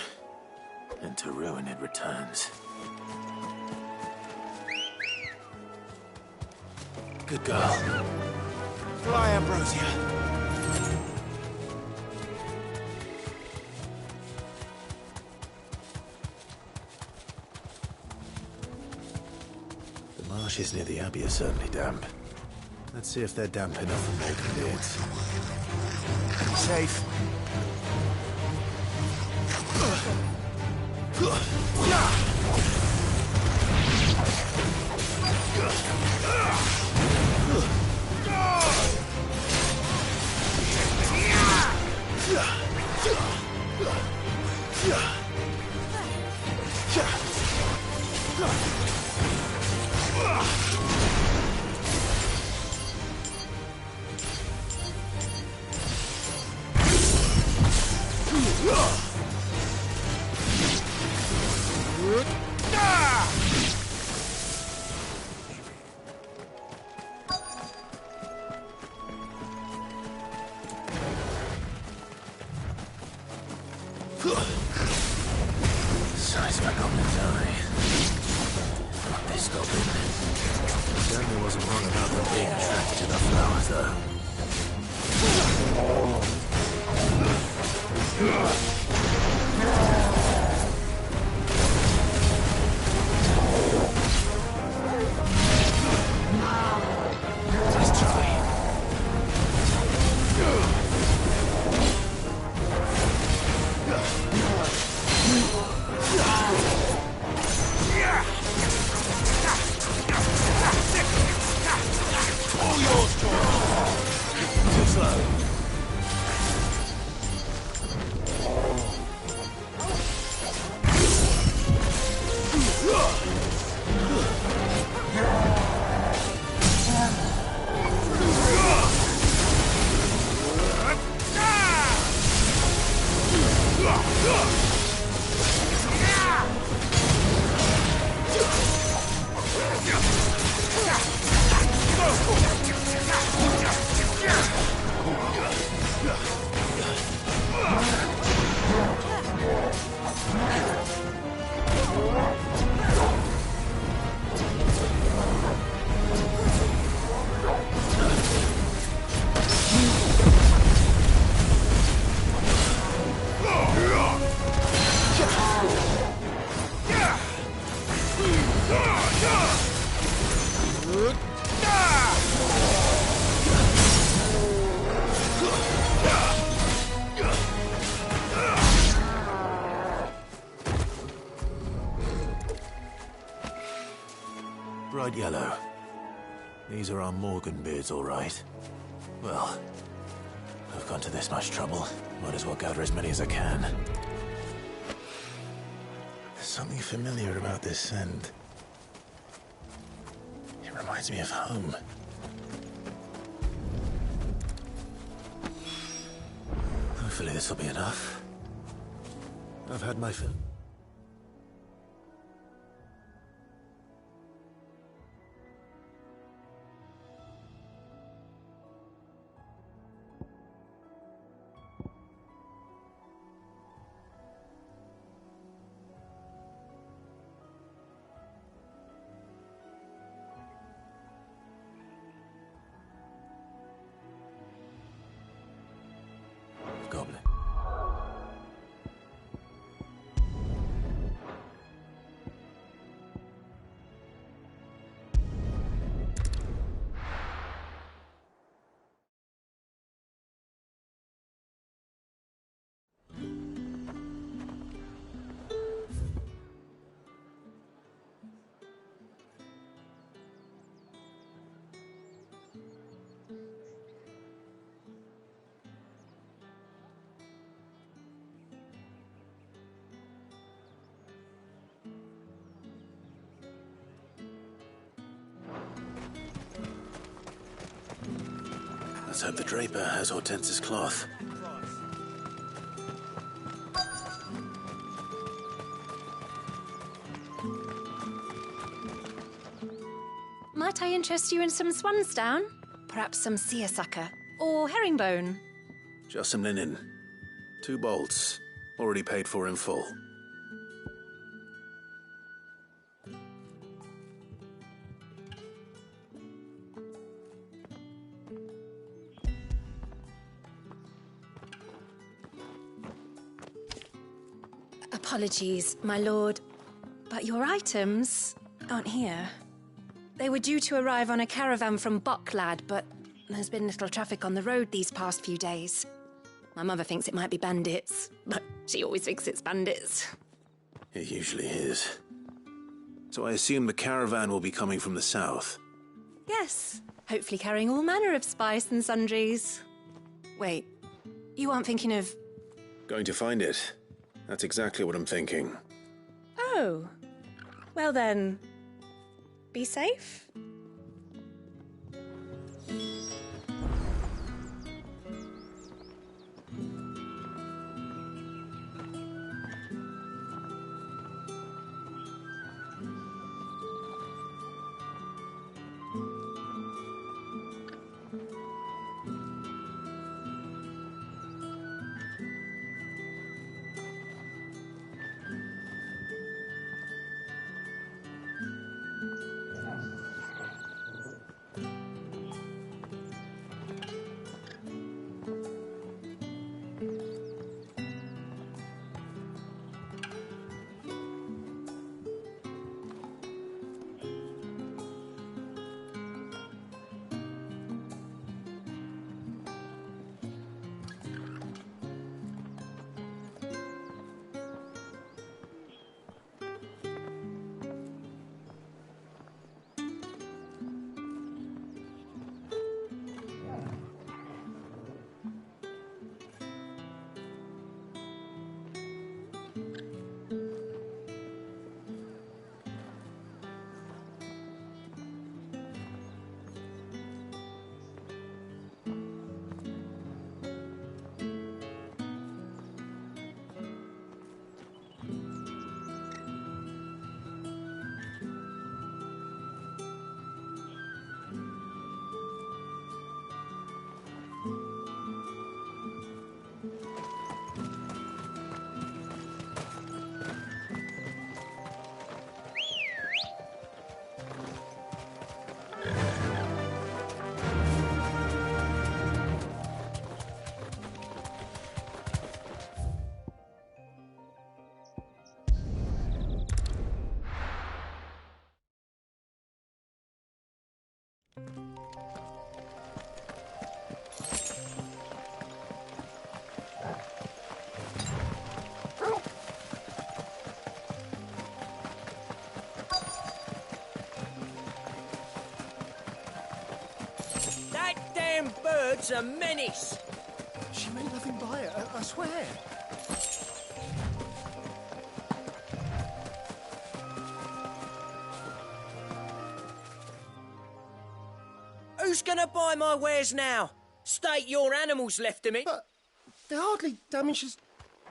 and to ruin it returns. Good girl. Fly, Ambrosia. The marshes near the Abbey are certainly damp. Let's see if they're damp enough for Malkin beards. Safe. Size of a goblin's eye. Not this goblin. Certainly wasn't wrong about them being attracted to the flowers, though. Let's try. All yours, George. Too slow. Bright yellow. These are our Morgan beards, all right. Well, I've gone to this much trouble. Might as well gather as many as I can. There's something familiar about this scent. It reminds me of home. Hopefully this will be enough. I've had my fill. Goblin. Let's hope the Draper has Hortense's cloth. Might I interest you in some swansdown? Perhaps some seersucker? Or herringbone? Just some linen. 2 bolts. Already paid for in full. Apologies, my lord, but your items aren't here. They were due to arrive on a caravan from Boklad, but there's been little traffic on the road these past few days. My mother thinks it might be bandits, but she always thinks it's bandits. It usually is. So I assume the caravan will be coming from the south. Yes, hopefully carrying all manner of spice and sundries. Wait, you aren't thinking of... Going to find it. That's exactly what I'm thinking. Oh. Well then, be safe. Bird's a menace. She meant nothing by it, I swear. Who's gonna buy my wares now? State your animals left to me. But they're hardly damaged as...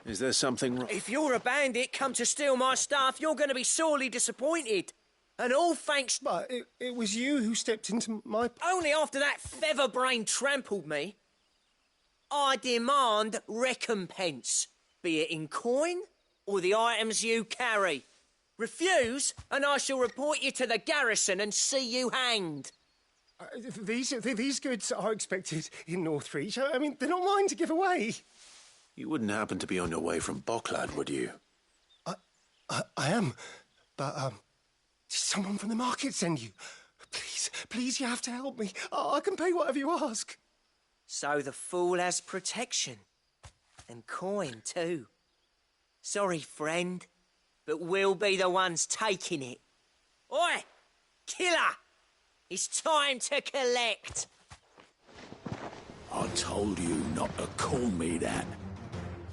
Is there something wrong? If you're a bandit come to steal my stuff, you're gonna be sorely disappointed. And all thanks... But it was you who stepped into my... Only after that feather-brain trampled me. I demand recompense, be it in coin or the items you carry. Refuse, and I shall report you to the garrison and see you hanged. These goods are expected in Northreach. I mean, they're not mine to give away. You wouldn't happen to be on your way from Boklad, would you? I am, but, did someone from the market send you? Please, you have to help me. I can pay whatever you ask. So the fool has protection. And coin, too. Sorry, friend, but we'll be the ones taking it. Oi! Killer! It's time to collect! I told you not to call me that.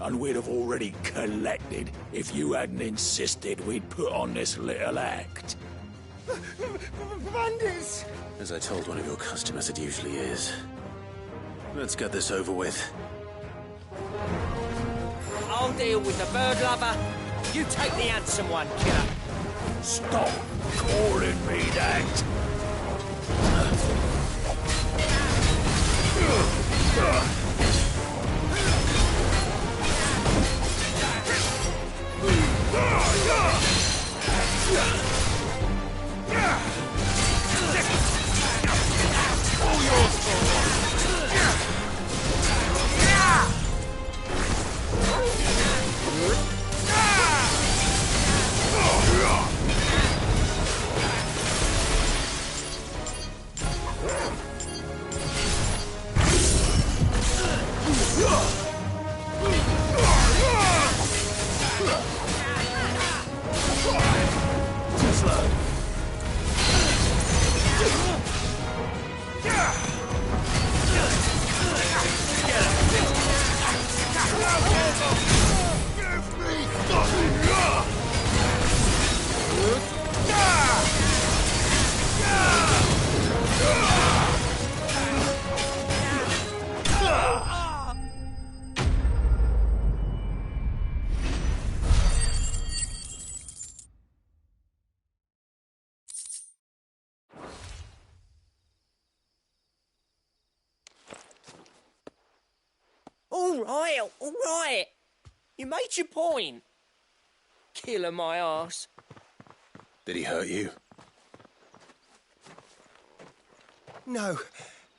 And we'd have already collected if you hadn't insisted we'd put on this little act. Bandits! As I told one of your customers, it usually is. Let's get this over with. I'll deal with the bird lover. You take the handsome one, killer. Stop calling me that. All right. You made your point. Killer my arse. Did he hurt you? No,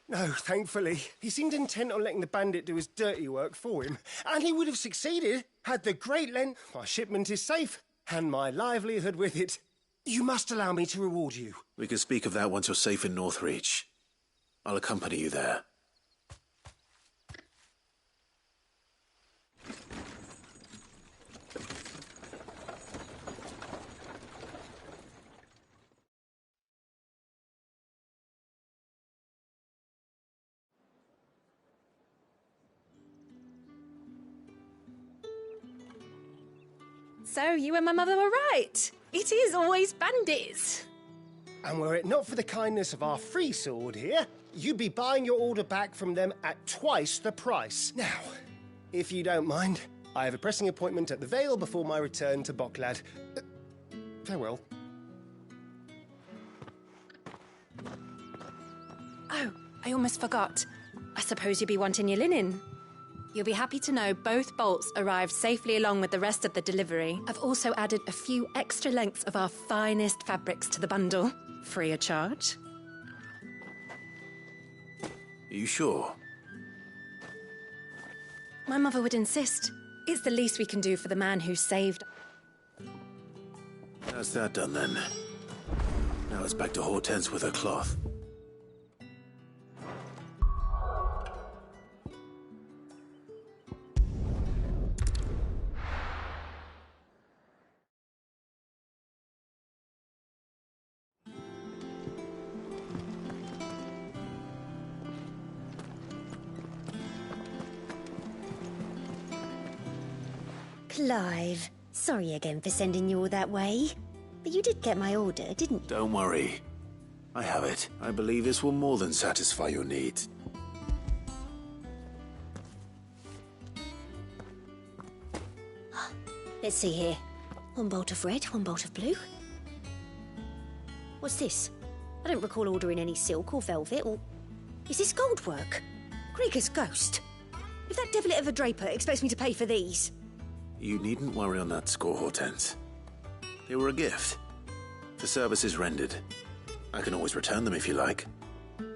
thankfully. He seemed intent on letting the bandit do his dirty work for him. And he would have succeeded had the Great Lent... My shipment is safe, and my livelihood with it. You must allow me to reward you. We can speak of that once you're safe in Northreach. I'll accompany you there. So you and my mother were right. It is always bandits. And were it not for the kindness of our free sword here, you'd be buying your order back from them at twice the price. Now, if you don't mind, I have a pressing appointment at the Vale before my return to Boklad. Farewell. Oh, I almost forgot. I suppose you'll be wanting your linen. You'll be happy to know both bolts arrived safely along with the rest of the delivery. I've also added a few extra lengths of our finest fabrics to the bundle, free of charge. Are you sure? My mother would insist. It's the least we can do for the man who saved. That's that done then. Now it's back to Hortense with her cloth. Clive, sorry again for sending you all that way. But you did get my order, didn't you? Don't worry. I have it. I believe this will more than satisfy your needs. Let's see here. One bolt of red, one bolt of blue. What's this? I don't recall ordering any silk or velvet, or... Is this gold work? Gregor's ghost. If that devilet of a draper expects me to pay for these... You needn't worry on that score, Hortense. They were a gift. For services rendered. I can always return them if you like.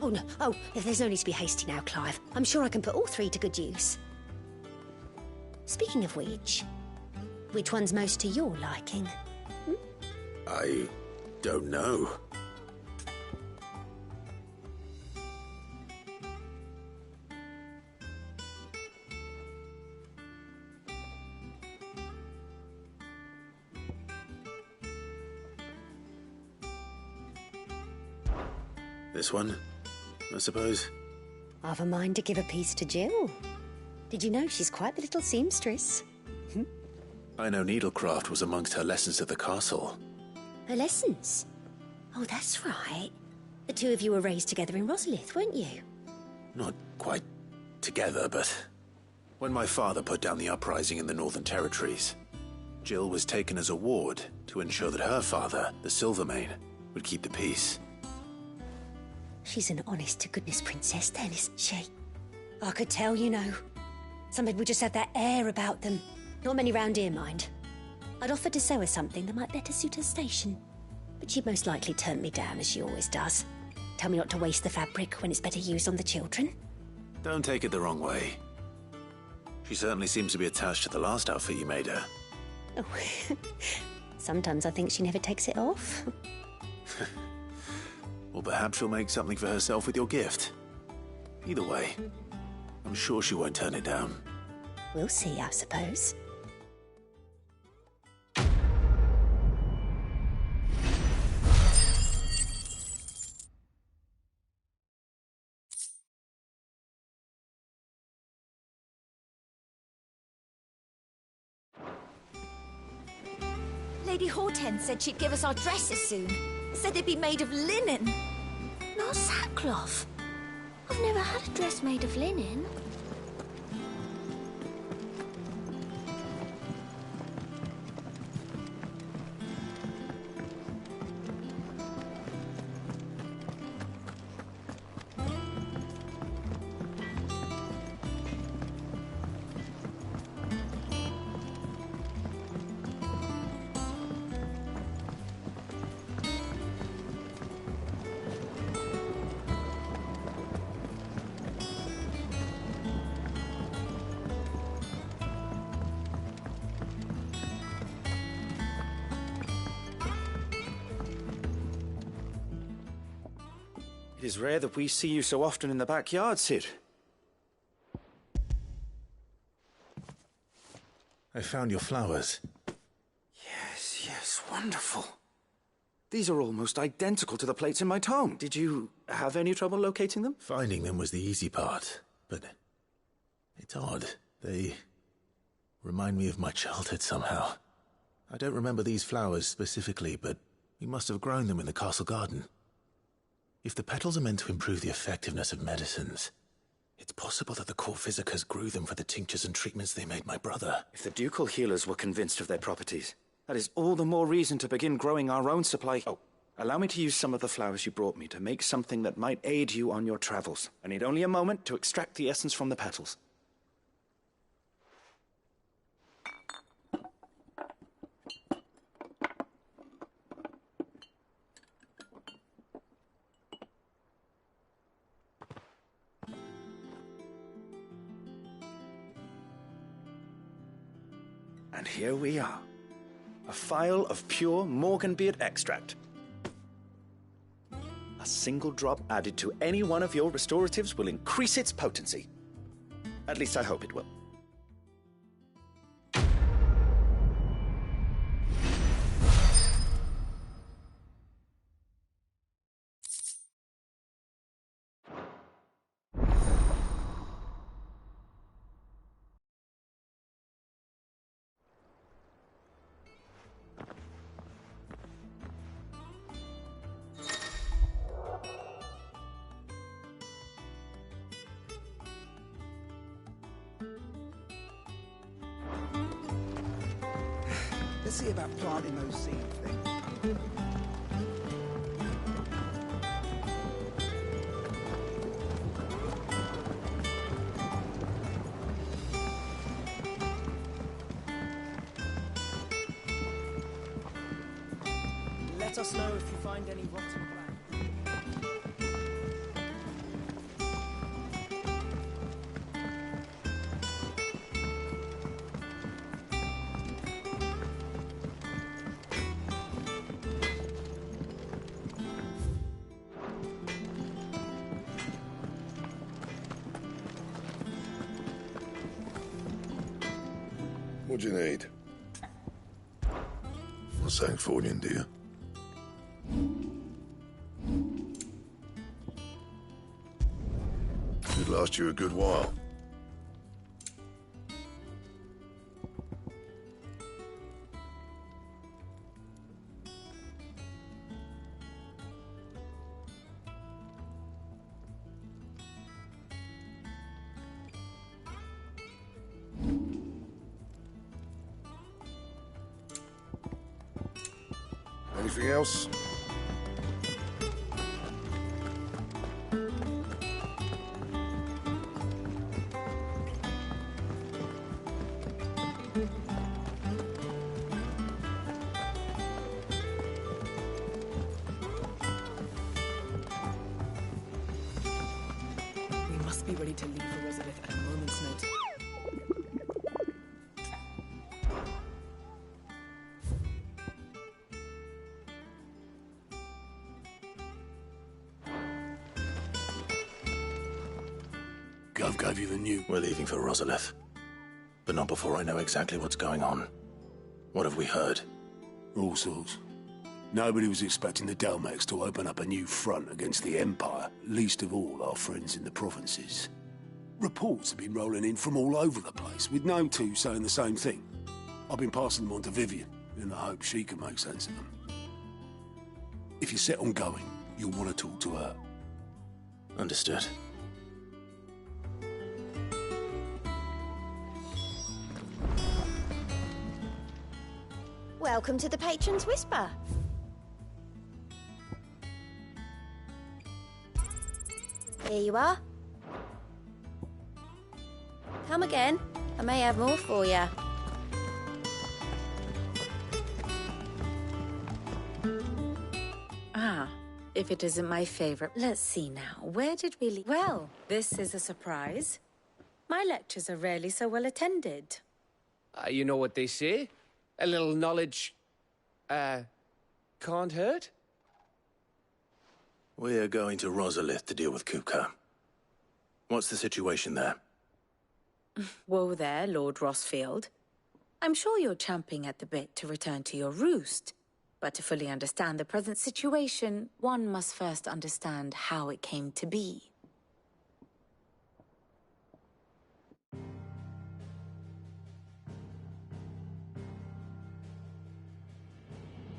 Oh, no. Oh, there's no need to be hasty now, Clive. I'm sure I can put all three to good use. Speaking of which one's most to your liking? I don't know. This one, I suppose? I've a mind to give a piece to Jill. Did you know she's quite the little seamstress? I know needlecraft was amongst her lessons at the castle. Her lessons? Oh, that's right. The two of you were raised together in Rosalith, weren't you? Not quite together, but when my father put down the uprising in the Northern Territories, Jill was taken as a ward to ensure that her father, the Silvermane, would keep the peace. She's an honest-to-goodness princess then, isn't she? I could tell, you know. Some people just have that air about them. Not many round here, mind. I'd offered to sew her something that might better suit her station. But she'd most likely turned me down, as she always does. Tell me not to waste the fabric when it's better used on the children. Don't take it the wrong way. She certainly seems to be attached to the last outfit you made her. Oh, sometimes I think she never takes it off. Or perhaps she'll make something for herself with your gift. Either way, I'm sure she won't turn it down. We'll see, I suppose. Lady Hortense said she'd give us our dresses soon. Said they'd be made of linen. Not sackcloth. I've never had a dress made of linen. It is rare that we see you so often in the backyard, Cid. I found your flowers. Yes, wonderful. These are almost identical to the plates in my tome. Did you have any trouble locating them? Finding them was the easy part, but it's odd. They remind me of my childhood somehow. I don't remember these flowers specifically, but we must have grown them in the castle garden. If the petals are meant to improve the effectiveness of medicines, it's possible that the court physicers grew them for the tinctures and treatments they made my brother. If the ducal healers were convinced of their properties, that is all the more reason to begin growing our own supply. Oh, allow me to use some of the flowers you brought me to make something that might aid you on your travels. I need only a moment to extract the essence from the petals. And here we are. A phial of pure Morganbeard extract. A single drop added to any one of your restoratives will increase its potency. At least I hope it will. Let's see about planting those seeds then. Let us know if you find any rotten plant. What do you need? A Sancthornian, do you? Should last you a good while. Anything else? be ready to leave for Rosalith at a moment's notice. Gov gave you the news. We're leaving for Rosalith. But not before I know exactly what's going on. What have we heard? All sorts. Nobody was expecting the Dalmex to open up a new front against the Empire, least of all our friends in the provinces. Reports have been rolling in from all over the place, with no two saying the same thing. I've been passing them on to Vivian, in the hope she can make sense of them. If you're set on going, you'll want to talk to her. Understood. Welcome to the Patron's Whisper. Here you are. Come again. I may have more for you. Ah, if it isn't my favorite. Let's see now. Where did we leave? Well, this is a surprise. My lectures are rarely so well attended. You know what they say? A little knowledge, can't hurt? We're going to Rosalith to deal with Kupka. What's the situation there? Whoa there, Lord Rossfield. I'm sure you're champing at the bit to return to your roost. But to fully understand the present situation, one must first understand how it came to be.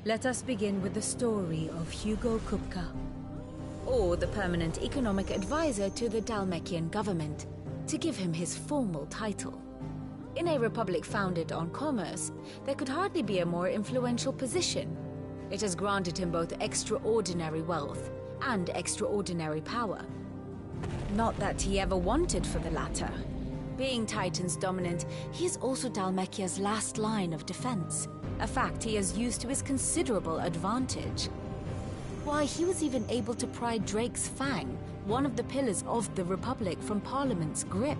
Let us begin with the story of Hugo Kupka, or the permanent economic advisor to the Dhalmekian government, to give him his formal title. In a republic founded on commerce, there could hardly be a more influential position. It has granted him both extraordinary wealth and extraordinary power. Not that he ever wanted for the latter. Being Titan's dominant, he is also Dhalmekia's last line of defense, a fact he has used to his considerable advantage. Why, he was even able to pry Drake's Fang, one of the pillars of the Republic, from Parliament's grip.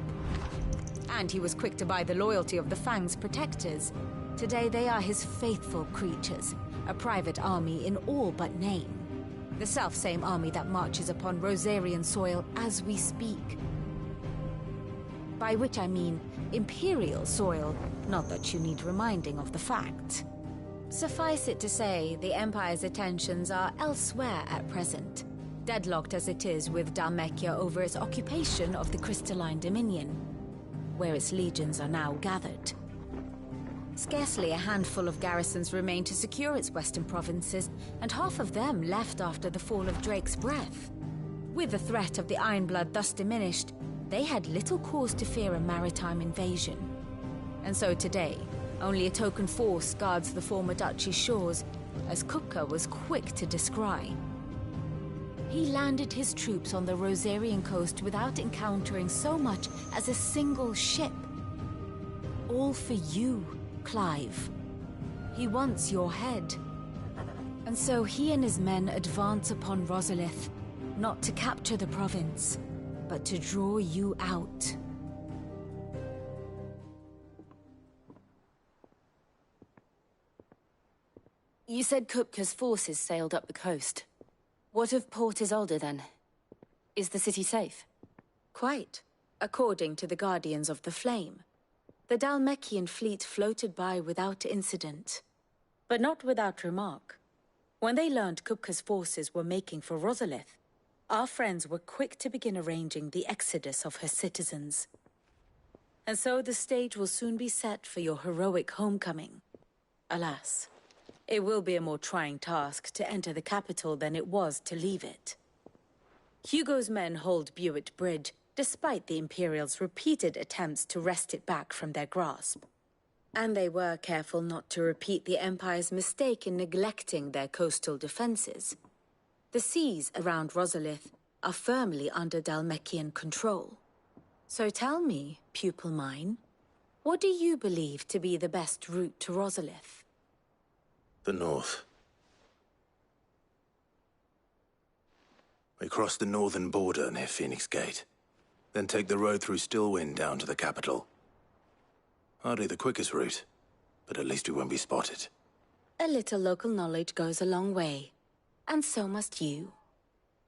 And he was quick to buy the loyalty of the Fang's protectors. Today they are his faithful creatures, a private army in all but name. The self-same army that marches upon Rosarian soil as we speak. By which I mean Imperial soil, not that you need reminding of the fact. Suffice it to say, the Empire's attentions are elsewhere at present, deadlocked as it is with Dhalmekia over its occupation of the Crystalline Dominion, where its legions are now gathered. Scarcely a handful of garrisons remain to secure its western provinces, and half of them left after the fall of Drake's Breath. With the threat of the Ironblood thus diminished, they had little cause to fear a maritime invasion. And so today, only a token force guards the former duchy's shores, as Kupka was quick to descry. He landed his troops on the Rosarian coast without encountering so much as a single ship. All for you, Clive. He wants your head. And so he and his men advance upon Rosalith, not to capture the province, but to draw you out. You said Kupka's forces sailed up the coast. What of Port Isolde, then? Is the city safe? Quite, according to the Guardians of the Flame. The Dhalmekian fleet floated by without incident, but not without remark. When they learned Kupka's forces were making for Rosalith, our friends were quick to begin arranging the exodus of her citizens. And so the stage will soon be set for your heroic homecoming. Alas, it will be a more trying task to enter the capital than it was to leave it. Hugo's men hold Buett Bridge, despite the Imperials' repeated attempts to wrest it back from their grasp. And they were careful not to repeat the Empire's mistake in neglecting their coastal defenses. The seas around Rosalith are firmly under Dhalmekian control. So tell me, pupil mine, what do you believe to be the best route to Rosalith? The north. We crossed the northern border near Phoenix Gate. Then take the road through Stillwind down to the capital. Hardly the quickest route, but at least we won't be spotted. A little local knowledge goes a long way. And so must you.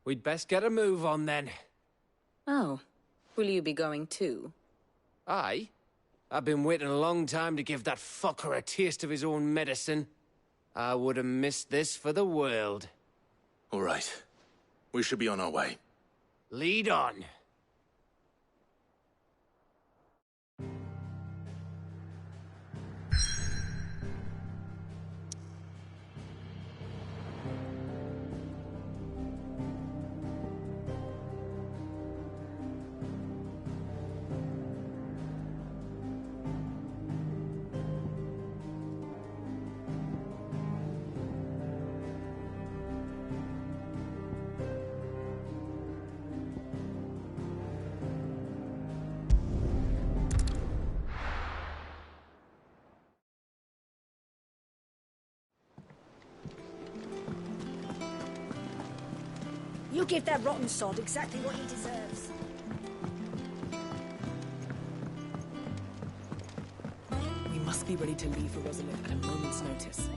We'd best get a move on then. Oh, will you be going too? Aye. I've been waiting a long time to give that fucker a taste of his own medicine. I would have missed this for the world. All right. We should be on our way. Lead on. You give that rotten sod exactly what he deserves. We must be ready to leave for Rosalith at a moment's notice.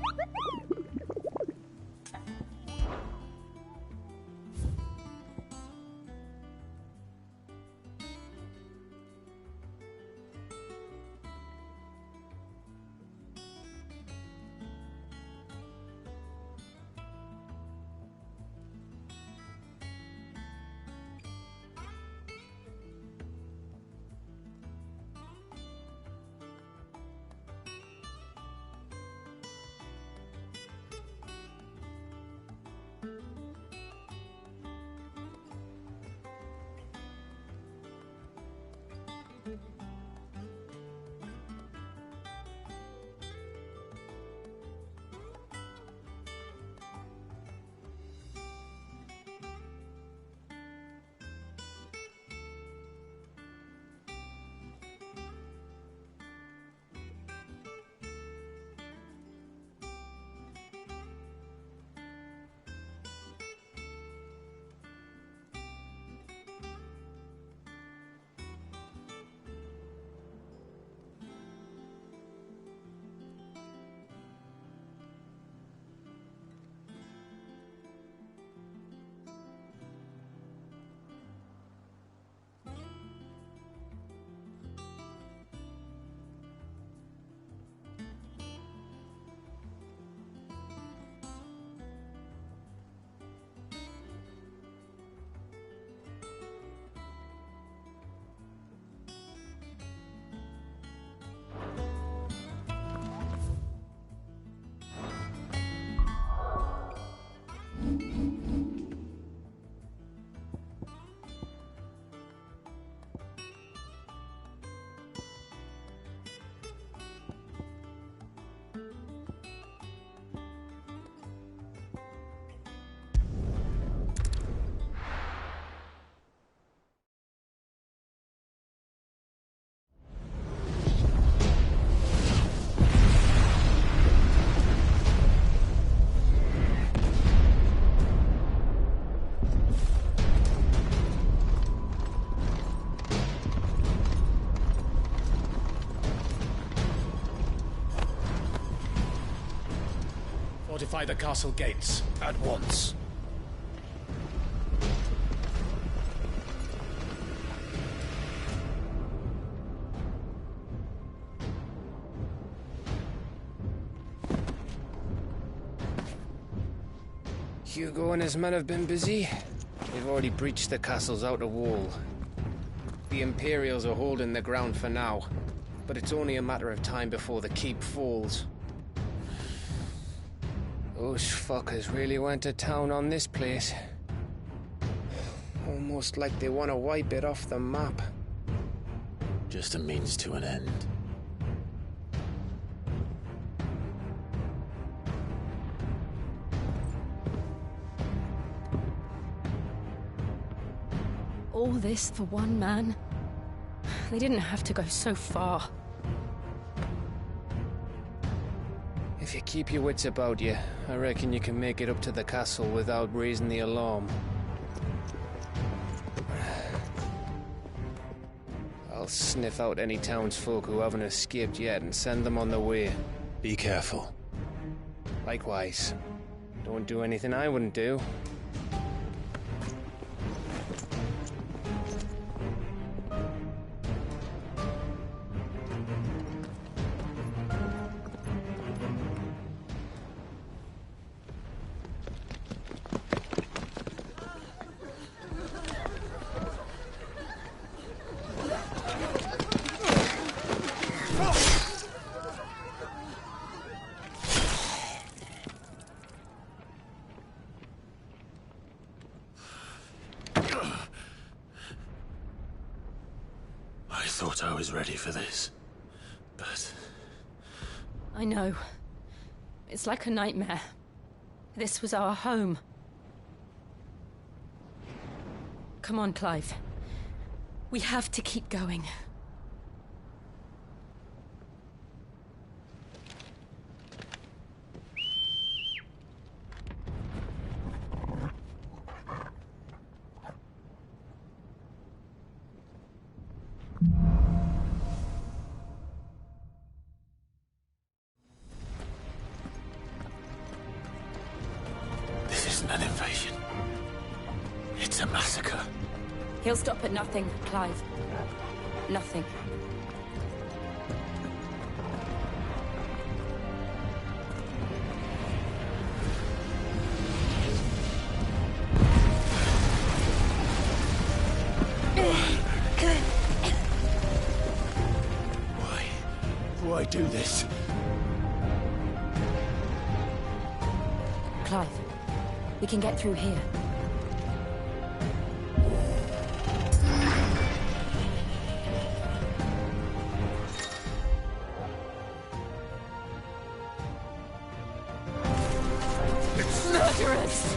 Fortify the castle gates, at once. Hugo and his men have been busy. They've already breached the castle's outer wall. The Imperials are holding the ground for now, but it's only a matter of time before the keep falls. Those fuckers really went to town on this place. Almost like they want to wipe it off the map. Just a means to an end. All this for one man? They didn't have to go so far. If you keep your wits about you, I reckon you can make it up to the castle without raising the alarm. I'll sniff out any townsfolk who haven't escaped yet and send them on their way. Be careful. Likewise. Don't do anything I wouldn't do. I thought I was ready for this, but... I know. It's like a nightmare. This was our home. Come on, Clive. We have to keep going. This isn't an invasion. It's a massacre. He'll stop at nothing, Clive. Nothing. Why do this? Clive, we can get through here. Murderers!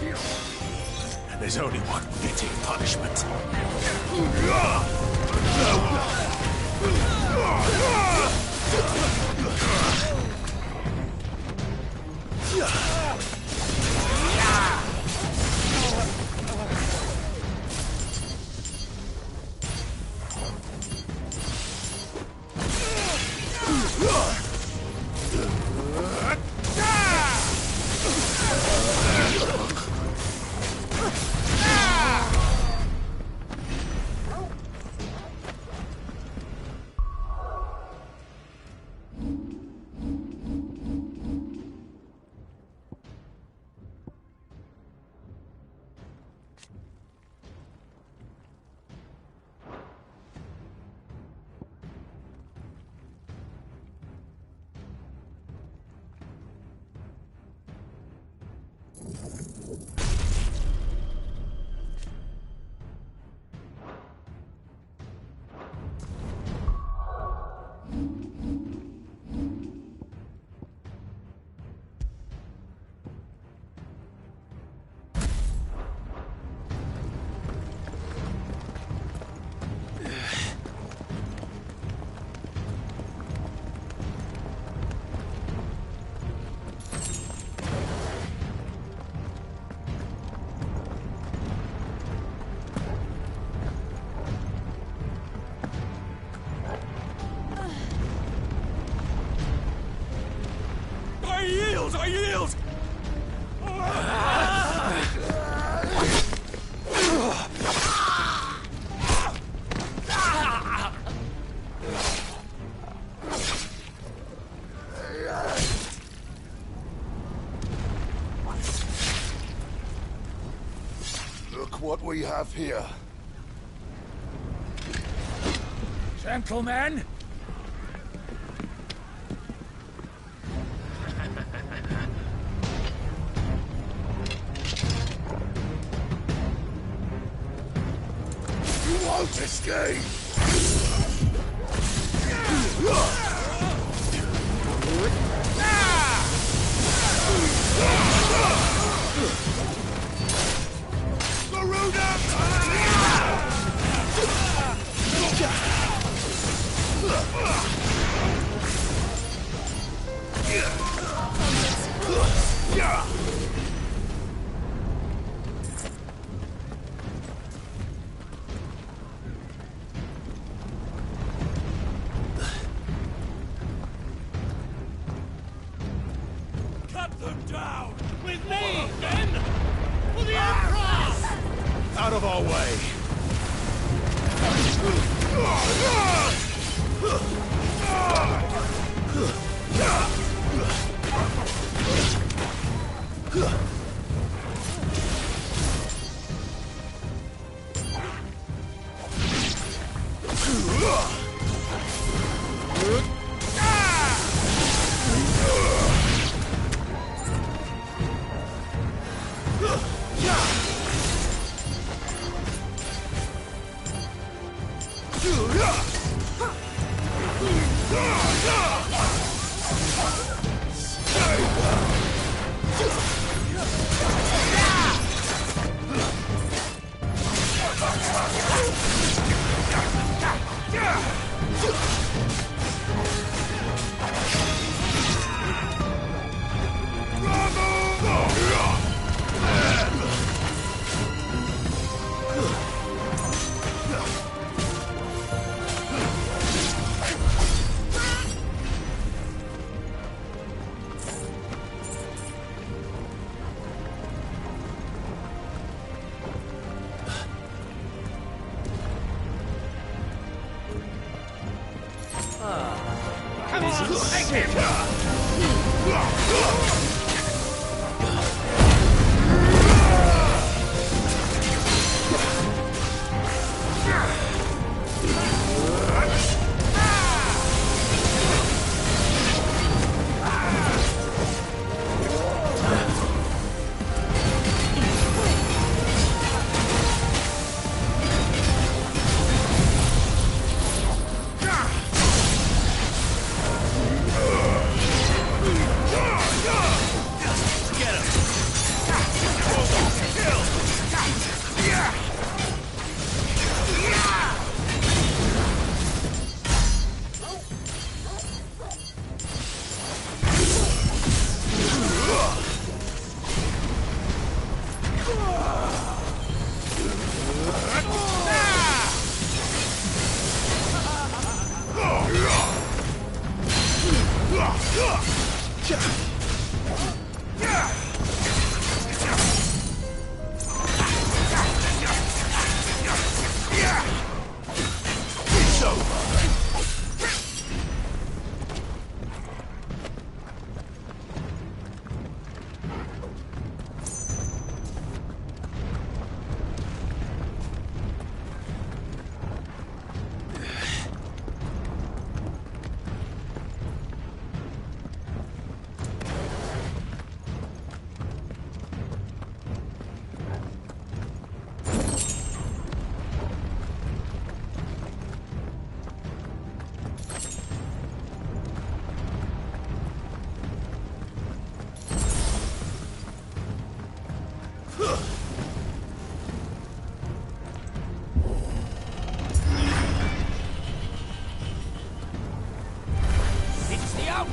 And there's only one fitting punishment. I yield! Look what we have here. Gentlemen! You won't escape! of our way.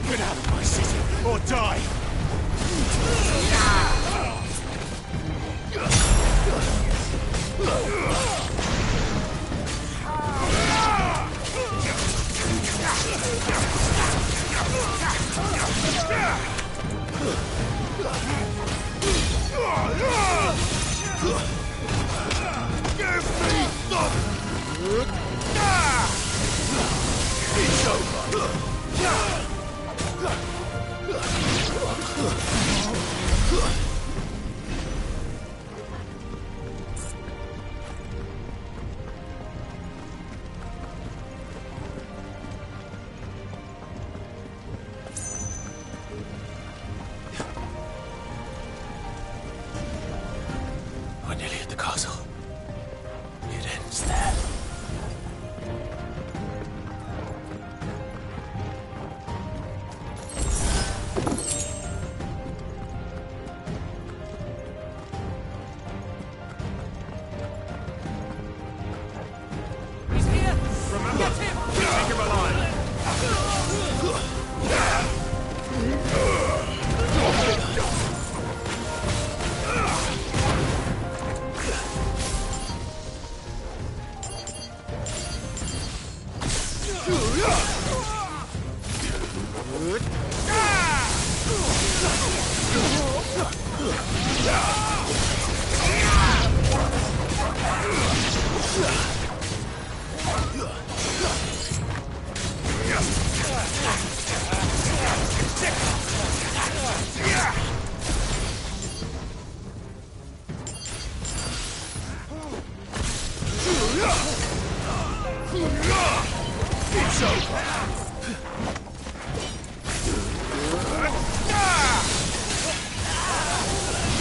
Get out of my city, or die! Give me the... It's over! We're nearly at the castle. It ends there. It's over.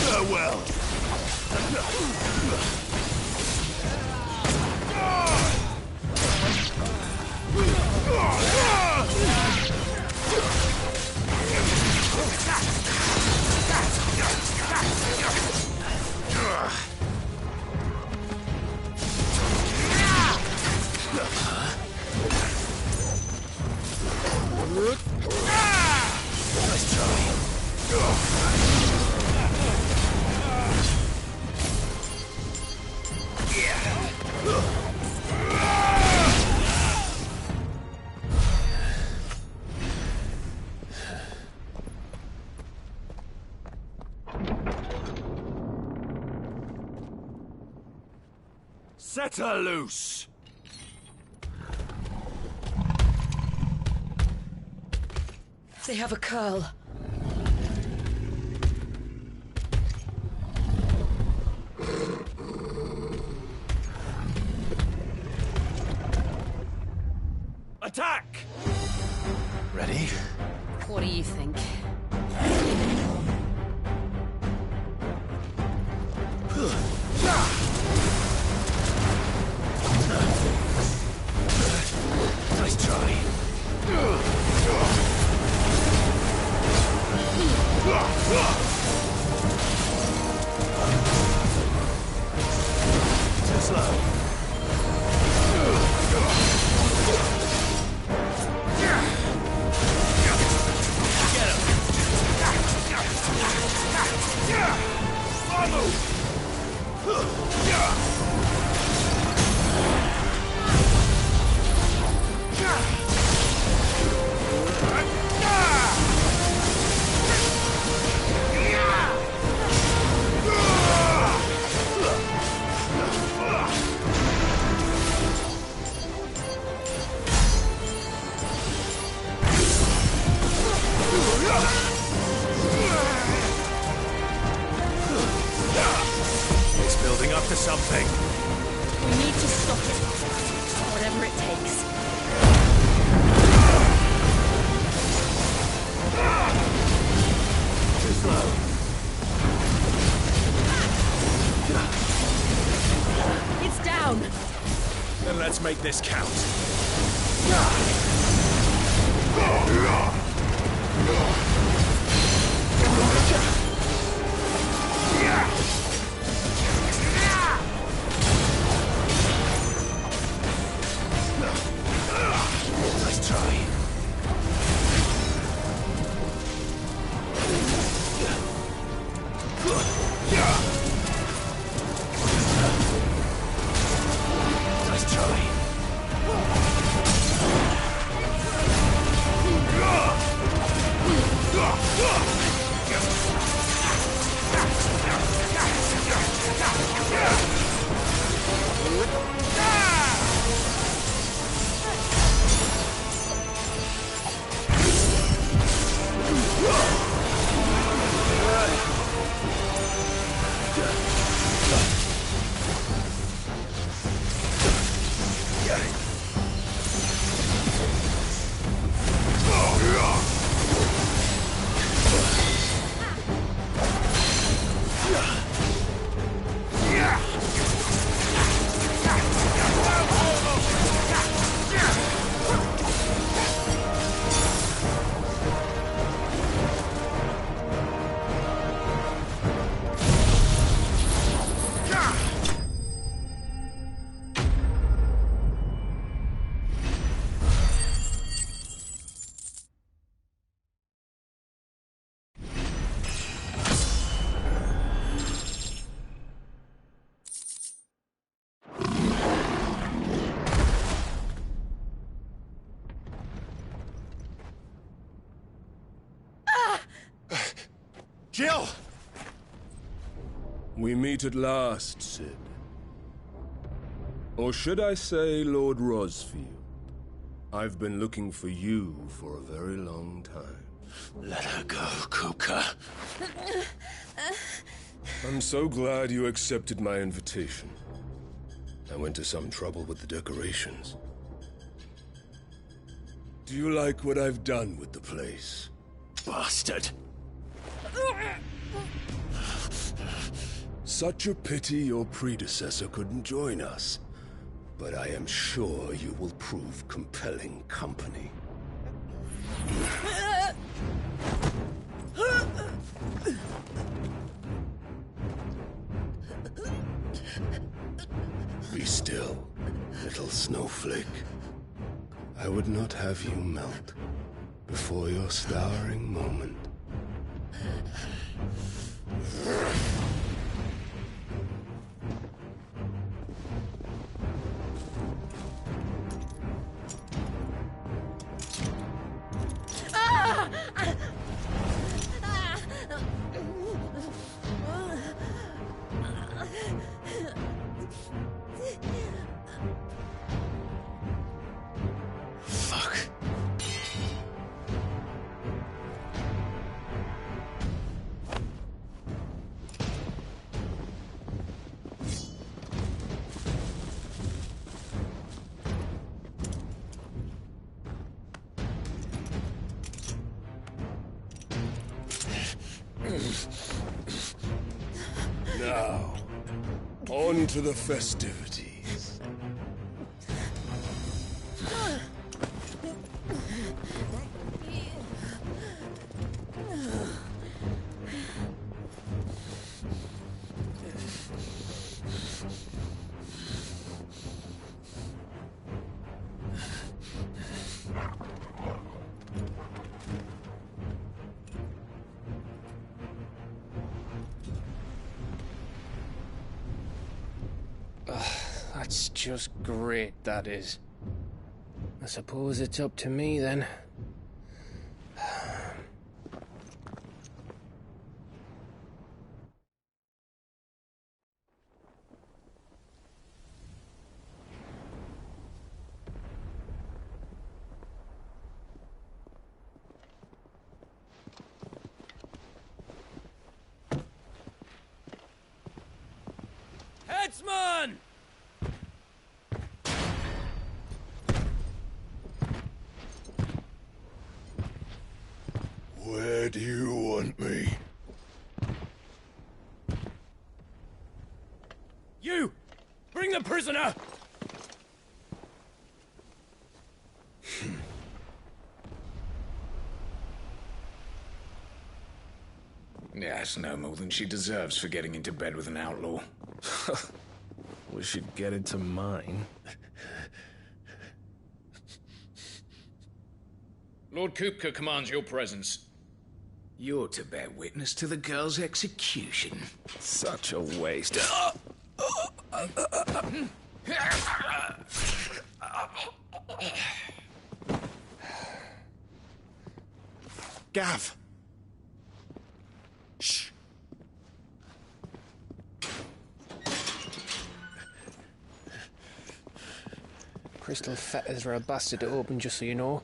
Farewell. Nice try. Set her loose! They have a curl. Attack! Ready? What do you think? Nice try. Too slow. It's building up to something. We need to stop it. Whatever it takes. Too slow. It's down. Then let's make this count. Nice try. Nice try. Jill! We meet at last, Cid. Or should I say, Lord Rosfield? I've been looking for you for a very long time. Let her go, Kupka. I'm so glad you accepted my invitation. I went to some trouble with the decorations. Do you like what I've done with the place? Bastard! Such a pity your predecessor couldn't join us. But I am sure you will prove compelling company. Be still, little snowflake. I would not have you melt before your starring moment. Now, on to the festivities. That's just great, that is. I suppose it's up to me, then. Headsman! Where do you want me? You! Bring the prisoner! Yes, no more than she deserves for getting into bed with an outlaw. We should get into mine. Lord Kupka commands your presence. You're to bear witness to the girl's execution. Such a waste. Gav! Shh! Crystal fetters are a bastard to open, just so you know.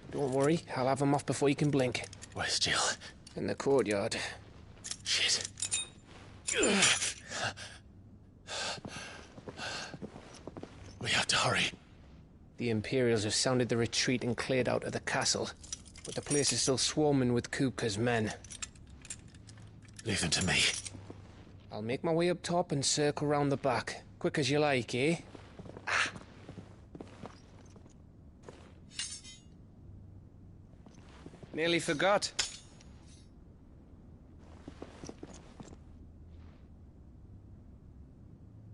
Don't worry, I'll have them off before you can blink. Where's Jill? In the courtyard. Shit. We have to hurry. The Imperials have sounded the retreat and cleared out of the castle, but the place is still swarming with Kupka's men. Leave them to me. I'll make my way up top and circle round the back. Quick as you like, eh? Nearly forgot.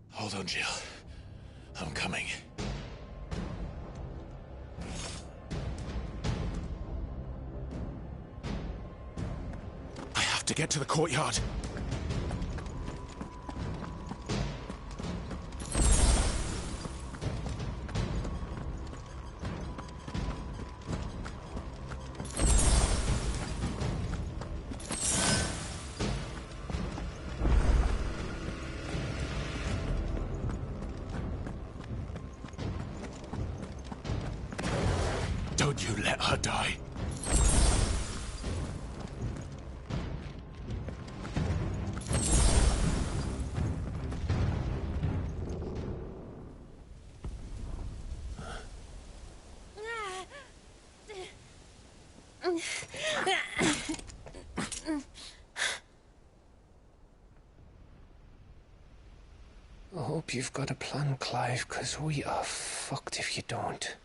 Hold on, Jill. I'm coming. I have to get to the courtyard. Don't you let her die. I hope you've got a plan, Clive, because we are fucked if you don't.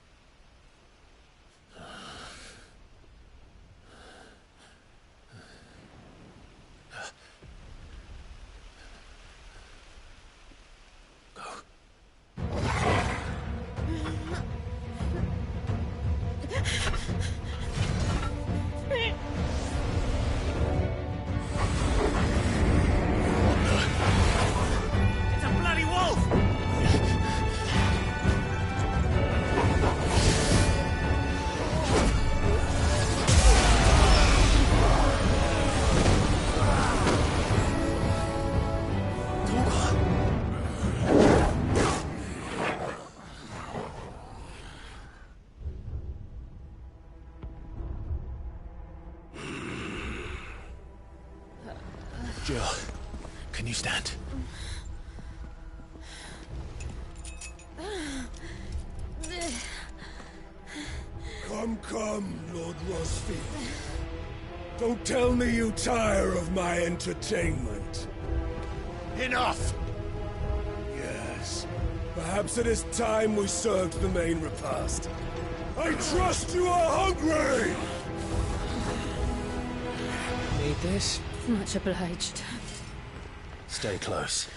Jill, can you stand? Come, Lord Rosfield. Don't tell me you tire of my entertainment. Enough! Yes. Perhaps it is time we served the main repast. I trust you are hungry! Need this? Much obliged. Stay close.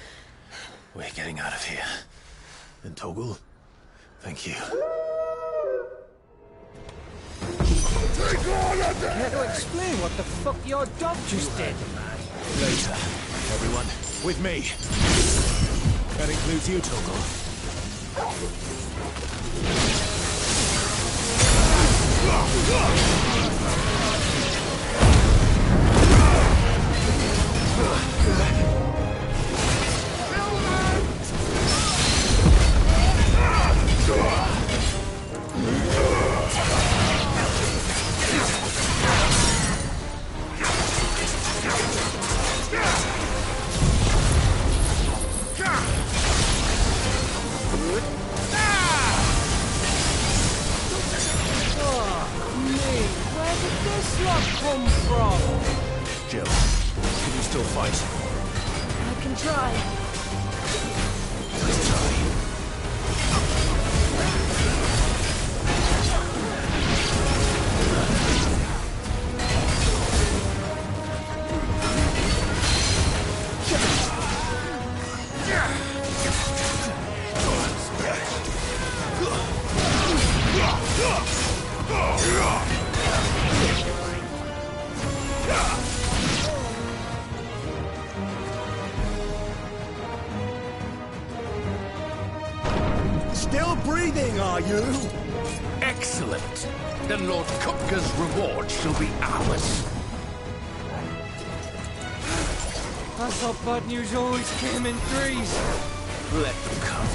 We're getting out of here. And Toggle, thank you. Take all of them! Care to explain what the fuck your dog just did? Later. Everyone, with me. That includes you, Toggle. Where did this lot come from? Jill, can you still fight? I can try. Let's try. Still breathing, are you? Excellent. Then Lord Kupka's reward shall be ours. I thought bad news always came in threes. Let them come.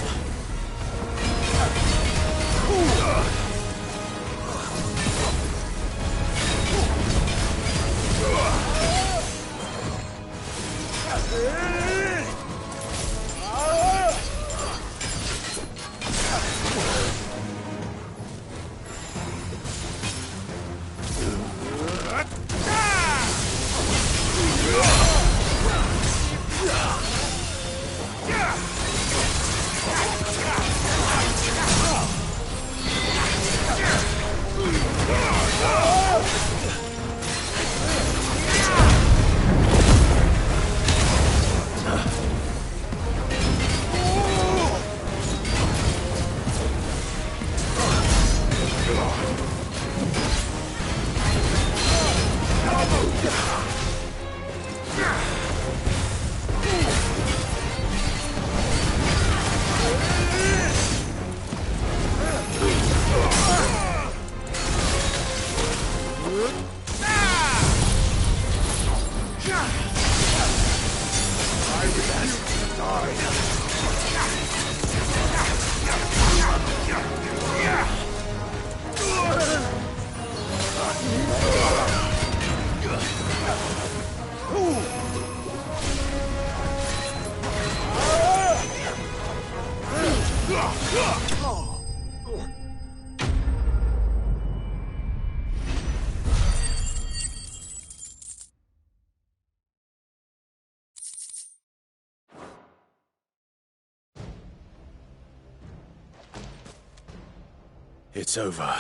It's over.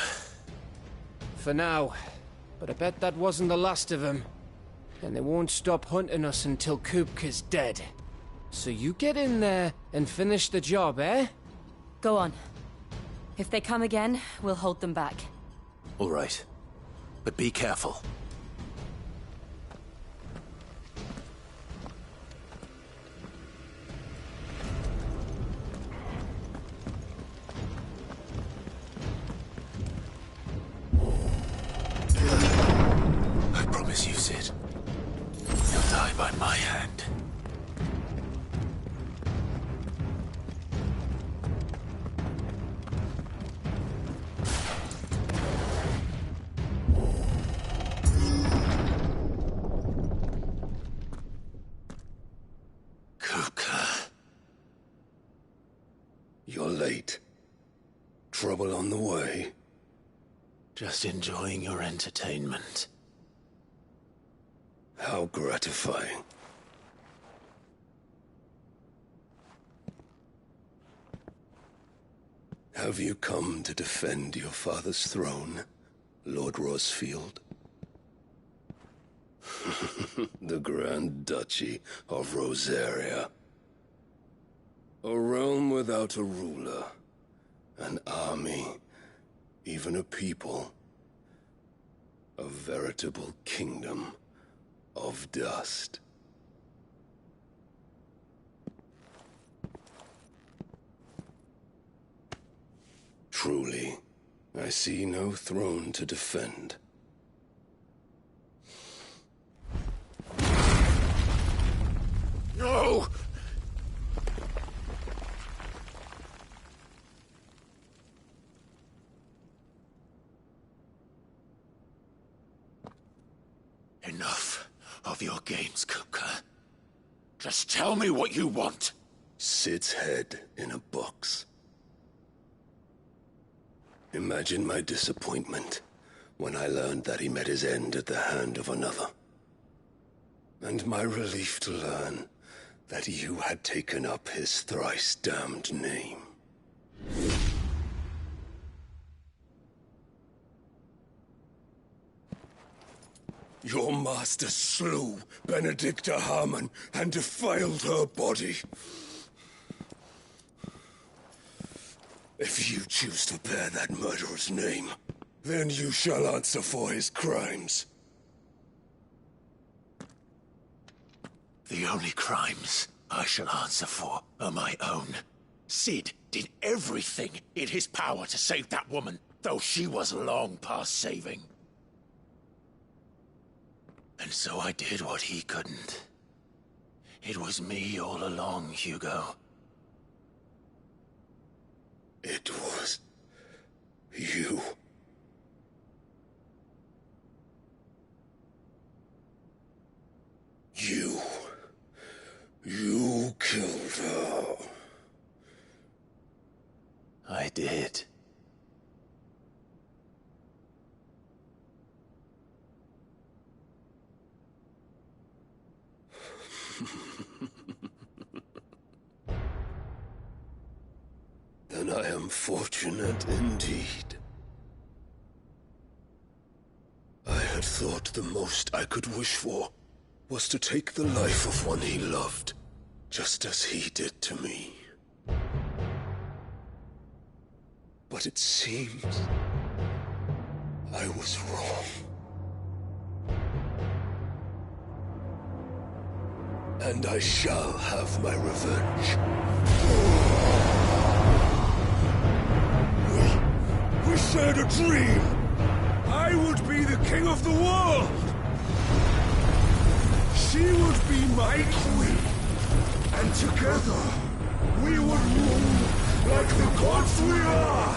For now. But I bet that wasn't the last of them. And they won't stop hunting us until Kupka's dead. So you get in there and finish the job, eh? Go on. If they come again, we'll hold them back. All right. But be careful. I promise you, Cid. You'll die by my hand. Kupka. You're late. Trouble on the way. Just enjoying your entertainment. How gratifying. Have you come to defend your father's throne, Lord Rosfield? The Grand Duchy of Rosaria. A realm without a ruler, an army, even a people. A veritable kingdom of dust. Truly, I see no throne to defend. No! Enough of your games, Kupka. Just tell me what you want. Cid's head in a box. Imagine my disappointment when I learned that he met his end at the hand of another. And my relief to learn that you had taken up his thrice-damned name. Your master slew Benedicta Harmon and defiled her body. If you choose to bear that murderer's name, then you shall answer for his crimes. The only crimes I shall answer for are my own. Cid did everything in his power to save that woman, though she was long past saving. And so I did what he couldn't. It was me all along, Hugo. It was you. You killed her. I did. Then I am fortunate indeed. I had thought the most I could wish for was to take the life of one he loved, just as he did to me. But it seems I was wrong. And I shall have my revenge. We shared a dream. I would be the king of the world. She would be my queen. And together, we would rule like the gods we are.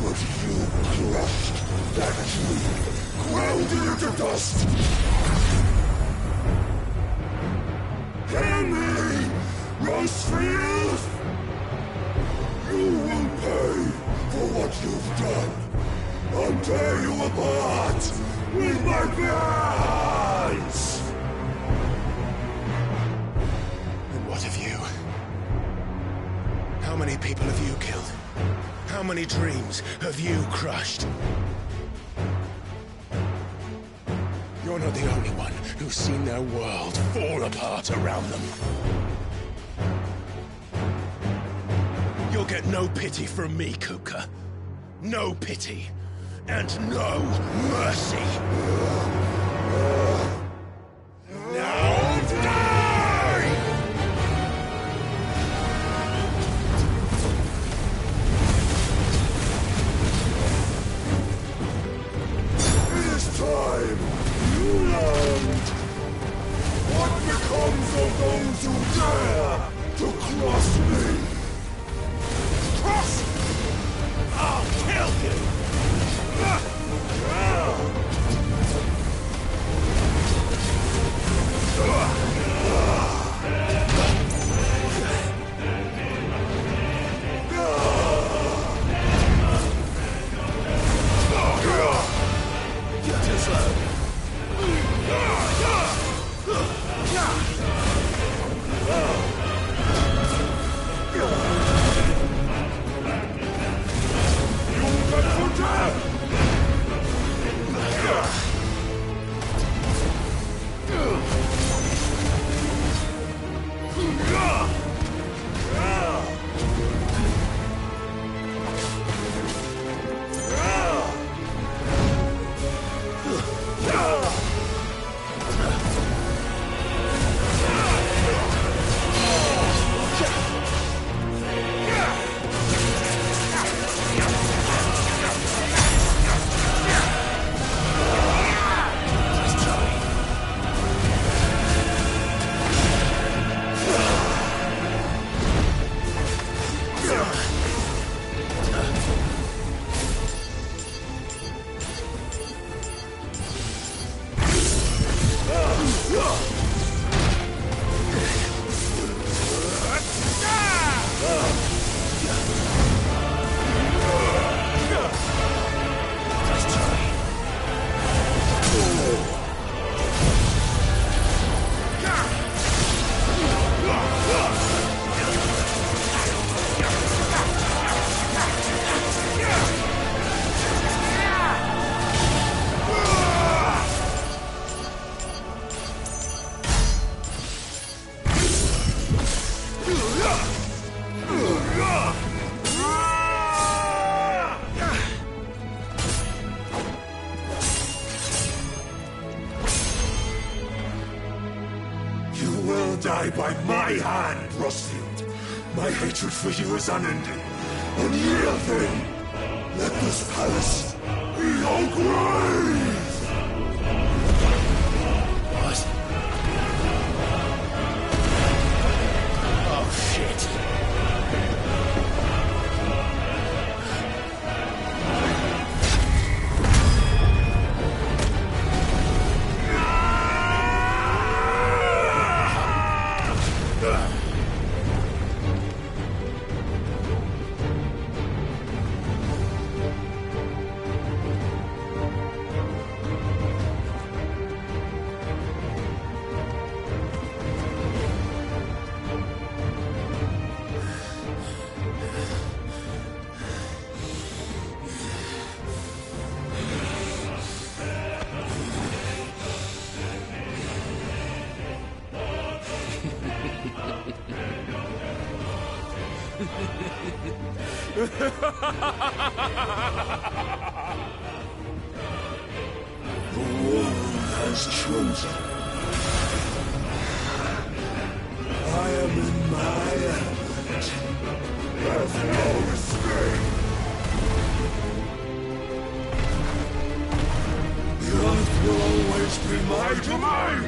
But you crushed that dream, ground it into dust. Hear me, Rosfield! You will pay for what you've done. I'll tear you apart with my bare hands! And what of you? How many people have you killed? How many dreams have you crushed? You're not the only one who's seen their world fall apart around them. You'll get no pity from me, Kupka. No pity. And no mercy. Now die! This time, you learned what becomes of those who dare to cross me. Cross! I'll kill you! Die by my hand, Rosfield. My hatred for you is unending. Unreal thing. Let this palace be your grave! What? Oh, shit. The world has chosen. I am in my element. There's no escape. The earth will always be my domain.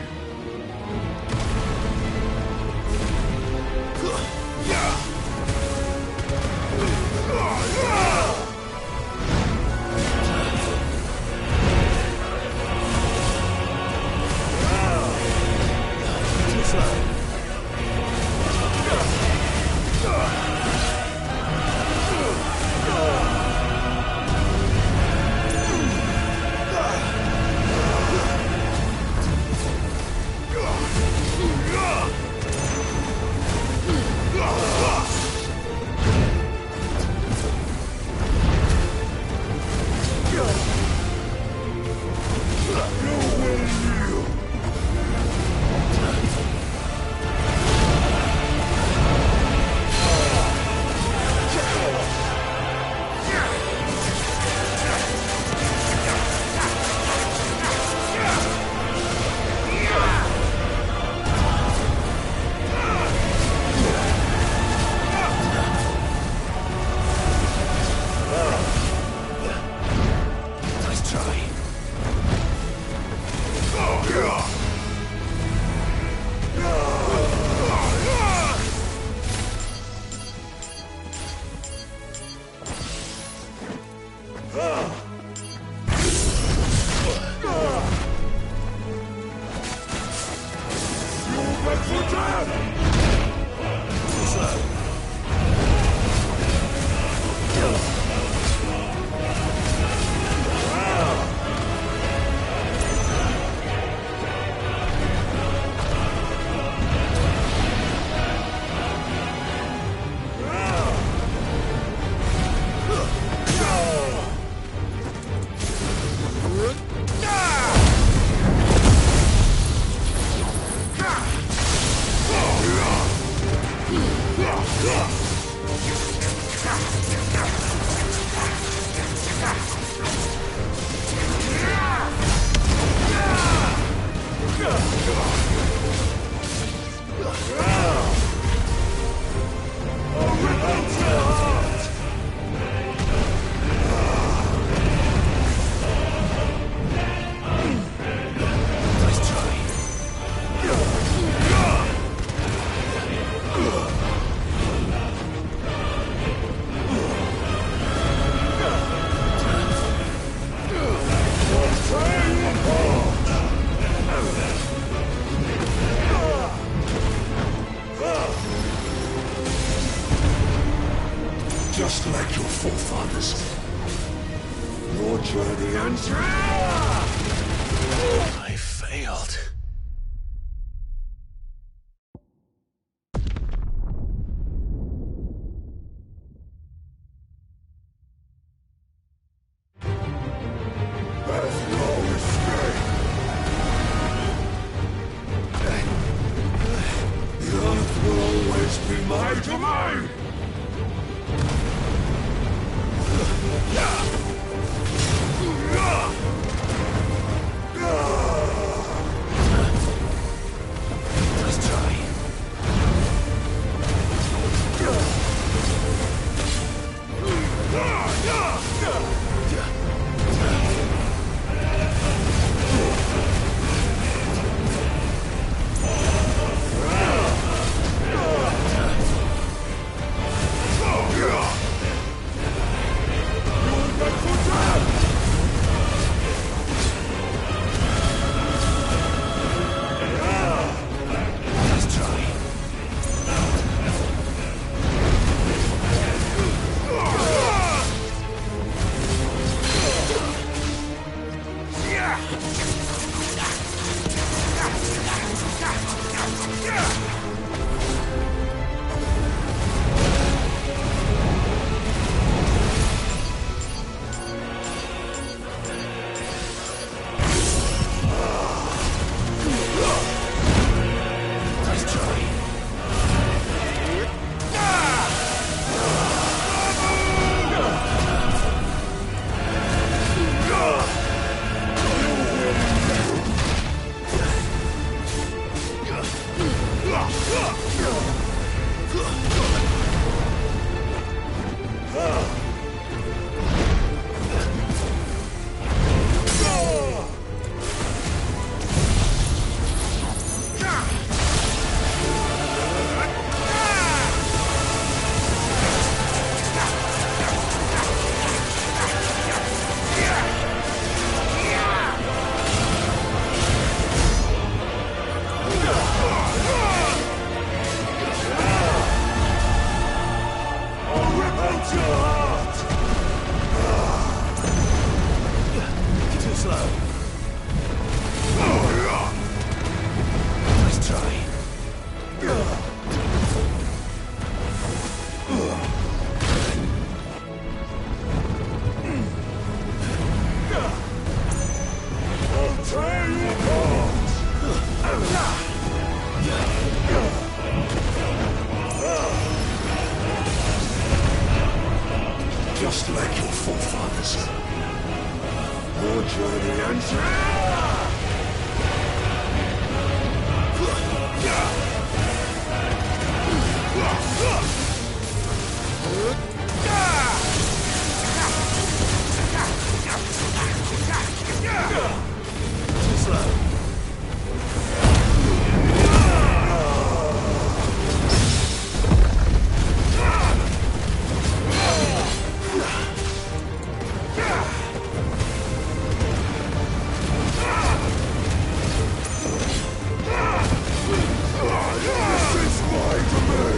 Just like your forefathers. Your journey ends. I failed. There's no escape. The earth will always be my domain. Let's try. Just like your forefathers. Your journey ends here! Too slow. This is my domain!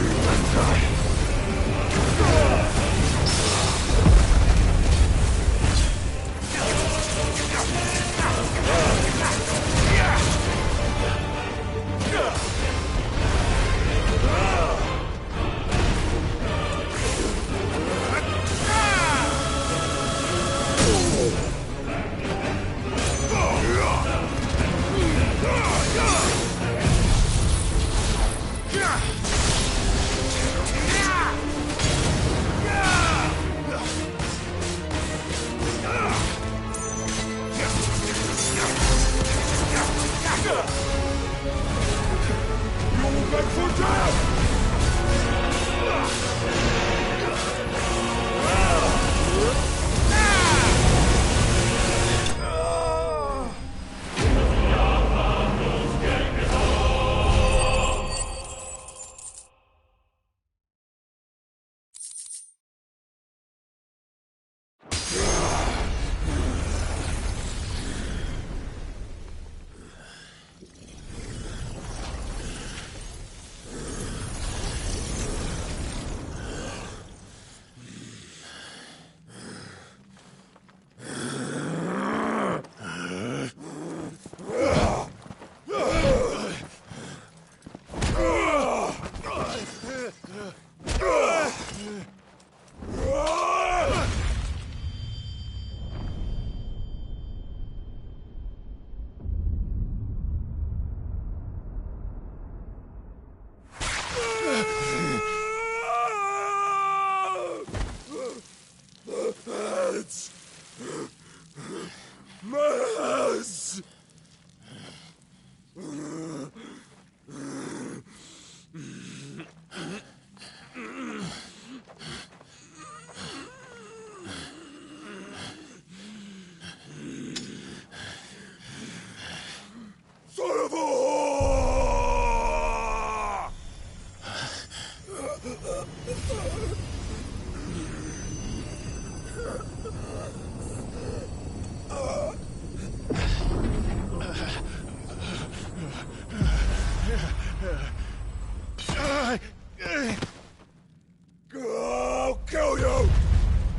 I'll kill you!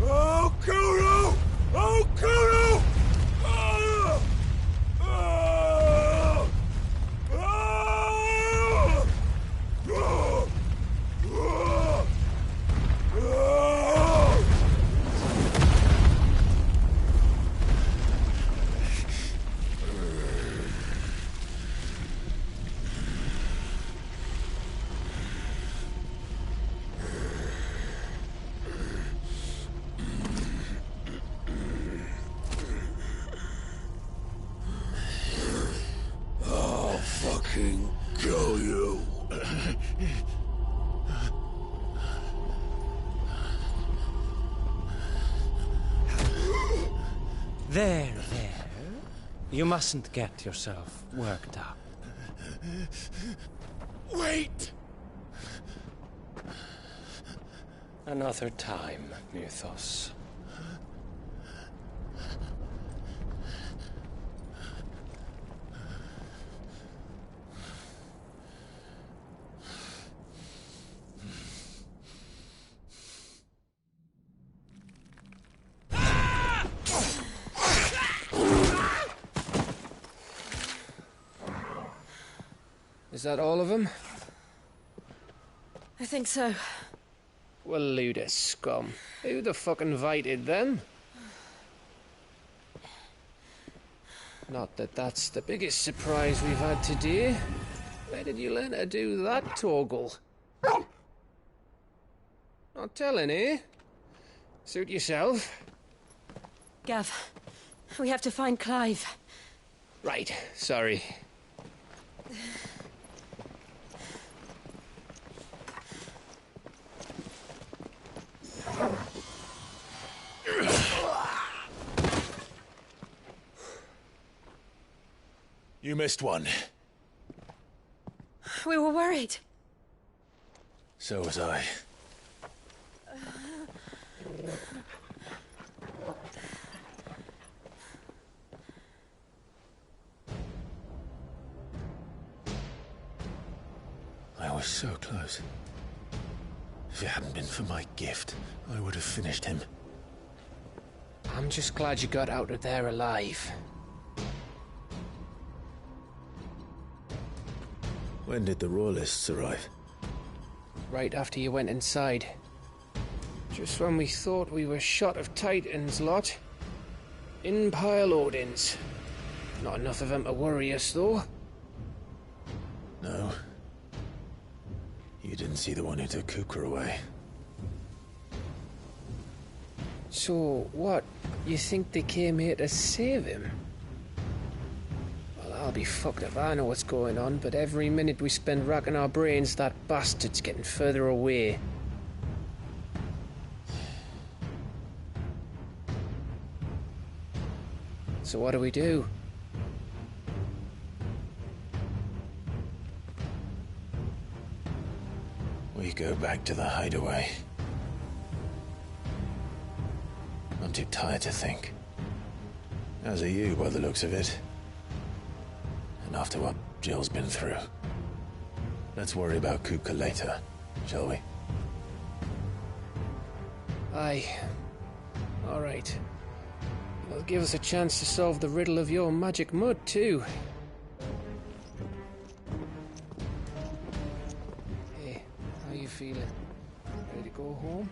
I'll kill you! I'll kill you! Kill you. There. You mustn't get yourself worked up. Wait! Another time, Mythos. Is that all of them? I think so. Well, Luda scum. Who the fuck invited them? Not that that's the biggest surprise we've had today. Where did you learn to do that, Torgal? Not telling, eh? Suit yourself. Gav, we have to find Clive. Right, sorry. You missed one. We were worried. So was I. I was so close. If it hadn't been for my gift, I would have finished him. I'm just glad you got out of there alive. When did the Royalists arrive? Right after you went inside. Just when we thought we were shot of Titans, lot. In pile Odins. Not enough of them to worry us, though. No. You didn't see the one who took Kupka away. So, what? You think they came here to save him? Well, I'll be fucked if I know what's going on, but every minute we spend racking our brains, that bastard's getting further away. So what do we do? We go back to the hideaway. I'm too tired to think. As are you, by the looks of it. And after what Jill's been through. Let's worry about Kupka later, shall we? Aye. All right. It'll give us a chance to solve the riddle of your magic mud, too. Hey, how you feeling? go home.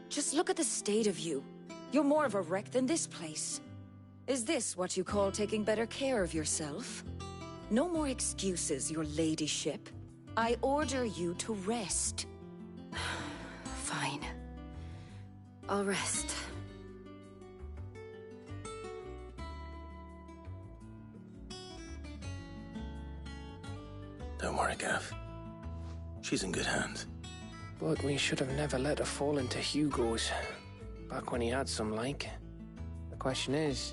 Just look at the state of you. You're more of a wreck than this place. Is this what you call taking better care of yourself? No more excuses, your ladyship. I order you to rest. Fine. I'll rest. Don't worry, Gav. She's in good hands. But we should have never let her fall into Hugo's. Back when he had some like. The question is,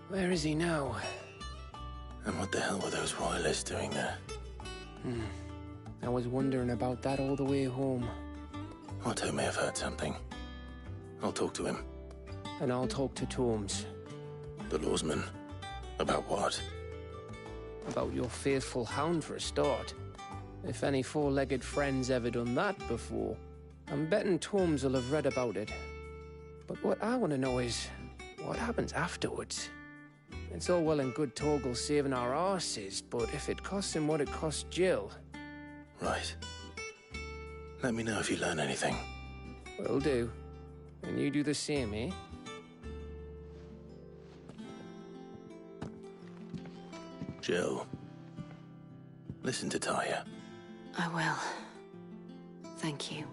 where is he now? And what the hell were those royalists doing there? I was wondering about that all the way home. Otto may have heard something. I'll talk to him. And I'll talk to Torms. The lawsman? About what? About your faithful hound for a start. If any four-legged friend's ever done that before, I'm betting Torms will have read about it. But what I want to know is, what happens afterwards? It's all well and good Torgal saving our arses, but if it costs him what it cost Jill... Right. Let me know if you learn anything. Will do. And you do the same, eh? Jill. Listen to Taya. I will. Thank you.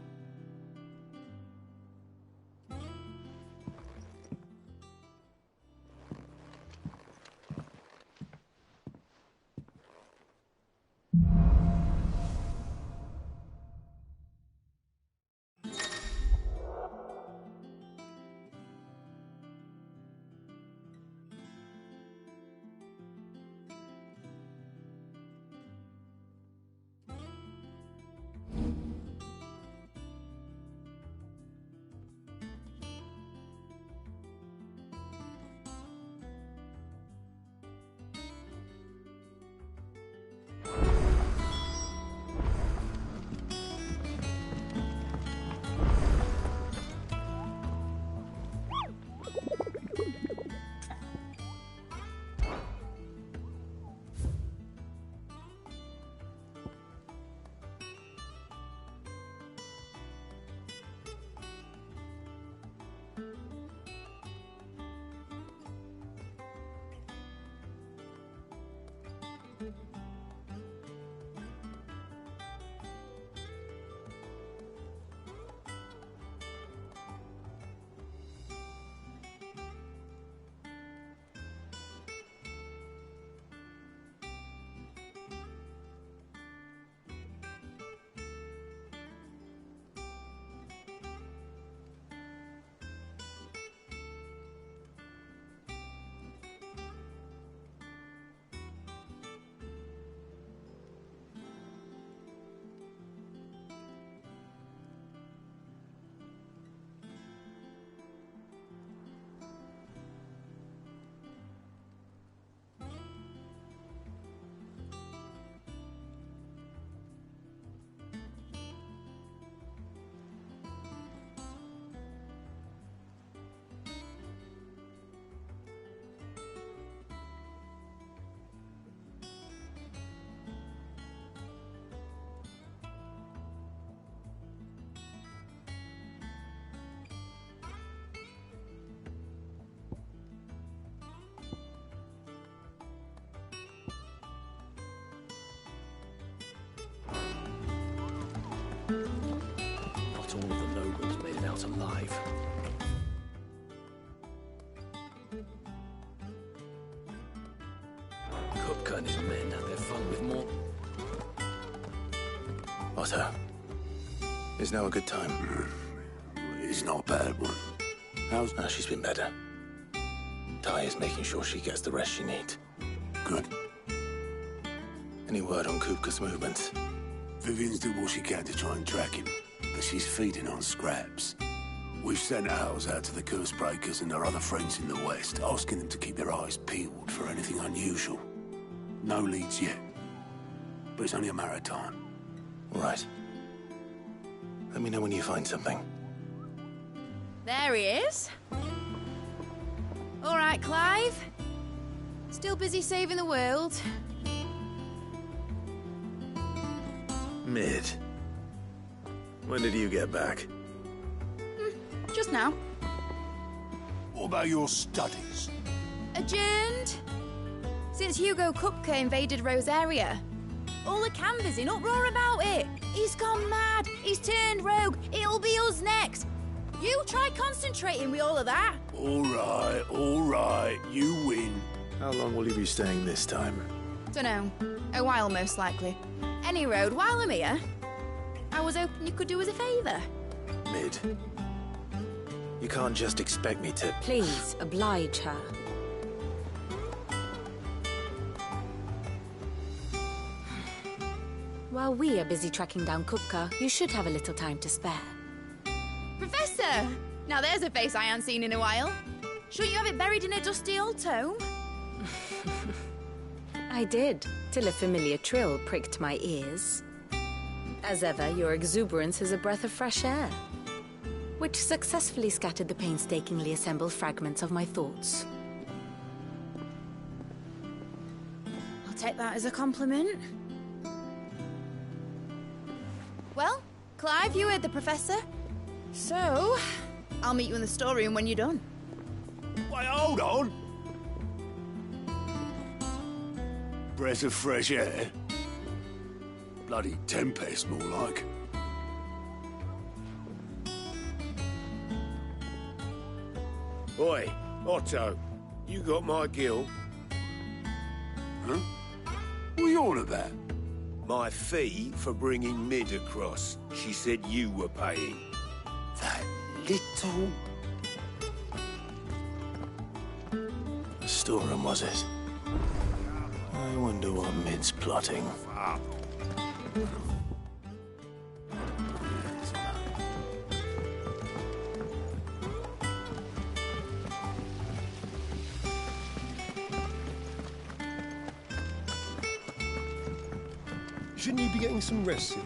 Not all of the nobles made it out alive. Kupka and his men had their fun with more... Otto, is now a good time? It's not a bad one. How's... she's been better. Ty is making sure she gets the rest she needs. Good. Any word on Kupka's movements? Vivian's doing what she can to try and track him, but she's feeding on scraps. We've sent ours out to the Cursebreakers and their other friends in the West, asking them to keep their eyes peeled for anything unusual. No leads yet, but it's only a matter of time. All right. Let me know when you find something. There he is. All right, Clive. Still busy saving the world. Mid. When did you get back? Just now. What about your studies? Adjourned. Since Hugo Kupka invaded Rosaria. All the canvas in uproar about it. He's gone mad. He's turned rogue. It'll be us next. You try concentrating with all of that. All right. You win. How long will you be staying this time? Dunno. A while, most likely. Any road, while I'm here, I was hoping you could do us a favour. Mid. You can't just expect me to... Please, oblige her. While we are busy tracking down Kupka, you should have a little time to spare. Professor! Now there's a face I haven't seen in a while. Shouldn't you have it buried in a dusty old tome? I did, till a familiar trill pricked my ears. As ever, your exuberance is a breath of fresh air, which successfully scattered the painstakingly assembled fragments of my thoughts. I'll take that as a compliment. Well, Clive, you heard the Professor. So, I'll meet you in the storeroom when you're done. Wait, hold on. Breath of fresh air? Bloody tempest, more like. Oi, Otto, you got my gill? Huh? What are you on about? My fee for bringing Mid across. She said you were paying. That little... The storeroom, was it? I wonder what Mid's plotting. Shouldn't you be getting some rest soon?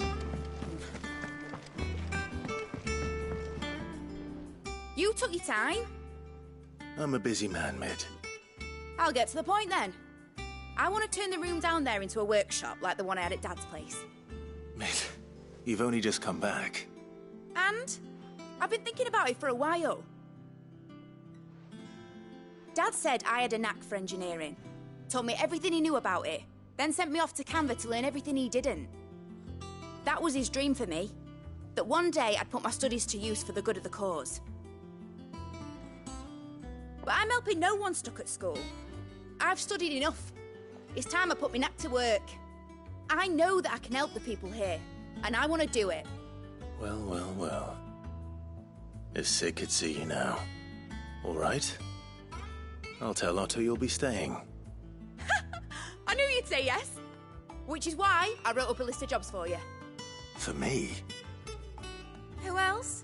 You took your time. I'm a busy man, Mid. I'll get to the point then. I want to turn the room down there into a workshop like the one I had at Dad's place. Mid, you've only just come back. And I've been thinking about it for a while. Dad said I had a knack for engineering. Told me everything he knew about it. Then sent me off to Canva to learn everything he didn't. That was his dream for me. That one day I'd put my studies to use for the good of the cause. But I'm helping no one stuck at school. I've studied enough. It's time I put my knack to work. I know that I can help the people here, and I want to do it. Well. If Sid could see you now. All right. I'll tell Otto you'll be staying. I knew you'd say yes. Which is why I wrote up a list of jobs for you. For me? Who else?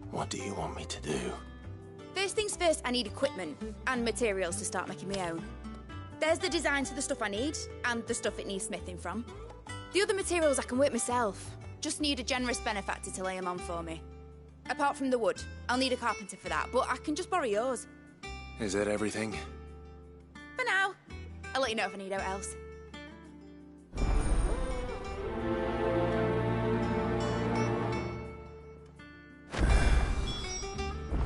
What do you want me to do? First things first, I need equipment and materials to start making my own. There's the designs for the stuff I need, and the stuff it needs smithing from. The other materials I can work myself. Just need a generous benefactor to lay them on for me. Apart from the wood, I'll need a carpenter for that, but I can just borrow yours. Is that everything? For now. I'll let you know if I need out else.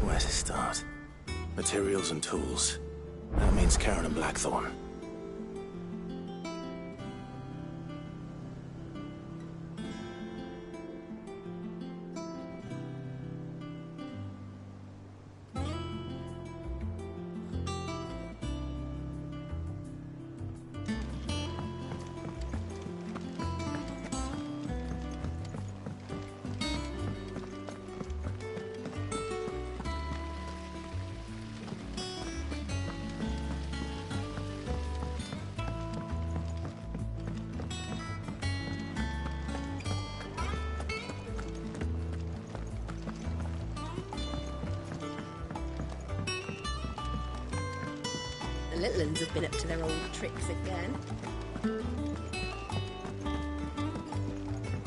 Where to start? Materials and tools. That means Karen and Blackthorn. little uns have been up to their old tricks again.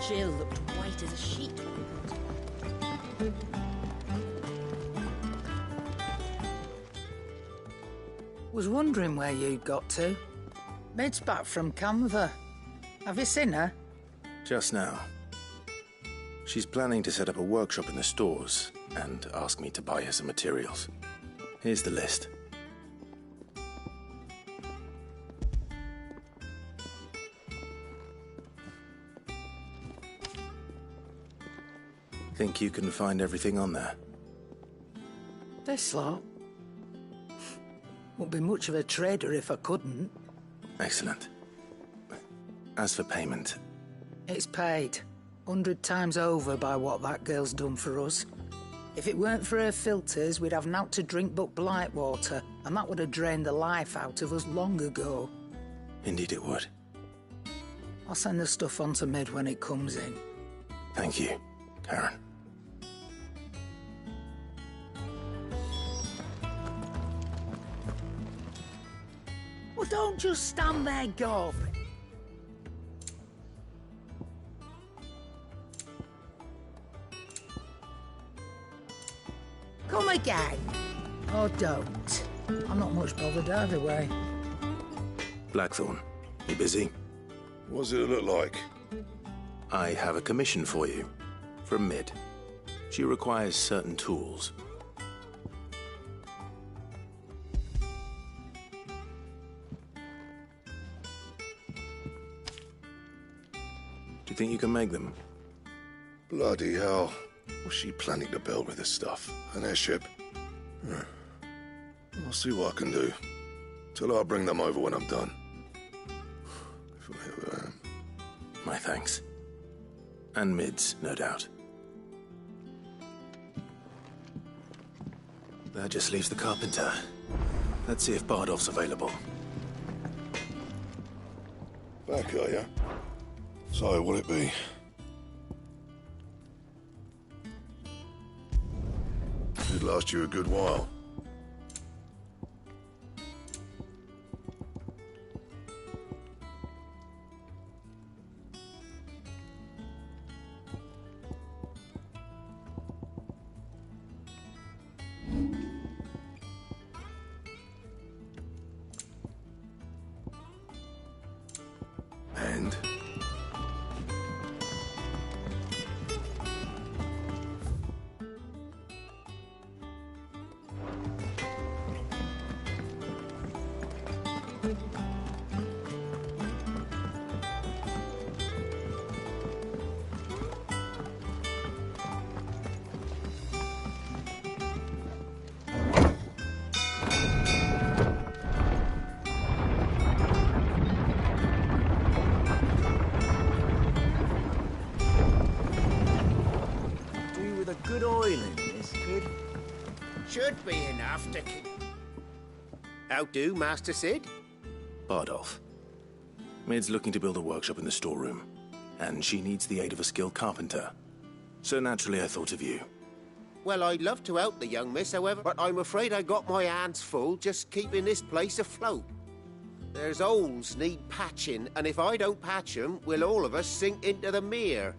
Jill looked white as a sheet. Was wondering where you'd got to. Mid's back from Canva. Have you seen her? Just now. She's planning to set up a workshop in the stores and ask me to buy her some materials. Here's the list. Think you can find everything on there? This lot? Wouldn't be much of a trader if I couldn't. Excellent. As for payment... It's paid. 100 times over by what that girl's done for us. If it weren't for her filters, we'd have naught to drink but blight water, and that would have drained the life out of us long ago. Indeed it would. I'll send the stuff on to Mid when it comes in. Thank you, Karen. Well, don't just stand there gawping. Come again. Or don't. I'm not much bothered either way. Blackthorn, you busy? What does it look like? I have a commission for you. From Mid. She requires certain tools. Do you think you can make them? Bloody hell. What's she planning to build with this stuff? An airship? I'll see what I can do. Till I'll bring them over when I'm done. My thanks. And Mid's, no doubt. That just leaves the carpenter. Let's see if Bardolph's available. Back, are ya? So, what'll it be? It'd last you a good while. And? Good oil in this, kid. Should be enough to keep... How do, Master Sid? Bardolph. Mid's looking to build a workshop in the storeroom, and she needs the aid of a skilled carpenter. So naturally I thought of you. Well, I'd love to help the young miss, however, but I'm afraid I got my hands full just keeping this place afloat. There's holes need patching, and if I don't patch them, we'll all of us sink into the mere.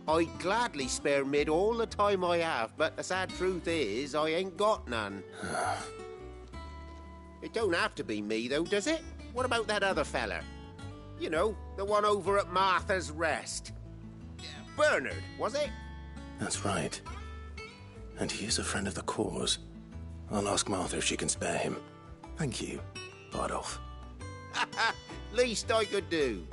I'd gladly spare Mid all the time I have, but the sad truth is, I ain't got none. It don't have to be me, though, does it? What about that other fella? You know, the one over at Martha's Rest. Bernard, was it? That's right. And he is a friend of the cause. I'll ask Martha if she can spare him. Thank you, Bardolph. Least I could do.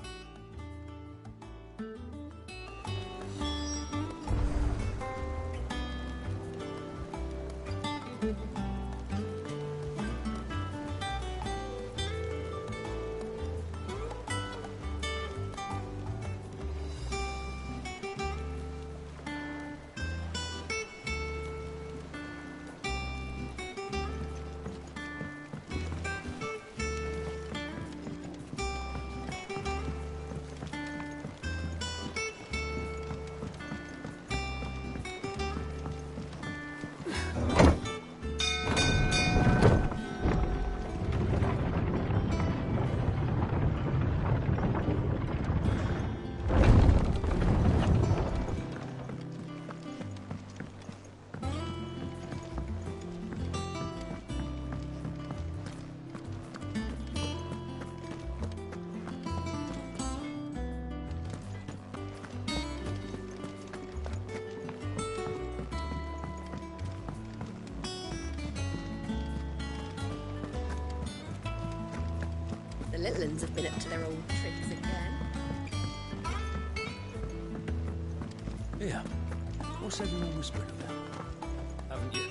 villains have been up to their old tricks again. Yeah. What's everyone whispering about? Haven't you?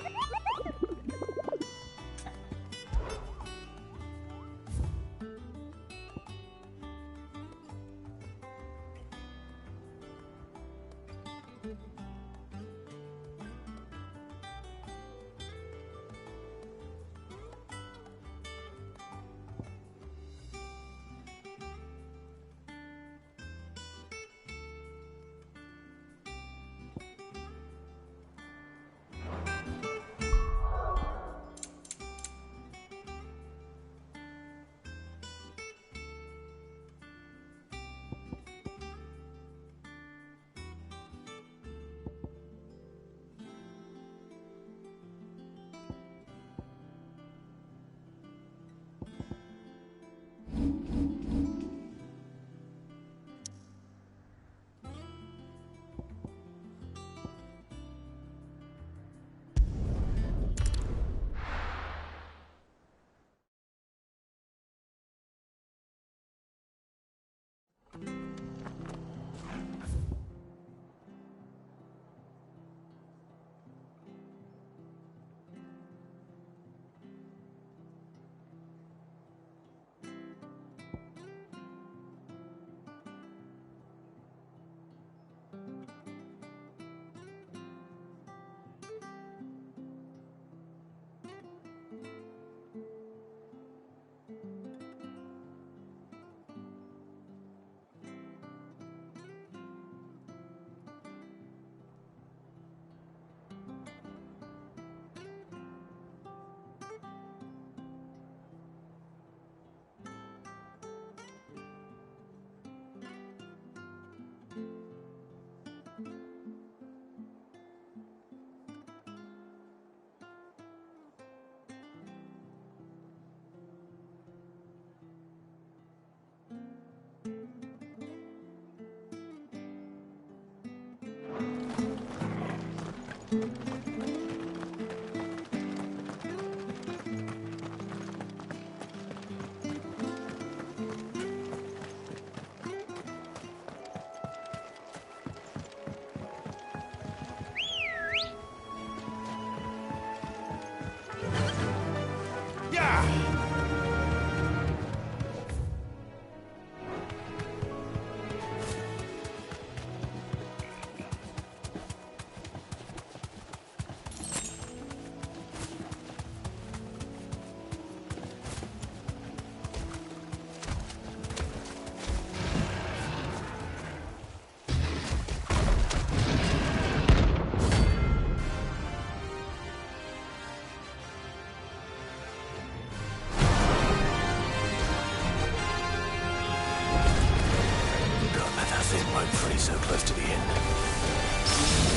So close to the end.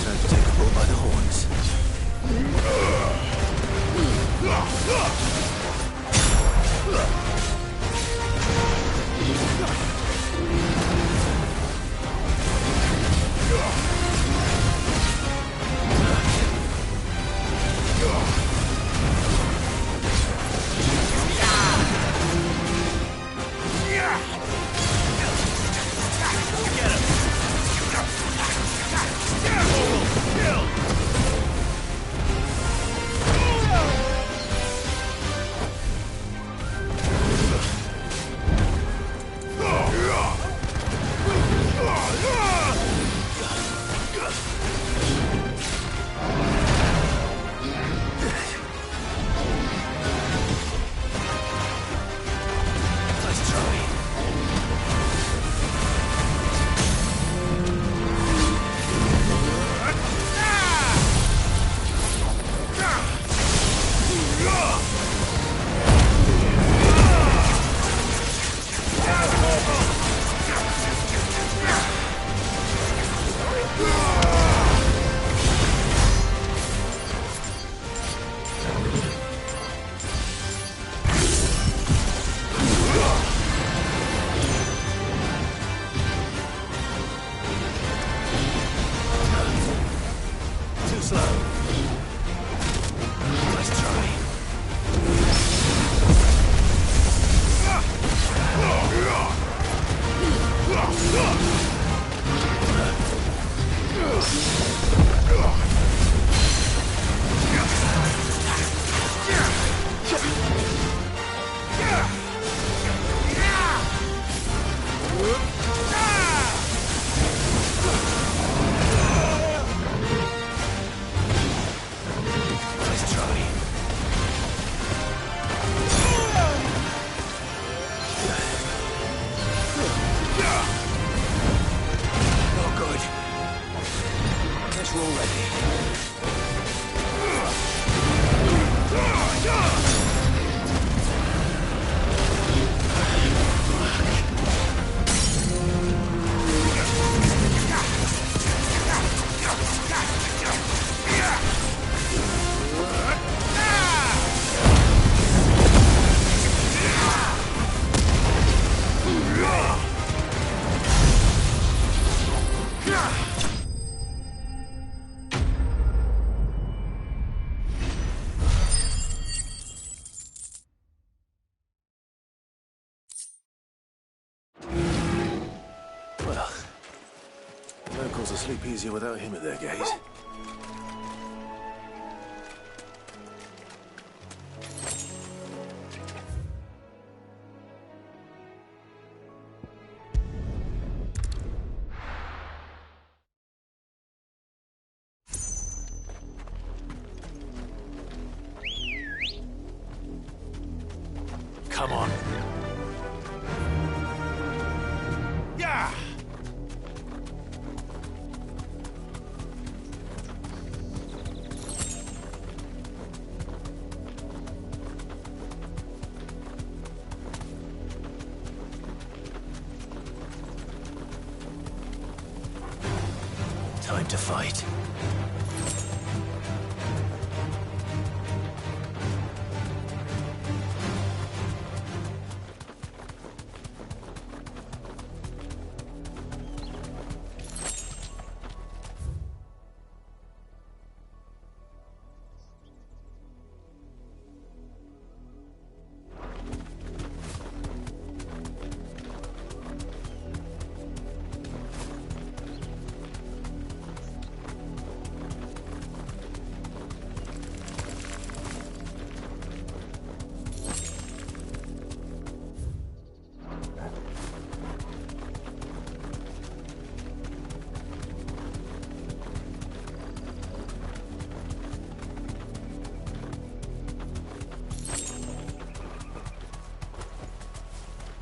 Time to take the bull by the horns. Let's try. Sleep easier without him at their gaze. Come on. Yeah! Time to fight.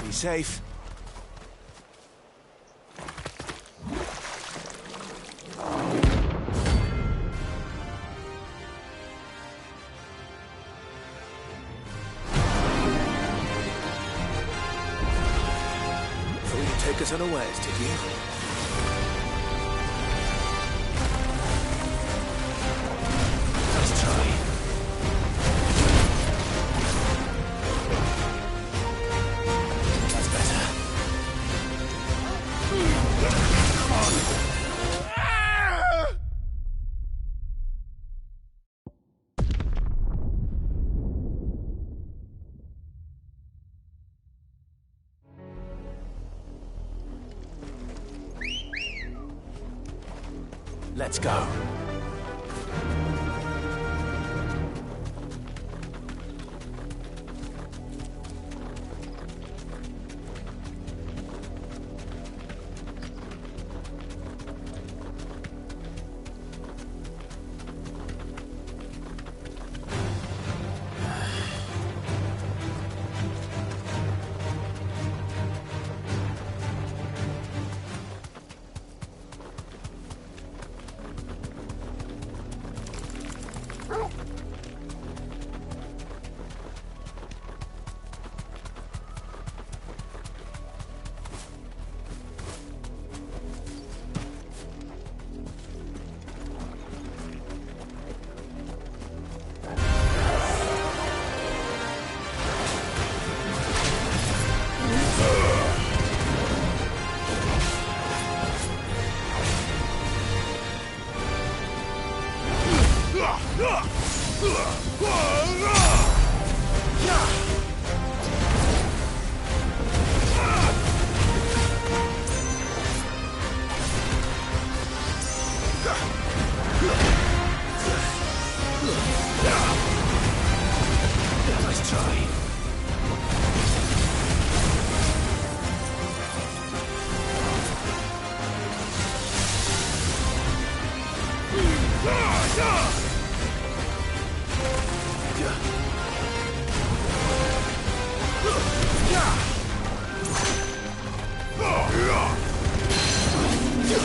Be safe. Thought you'd take us unawares, did you? Let's try. That's better. Come on. Let's go. Well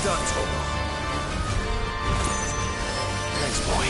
done, Torgal. Thanks, boy.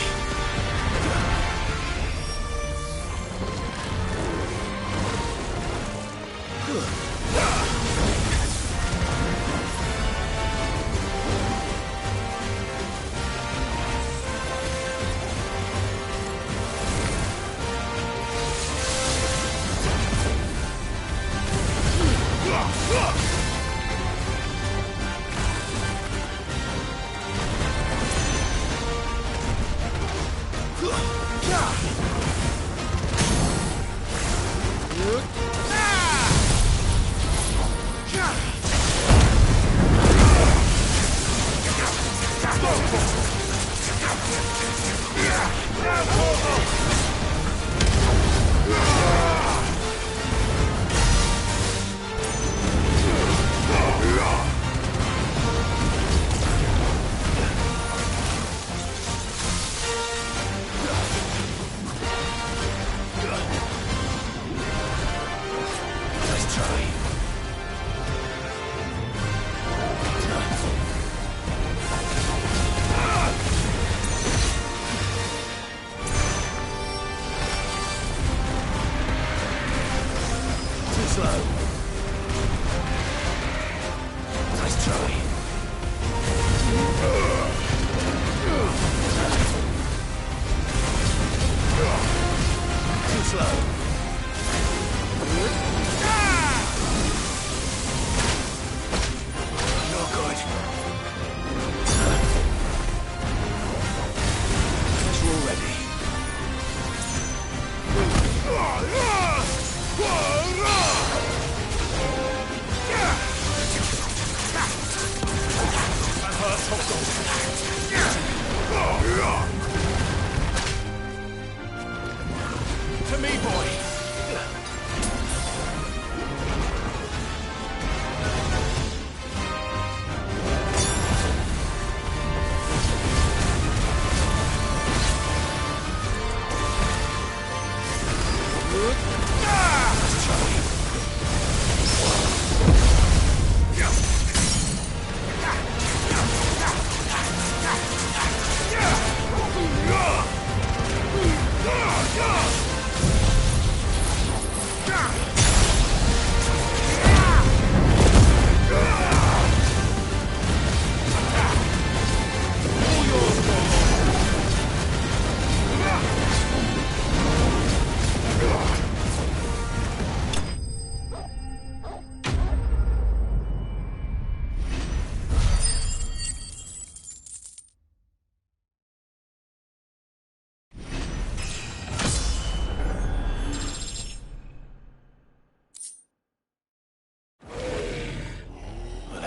To me, boy!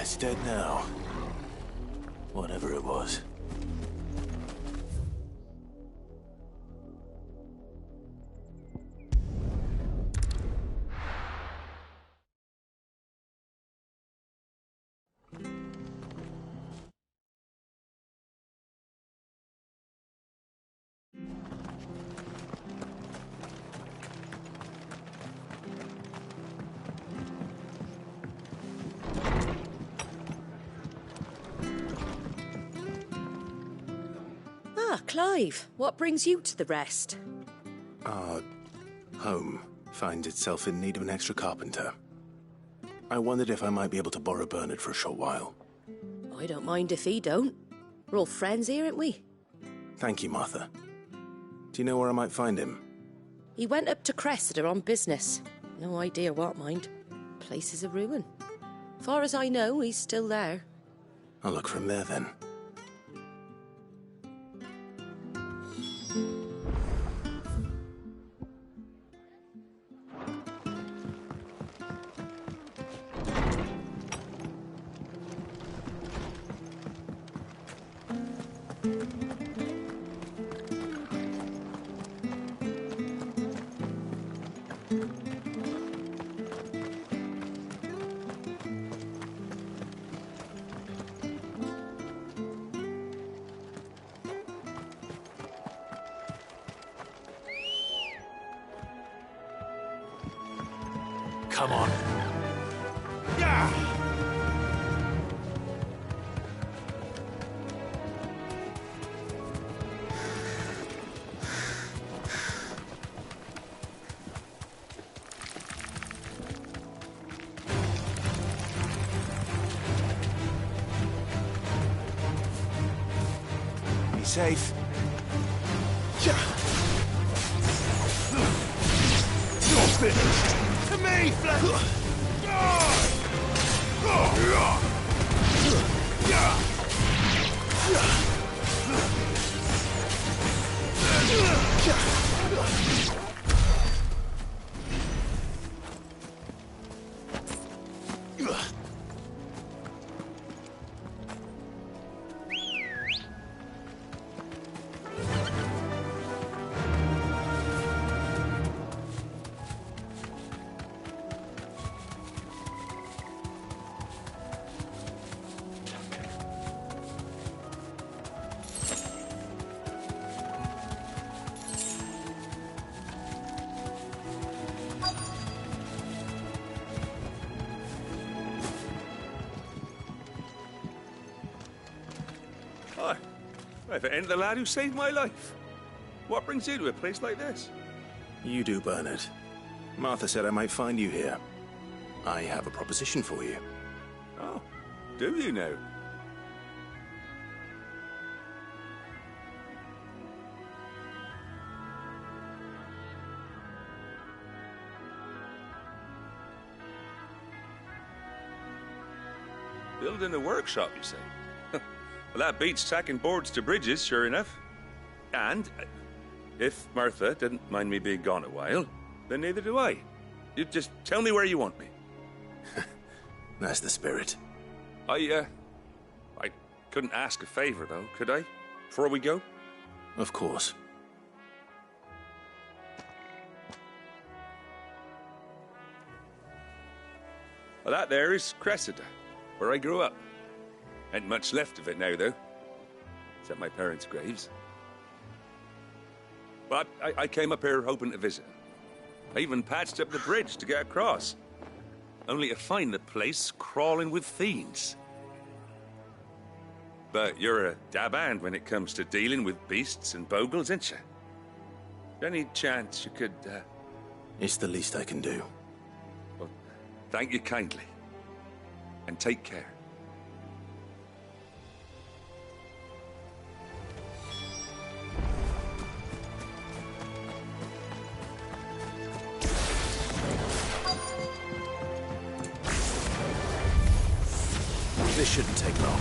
It's dead now. Whatever it was. Clive, what brings you to the rest? Our home finds itself in need of an extra carpenter. I wondered if I might be able to borrow Bernard for a short while. I don't mind if he don't. We're all friends here, aren't we? Thank you, Martha. Do you know where I might find him? He went up to Cressida on business. No idea what, mind. Place is a ruin. Far as I know, he's still there. I'll look from there then. Come on. Yeah! Be safe. You're finished! To me, Fleck! Hi. If it ain't the lad who saved my life. What brings you to a place like this? You do, Bernard. Martha said I might find you here. I have a proposition for you. Oh, do you now? Building a workshop, you say? Well, that beats tacking boards to bridges, sure enough. And if Martha didn't mind me being gone a while, then neither do I. You just tell me where you want me. That's the spirit. I couldn't ask a favor, though, could I? Before we go? Of course. Well, that there is Cressida, where I grew up. Ain't much left of it now, though. Except my parents' graves. But I came up here hoping to visit. I even patched up the bridge to get across. Only to find the place crawling with fiends. But you're a dab hand when it comes to dealing with beasts and bogles, ain't you? Any chance you could, It's the least I can do. Well, thank you kindly. And take care. This shouldn't take long.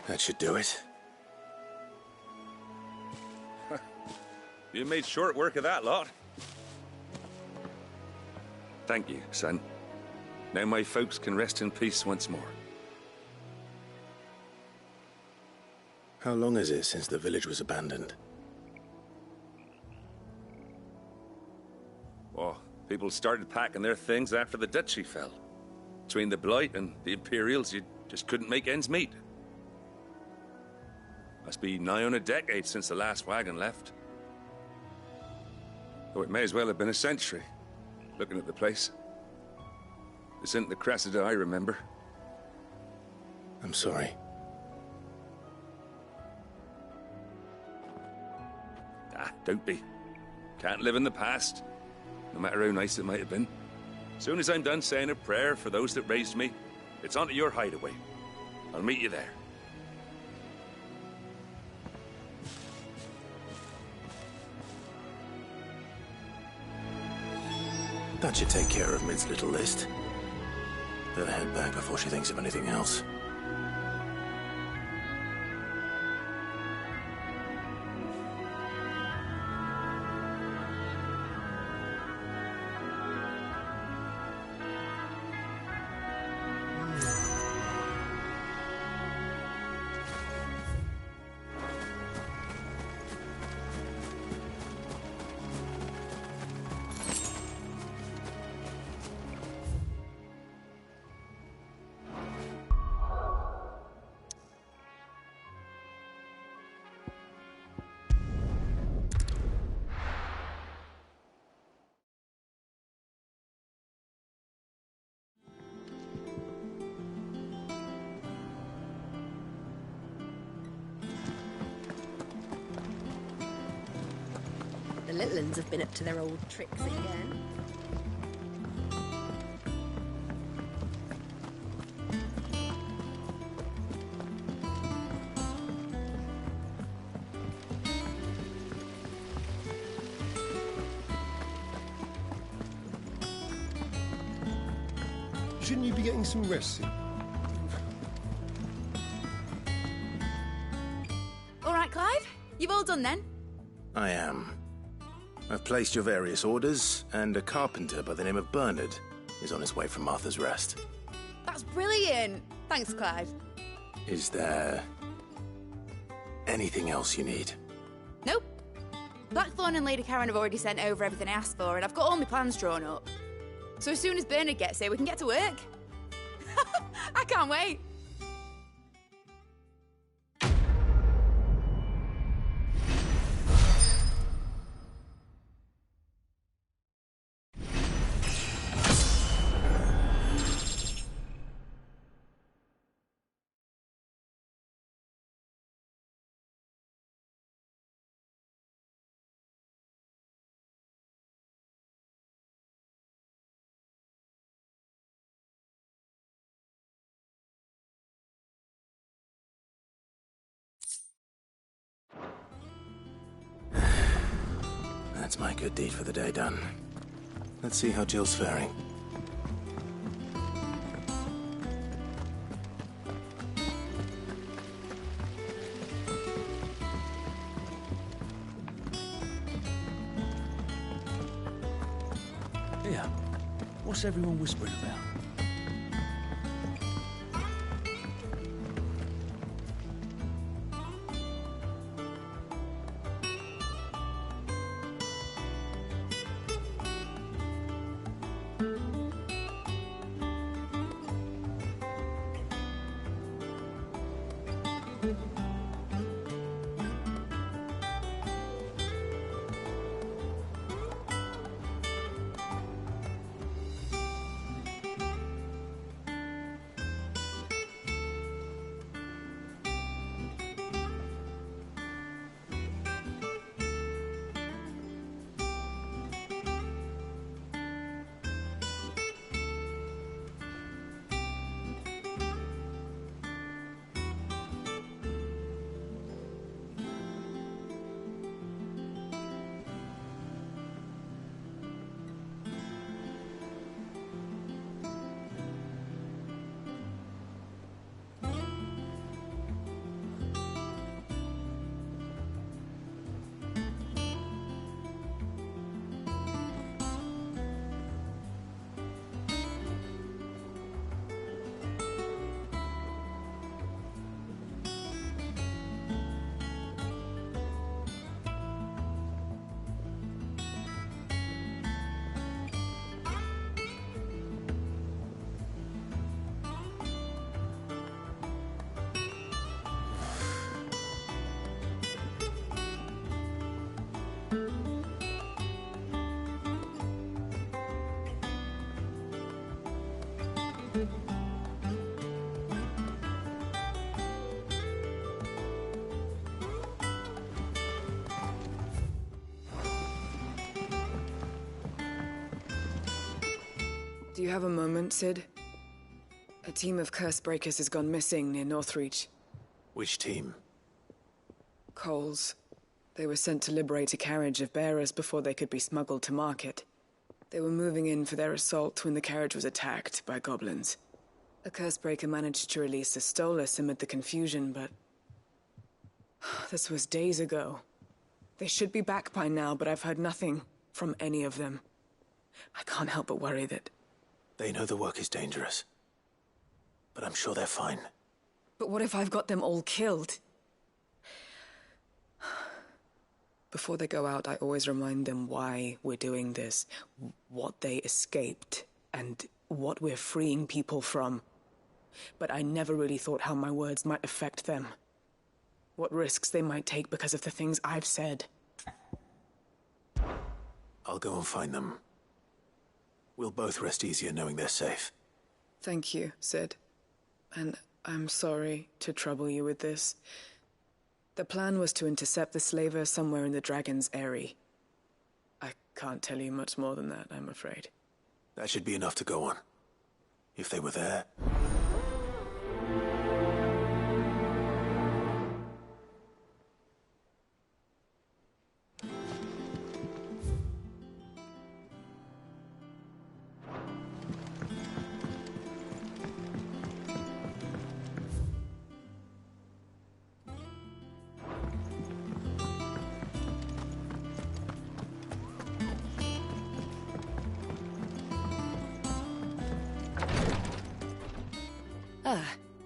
That should do it. You made short work of that lot. Thank you, son. Now my folks can rest in peace once more. How long is it since the village was abandoned? Oh, people started packing their things after the duchy fell. Between the Blight and the Imperials, you just couldn't make ends meet. Must be nigh on a decade since the last wagon left. Oh, it may as well have been a century, looking at the place. This isn't the Cressida I remember. I'm sorry. Ah, don't be. Can't live in the past, no matter how nice it might have been. Soon as I'm done saying a prayer for those that raised me, it's on to your hideaway. I'll meet you there. That should take care of Mid's little list. Better head back before she thinks of anything else. The little uns have been up to their old tricks again. Shouldn't you be getting some rest soon? All right, Clive. You've all done then? I am. I've placed your various orders, and a carpenter by the name of Bernard is on his way from Martha's Rest. That's brilliant. Thanks, Clive. Is there anything else you need? Nope. Blackthorn and Lady Karen have already sent over everything I asked for, and I've got all my plans drawn up. So as soon as Bernard gets here, we can get to work. I can't wait. That's my good deed for the day done. Let's see how Jill's faring. Here, what's everyone whispering about? Do you have a moment, Sid? A team of Cursebreakers has gone missing near Northreach. Which team? Coles. They were sent to liberate a carriage of bearers before they could be smuggled to market. They were moving in for their assault when the carriage was attacked by goblins. A Cursebreaker managed to release a Stolas amid the confusion, but... this was days ago. They should be back by now, but I've heard nothing from any of them. I can't help but worry that... They know the work is dangerous. But I'm sure they're fine. But what if I've got them all killed? Before they go out, I always remind them why we're doing this, what they escaped, and what we're freeing people from. But I never really thought how my words might affect them. What risks they might take because of the things I've said. I'll go and find them. We'll both rest easier knowing they're safe. Thank you, Sid. And I'm sorry to trouble you with this. The plan was to intercept the slaver somewhere in the Dragon's Eyrie. I can't tell you much more than that, I'm afraid. That should be enough to go on. If they were there...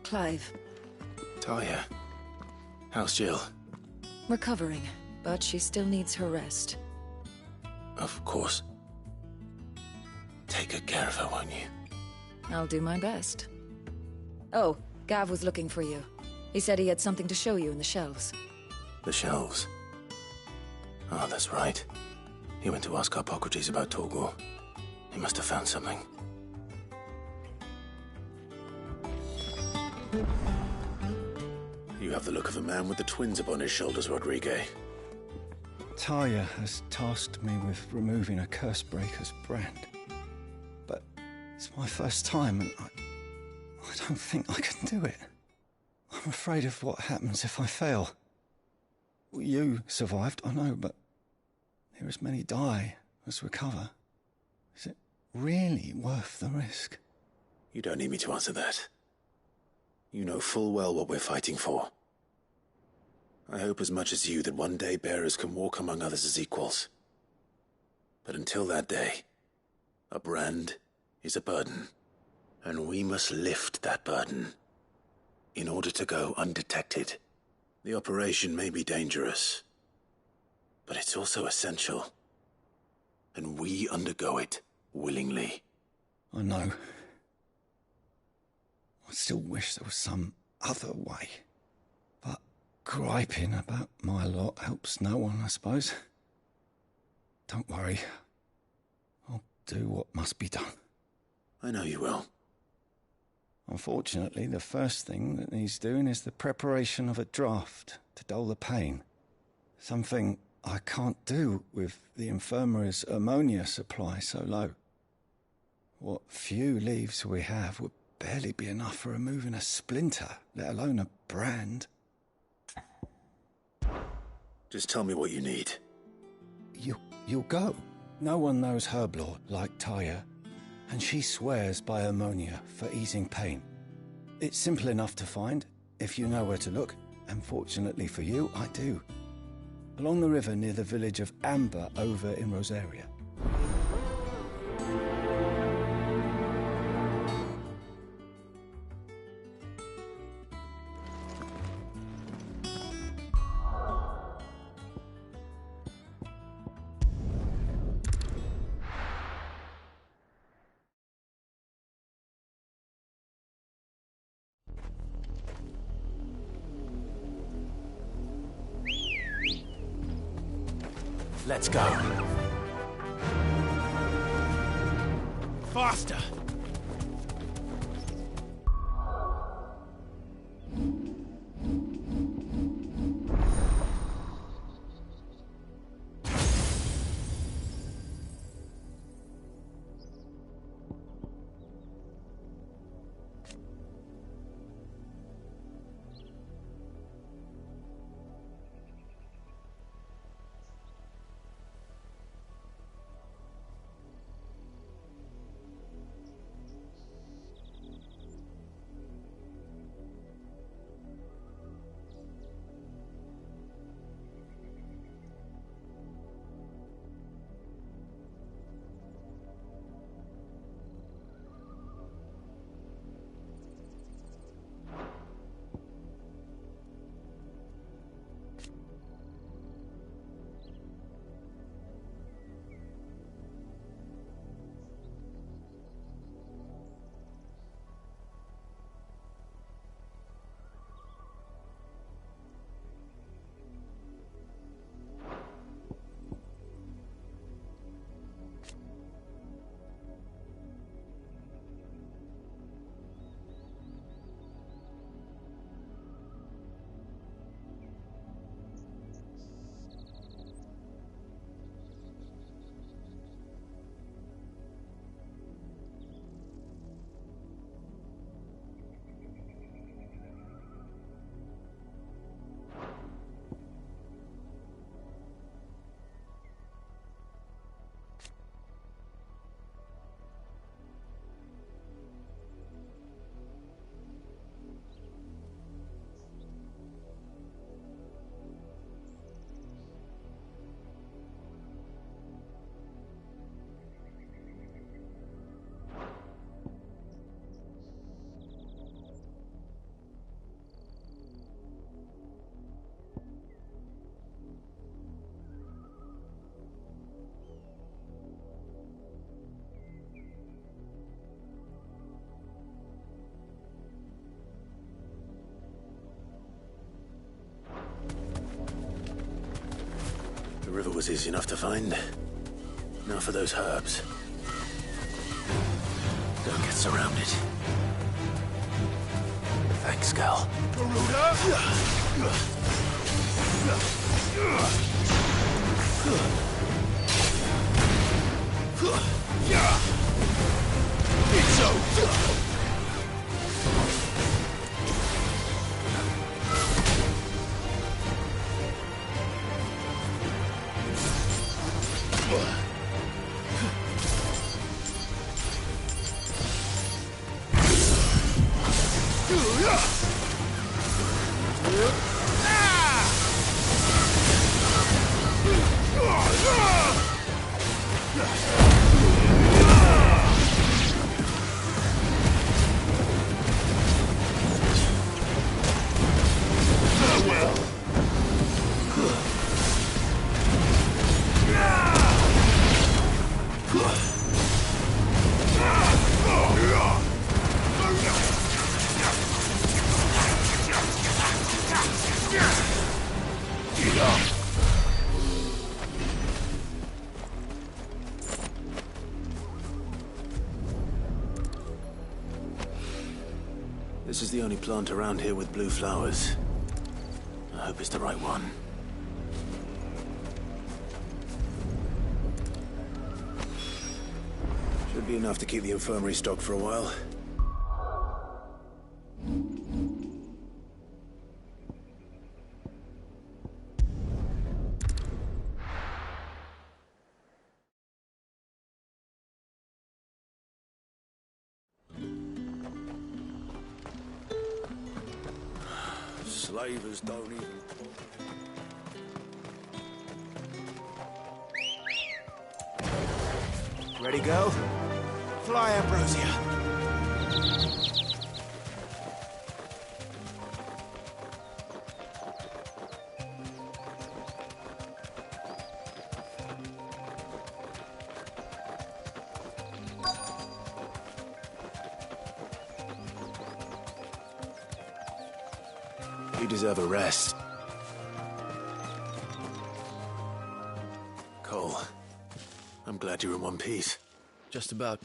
Clive. Talia. How's Jill? Recovering, but she still needs her rest. Of course. Take good care of her, won't you? I'll do my best. Oh, Gav was looking for you. He said he had something to show you in the shelves. The shelves? Oh, that's right. He went to ask Harpocrates about Torgor. He must have found something. You have the look of a man with the twins upon his shoulders, Rodrigue. Talia has tasked me with removing a Cursebreaker's brand. But it's my first time, and I don't think I can do it. I'm afraid of what happens if I fail. You survived, I know, but there as many die as recover. Is it really worth the risk? You don't need me to answer that. You know full well what we're fighting for. I hope as much as you that one day bearers can walk among others as equals. But until that day, a brand is a burden, and we must lift that burden in order to go undetected. The operation may be dangerous, but it's also essential, and we undergo it willingly. I know. I still wish there was some other way. But griping about my lot helps no one, I suppose. Don't worry. I'll do what must be done. I know you will. Unfortunately, the first thing that needs doing is the preparation of a draft to dull the pain. Something I can't do with the infirmary's ammonia supply so low. What few leaves we have would barely be enough for removing a splinter, let alone a brand. Just tell me what you need. You'll go. No one knows Herblord like Talia, and she swears by ammonia for easing pain. It's simple enough to find, if you know where to look, and fortunately for you, I do. Along the river near the village of Amber over in Rosaria. Let's go. Faster! river was easy enough to find. Now for those herbs. Don't get surrounded. Thanks, Gal. Garuda! It's over! This is the only plant around here with blue flowers. I hope it's the right one. Should be enough to keep the infirmary stocked for a while. Slavers don't even... Ready, go? Fly, Ambrosia. You deserve a rest. Cole, I'm glad you're in one piece. Just about.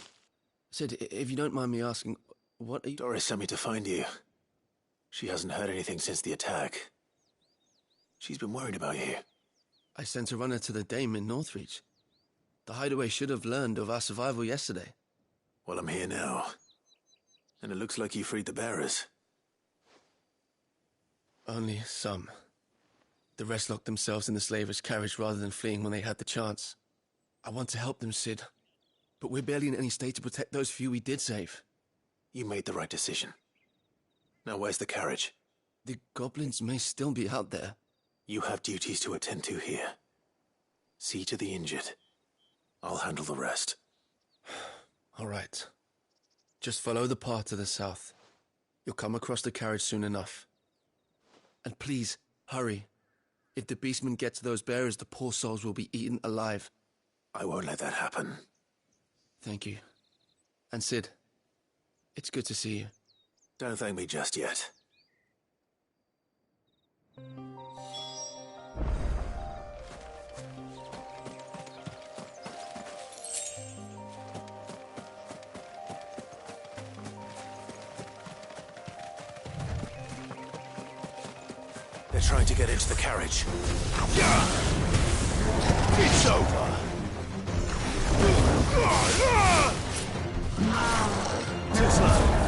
Sid, if you don't mind me asking, what are you... Doris sent me to find you. She hasn't heard anything since the attack. She's been worried about you. I sent a runner to the Dame in Northreach. The Hideaway should have learned of our survival yesterday. Well, I'm here now. And it looks like you freed the bearers. Only some. The rest locked themselves in the slavers' carriage rather than fleeing when they had the chance. I want to help them, Sid. But we're barely in any state to protect those few we did save. You made the right decision. Now where's the carriage? The goblins may still be out there. You have duties to attend to here. See to the injured. I'll handle the rest. All right. Just follow the path to the south. You'll come across the carriage soon enough. And please, hurry. If the beastmen get to those bearers, the poor souls will be eaten alive. I won't let that happen. Thank you. And Sid, it's good to see you. Don't thank me just yet. They're trying to get into the carriage. It's over! Too slow.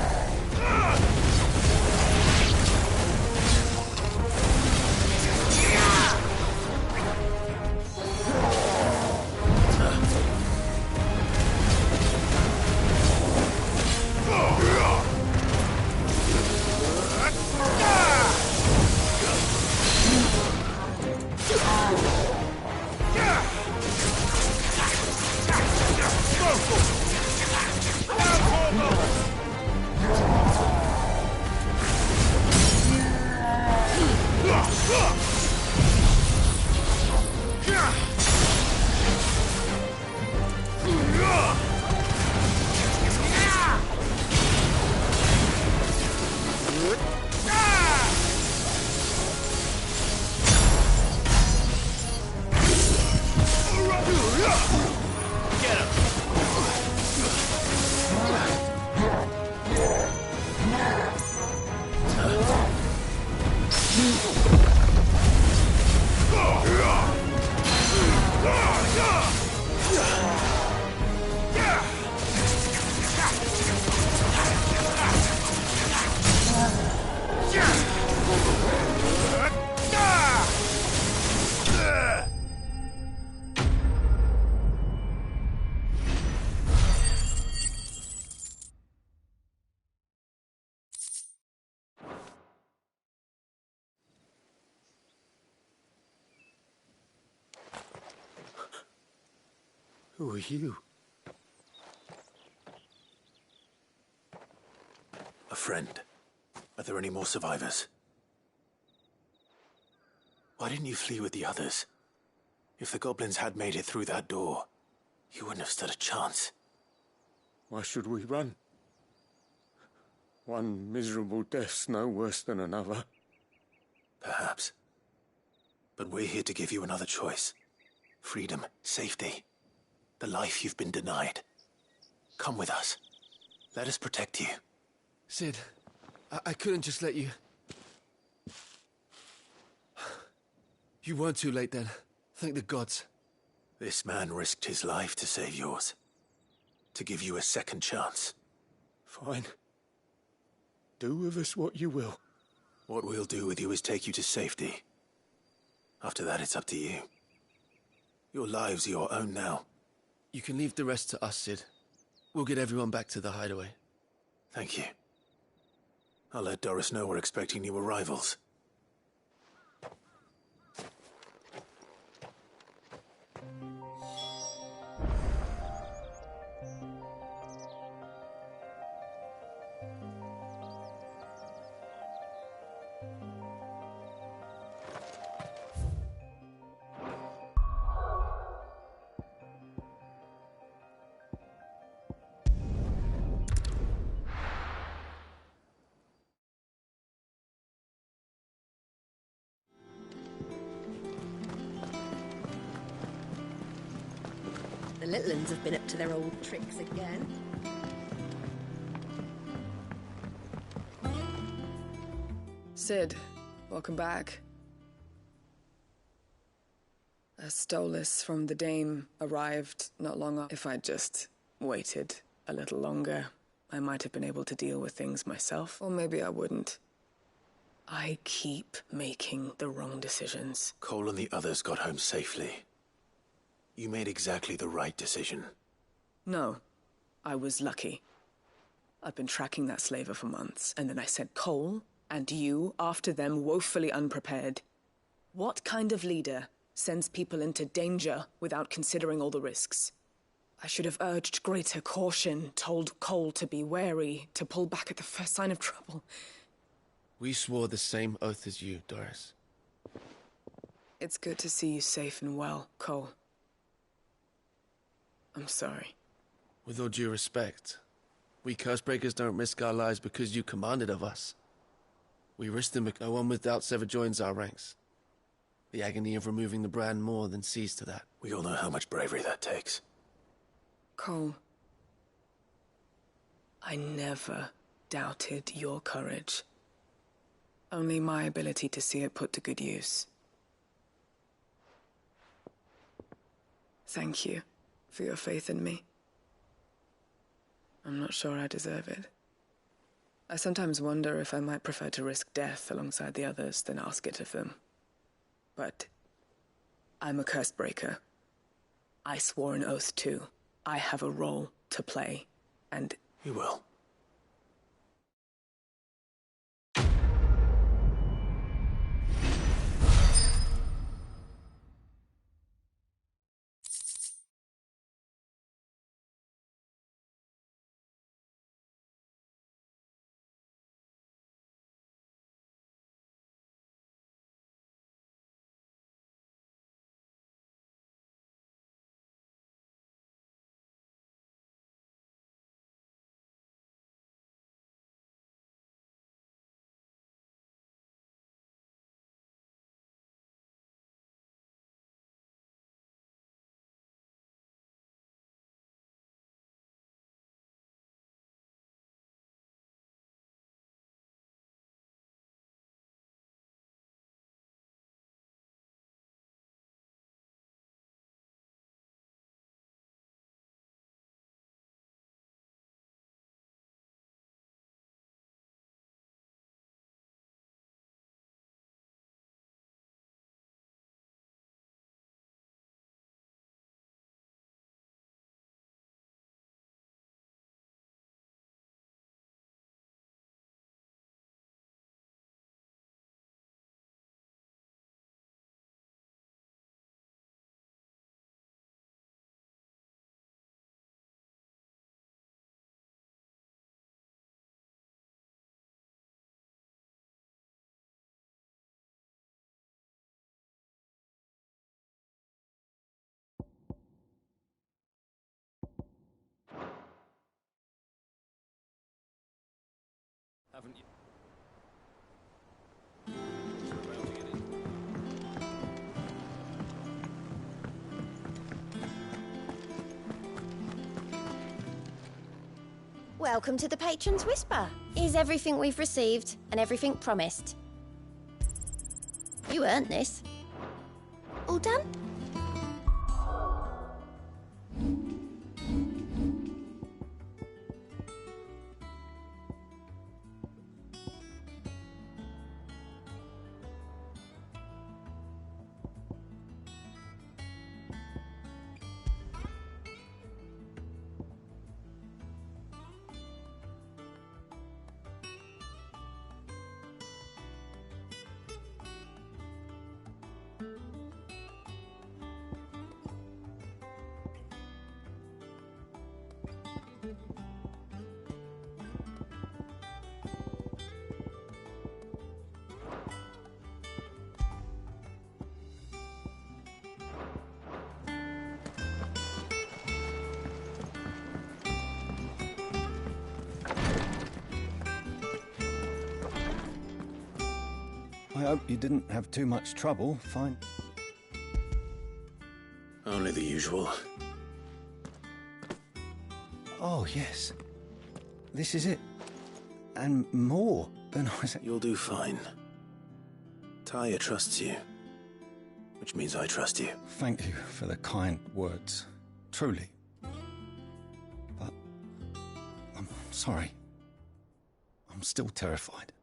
Go! Who are you? A friend. Are there any more survivors? Why didn't you flee with the others? If the goblins had made it through that door, you wouldn't have stood a chance. Why should we run? One miserable death's no worse than another. Perhaps. But we're here to give you another choice. Freedom, safety, the life you've been denied. Come with us. Let us protect you. Cid, I couldn't just let you... You weren't too late then. Thank the gods. This man risked his life to save yours. To give you a second chance. Fine. Do with us what you will. What we'll do with you is take you to safety. After that, it's up to you. Your lives are your own now. You can leave the rest to us, Cid. We'll get everyone back to the hideaway. Thank you. I'll let Doris know we're expecting new arrivals. The little uns have been up to their old tricks again. Cid, welcome back. A Stolas from the Dame arrived not long ago. If I'd just waited a little longer, I might have been able to deal with things myself, or maybe I wouldn't. I keep making the wrong decisions. Cole and the others got home safely. You made exactly the right decision. No, I was lucky. I've been tracking that slaver for months, and then I sent Cole and you after them, woefully unprepared. What kind of leader sends people into danger without considering all the risks? I should have urged greater caution, told Cole to be wary, to pull back at the first sign of trouble. We swore the same oath as you, Doris. It's good to see you safe and well, Cole. I'm sorry. With all due respect, we Cursebreakers don't risk our lives because you commanded of us. We risk them because no one with doubts ever joins our ranks. The agony of removing the brand more than sees to that. We all know how much bravery that takes. Cole, I never doubted your courage. Only my ability to see it put to good use. Thank you for your faith in me. I'm not sure I deserve it. I sometimes wonder if I might prefer to risk death alongside the others than ask it of them. But I'm a Cursebreaker. I swore an oath too. I have a role to play, and... You will. haven't you? Welcome to the Patron's Whisper. Here's everything we've received and everything promised. You earned this. All done? I hope you didn't have too much trouble. Fine. Only the usual. Oh, yes. This is it. And more than I was... You'll do fine. Taya trusts you. Which means I trust you. Thank you for the kind words. Truly. But... I'm sorry. I'm still terrified.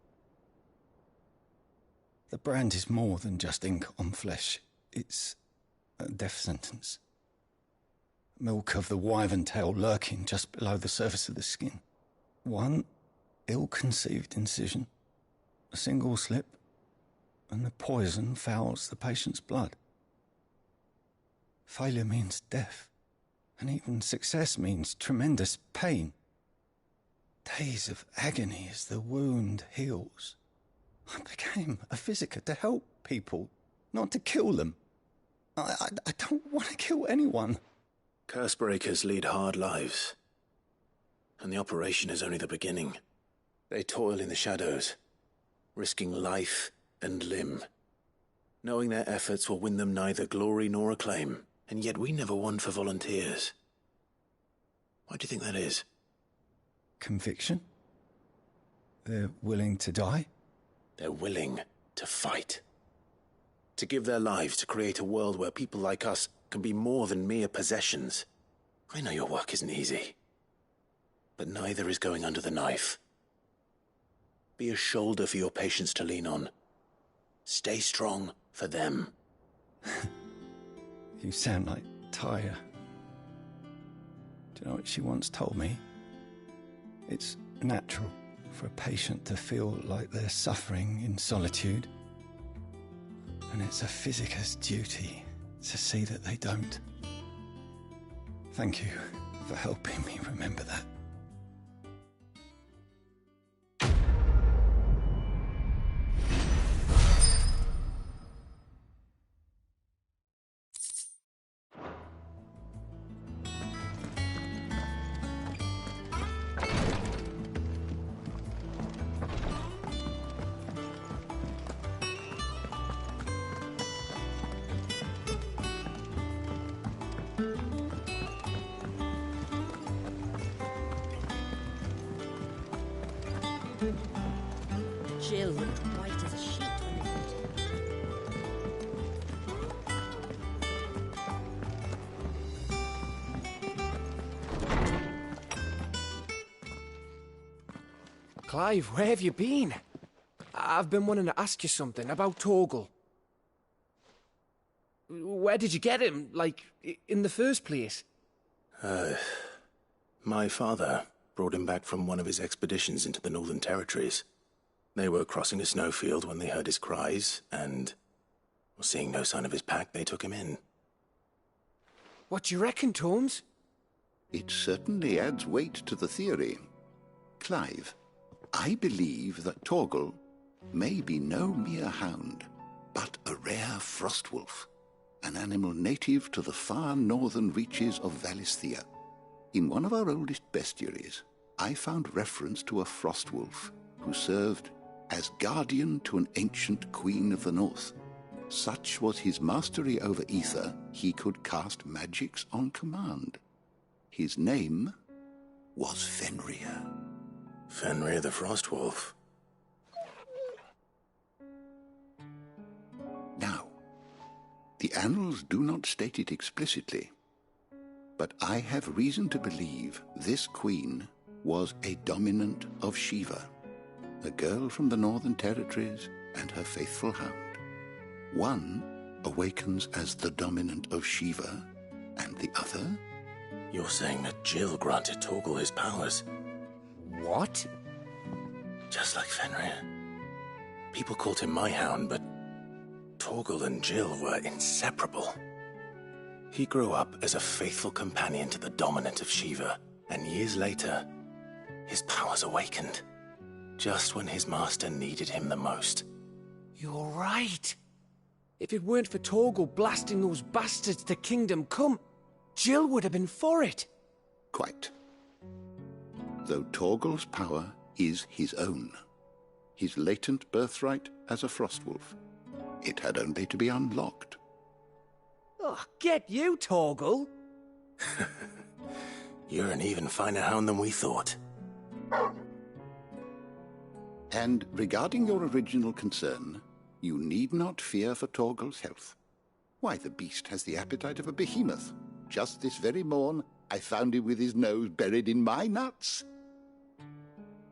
The brand is more than just ink on flesh. It's a death sentence. Milk of the wyvern tail lurking just below the surface of the skin. One ill-conceived incision, a single slip, and the poison fouls the patient's blood. Failure means death, and even success means tremendous pain. Days of agony as the wound heals. I became a Physica to help people, not to kill them. I don't want to kill anyone. Cursebreakers lead hard lives. And the operation is only the beginning. They toil in the shadows, risking life and limb, knowing their efforts will win them neither glory nor acclaim. And yet we never won for volunteers. Why do you think that is? Conviction? They're willing to die? They're willing to fight. To give their lives to create a world where people like us can be more than mere possessions. I know your work isn't easy. But neither is going under the knife. Be a shoulder for your patients to lean on. Stay strong for them. You sound like Taya. Do you know what she once told me? It's natural for a patient to feel like they're suffering in solitude. And it's a Physica's duty to see that they don't. Thank you for helping me remember that. Jill looked white as a sheet when we Clive, where have you been? I've been wanting to ask you something about Torgal. Where did you get him, like, in the first place? My father brought him back from one of his expeditions into the Northern Territories. They were crossing a snowfield when they heard his cries, and, seeing no sign of his pack, they took him in. What do you reckon, Torms? It certainly adds weight to the theory. Clive, I believe that Torgal may be no mere hound, but a rare frostwolf, an animal native to the far northern reaches of Valisthea. In one of our oldest bestiaries, I found reference to a frostwolf who served as guardian to an ancient queen of the north. Such was his mastery over ether, he could cast magics on command. His name was Fenrir. Fenrir the Frostwolf. Now, the annals do not state it explicitly, but I have reason to believe this queen was a dominant of Shiva, a girl from the Northern Territories and her faithful hound. One awakens as the dominant of Shiva, and the other? You're saying that Jill granted Torgal his powers? What? Just like Fenrir. People called him my hound, but Torgal and Jill were inseparable. He grew up as a faithful companion to the dominant of Shiva, and years later, his powers awakened, just when his master needed him the most. You're right. If it weren't for Torgal blasting those bastards to Kingdom Come, Jill would have been for it. Quite. Though Torgal's power is his own, his latent birthright as a Frostwolf. It had only to be unlocked. Oh, get you, Torgal! You're an even finer hound than we thought. And regarding your original concern, you need not fear for Torgal's health. Why, the beast has the appetite of a behemoth. Just this very morn, I found him with his nose buried in my nuts.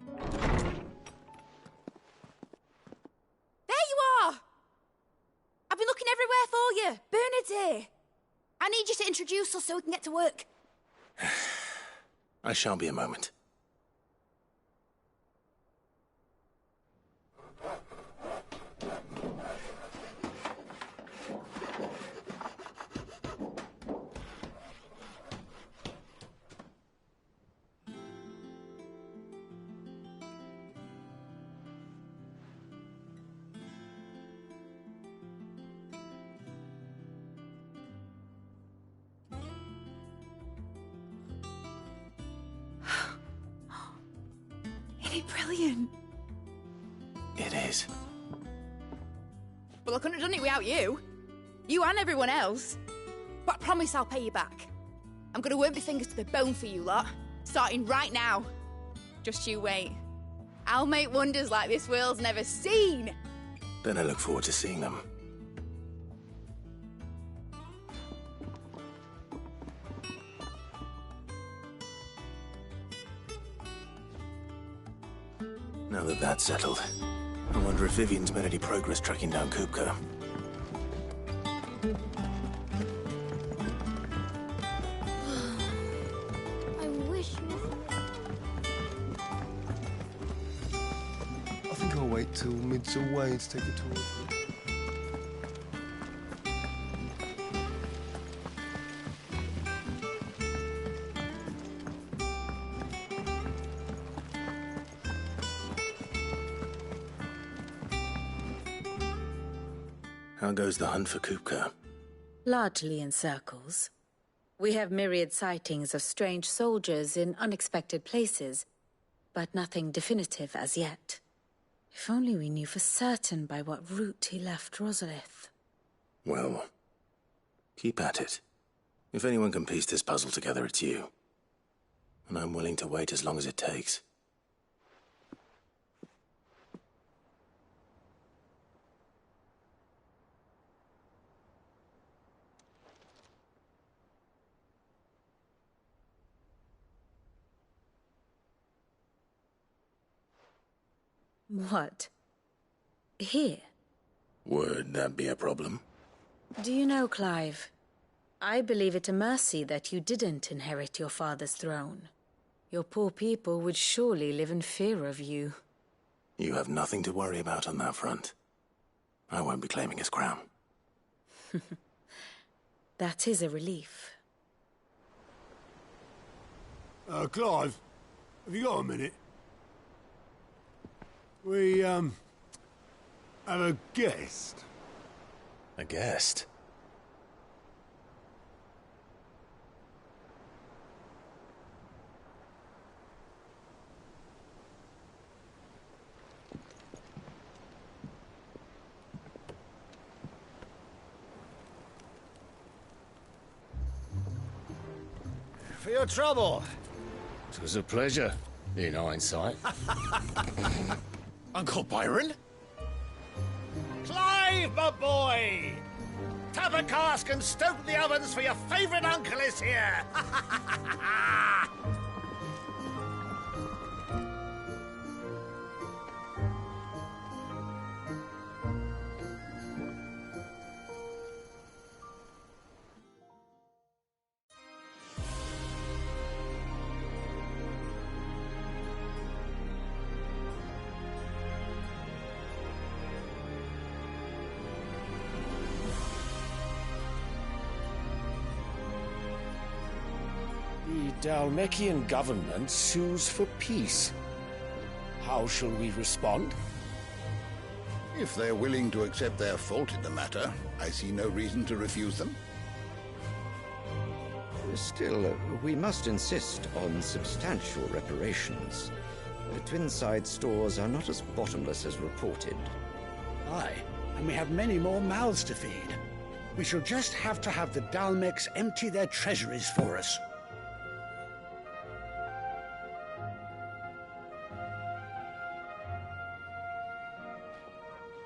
There you are! I've been looking everywhere for you. Bernard's here. I need you to introduce us so we can get to work. I shan't be a moment. Isn't it brilliant? It is. Well, I couldn't have done it without you. You and everyone else. But I promise I'll pay you back. I'm gonna work my fingers to the bone for you lot, starting right now. Just you wait. I'll make wonders like this world's never seen. Then I look forward to seeing them. Now that that's settled, I wonder if Vivian's made any progress tracking down Kupka. I wish... I think I'll wait till mid's away to take a tour of it. How goes the hunt for Kupka? Largely in circles. We have myriad sightings of strange soldiers in unexpected places, but nothing definitive as yet. If only we knew for certain by what route he left Rosalith. Well, keep at it. If anyone can piece this puzzle together, it's you. And I'm willing to wait as long as it takes. What? Here? Would that be a problem? Do you know, Clive? I believe it a mercy that you didn't inherit your father's throne. Your poor people would surely live in fear of you. You have nothing to worry about on that front. I won't be claiming his crown. That is a relief. Clive, have you got a minute? We, have a guest. A guest? for your trouble. It was a pleasure, in hindsight. Uncle Byron? Clive, my boy! Tap a cask and stoke the ovens, for your favourite uncle is here! The Dhalmekian government sues for peace. How shall we respond? If they're willing to accept their fault in the matter, I see no reason to refuse them. Still, we must insist on substantial reparations. Twinside stores are not as bottomless as reported. Aye, and we have many more mouths to feed. We shall just have to have the Dhalmekians empty their treasuries for us.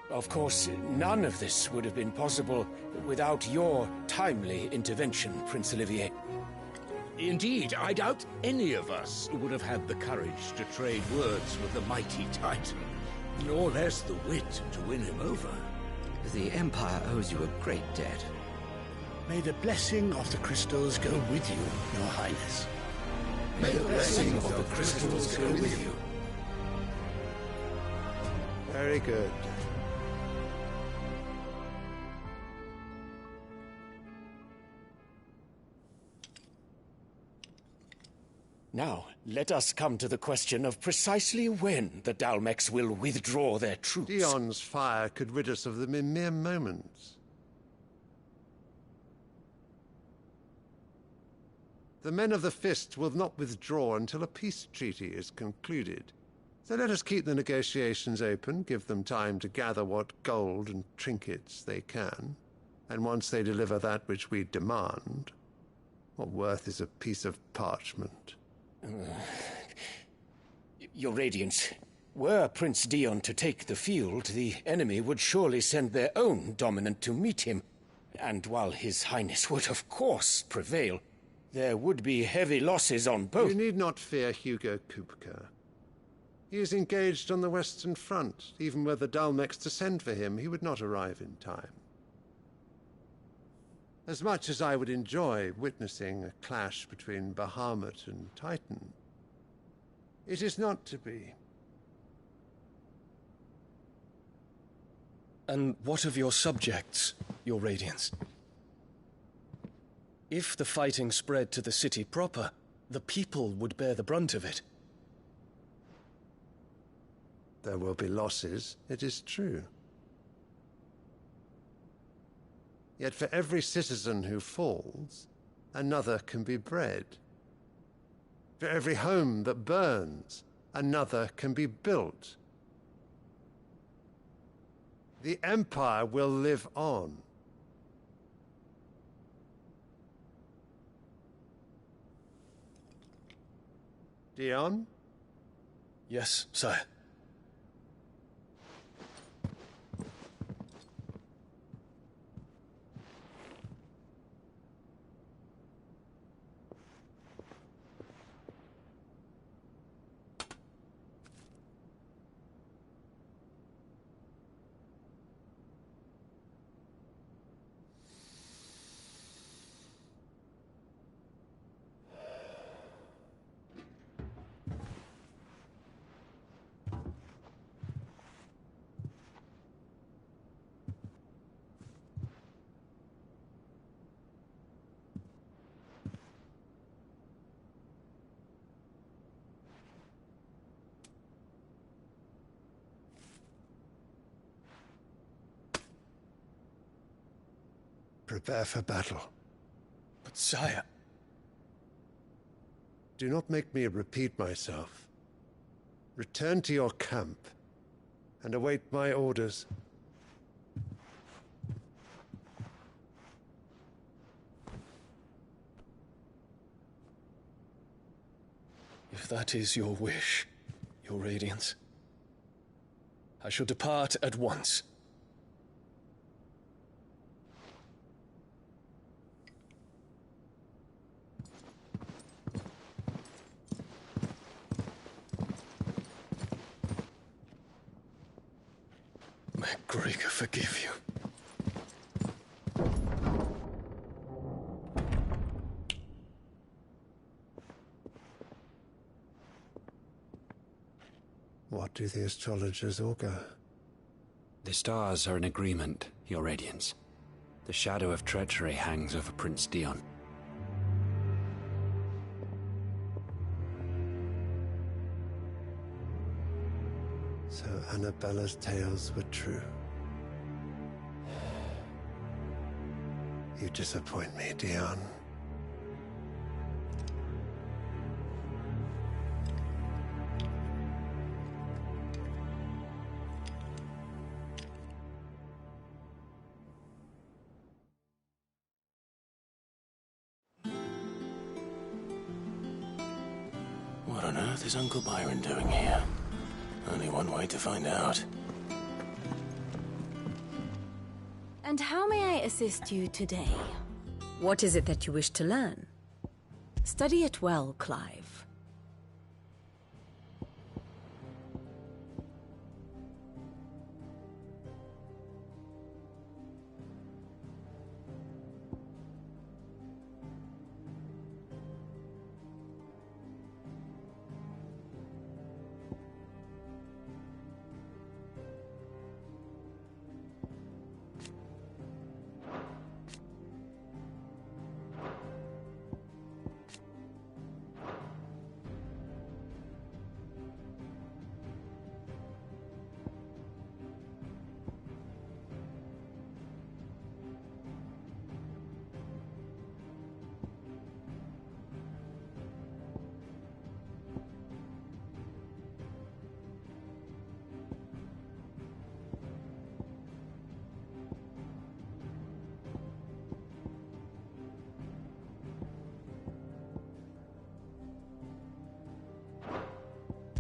Of course, none of this would have been possible without your timely intervention, Prince Olivier. Indeed, I doubt any of us would have had the courage to trade words with the mighty Titan, nor less the wit to win him over. The Empire owes you a great debt. May the blessing of the crystals go with you, Your Highness. May the blessing of the crystals go with you. Very good. Now, let us come to the question of precisely when the Dhalmekians will withdraw their troops. Dion's fire could rid us of them in mere moments. The men of the Fist will not withdraw until a peace treaty is concluded. So let us keep the negotiations open, give them time to gather what gold and trinkets they can, and once they deliver that which we demand, what worth is a piece of parchment? Your Radiance, were Prince Dion to take the field, the enemy would surely send their own dominant to meet him. And while His Highness would of course prevail, there would be heavy losses on both. You need not fear Hugo Kupka. He is engaged on the Western Front. Even were the Dhalmekians to send for him, he would not arrive in time. As much as I would enjoy witnessing a clash between Bahamut and Titan, it is not to be. And what of your subjects, Your Radiance? If the fighting spread to the city proper, the people would bear the brunt of it. There will be losses, it is true. Yet for every citizen who falls, another can be bred. For every home that burns, another can be built. The Empire will live on. Dion? Yes, sire. Prepare for battle. But sire... Do not make me repeat myself. Return to your camp and await my orders. If that is your wish, Your Radiance, I shall depart at once. MacGregor forgive you. What do the astrologers augur? The stars are in agreement, Your Radiance. The shadow of treachery hangs over Prince Dion. So Annabella's tales were true. You disappoint me, Dion. What on earth is Uncle Byron doing here? Only one way to find out. And how may I assist you today? What is it that you wish to learn? Study it well, Clive.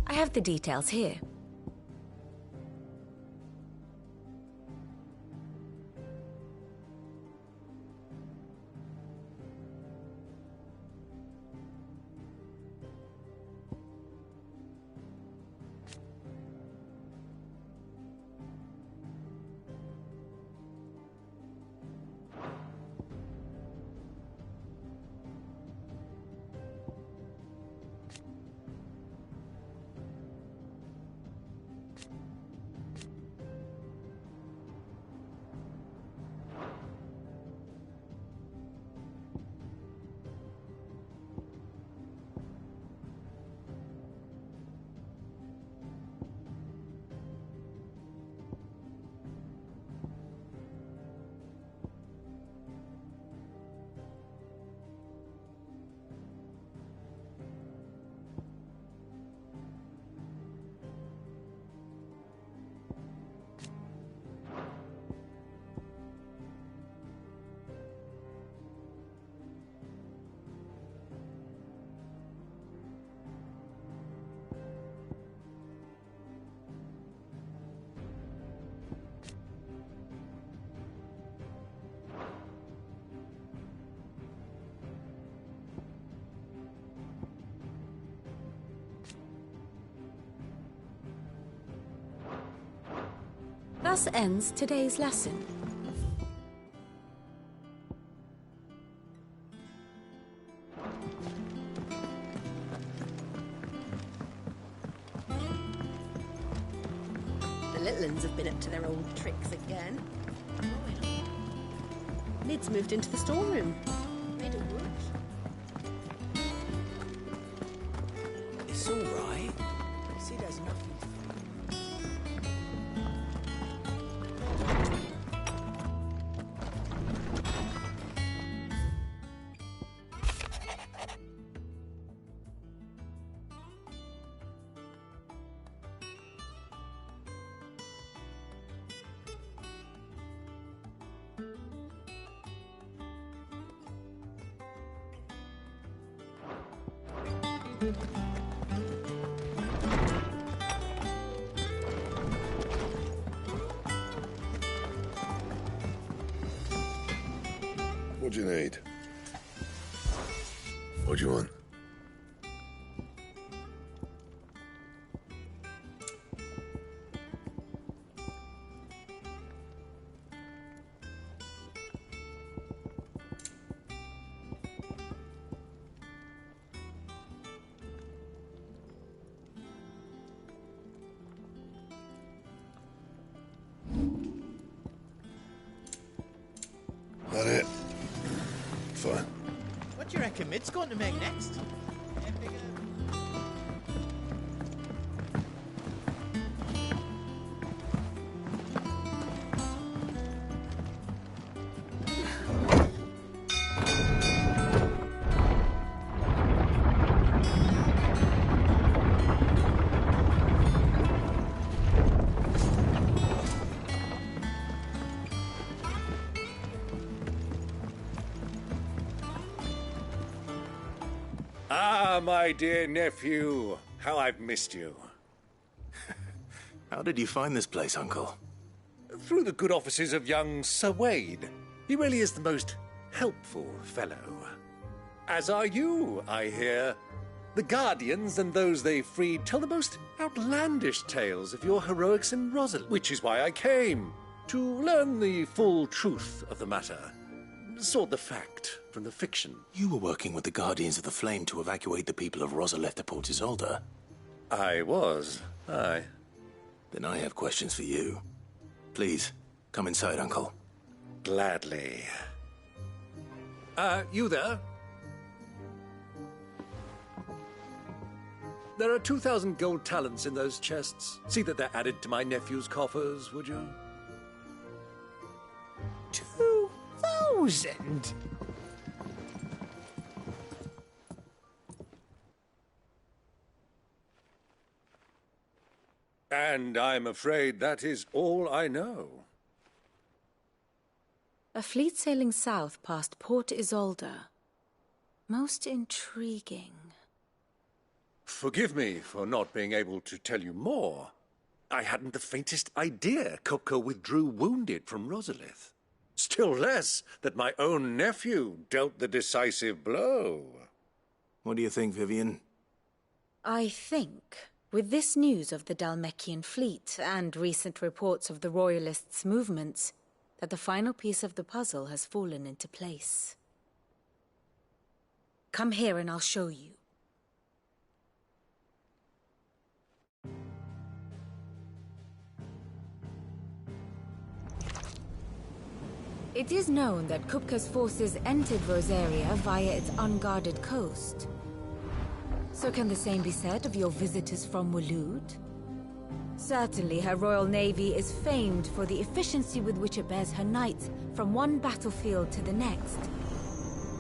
I have the details here. Thus ends today's lesson. The little uns have been up to their old tricks again. Lid's moved into the storeroom. Made it work. It's all right. See, there's nothing. What do you need? What do you want? That it? Fine. What do you reckon Mid's going to make next? Ah, my dear nephew. How I've missed you. How did you find this place, Uncle? Through the good offices of young Sir Wade. He really is the most helpful fellow. As are you, I hear. The Guardians and those they freed tell the most outlandish tales of your heroics in Rosalind, which is why I came, to learn the full truth of the matter. Sort the fact from the fiction. You were working with the Guardians of the Flame to evacuate the people of Rosalith to Port Isolde. I was, aye. Then I have questions for you. Please, come inside, Uncle. Gladly. You there? There are 2,000 gold talents in those chests. See that they're added to my nephew's coffers, would you? 2,000? And I'm afraid that is all I know. A fleet sailing south past Port Isolde. Most intriguing. Forgive me for not being able to tell you more. I hadn't the faintest idea Kupka withdrew wounded from Rosalith. Still less that my own nephew dealt the decisive blow. What do you think, Vivian? I think, with this news of the Dhalmekian fleet and recent reports of the Royalists' movements, that the final piece of the puzzle has fallen into place. Come here and I'll show you. It is known that Kupka's forces entered Rosaria via its unguarded coast. So can the same be said of your visitors from Waloed? Certainly her Royal Navy is famed for the efficiency with which it bears her knights from one battlefield to the next.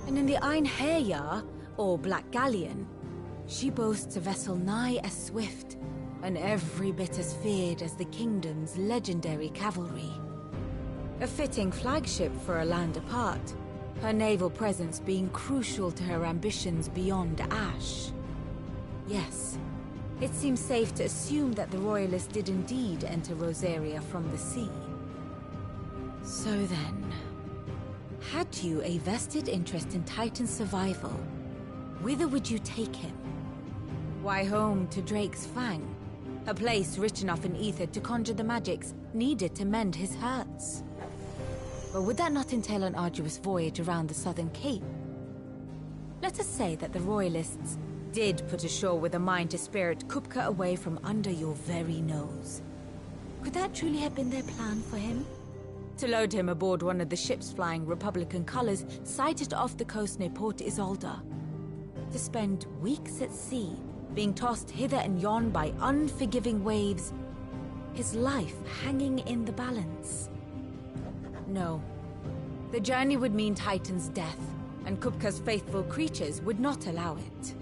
And in the Einherjar, or Black Galleon, she boasts a vessel nigh as swift, and every bit as feared as the kingdom's legendary cavalry. A fitting flagship for a land apart, her naval presence being crucial to her ambitions beyond Ash. Yes, it seems safe to assume that the Royalists did indeed enter Rosaria from the sea. So then, had you a vested interest in Titan's survival, whither would you take him? Why, home to Drake's Fang, a place rich enough in ether to conjure the magics needed to mend his hurts. But would that not entail an arduous voyage around the southern cape? Let us say that the Royalists did put ashore with a mind to spirit Kupka away from under your very nose. Could that truly have been their plan for him? To load him aboard one of the ships flying Republican colors sighted off the coast near Port Isolde. To spend weeks at sea, being tossed hither and yon by unforgiving waves, his life hanging in the balance. No. The journey would mean Titan's death, and Kupka's faithful creatures would not allow it.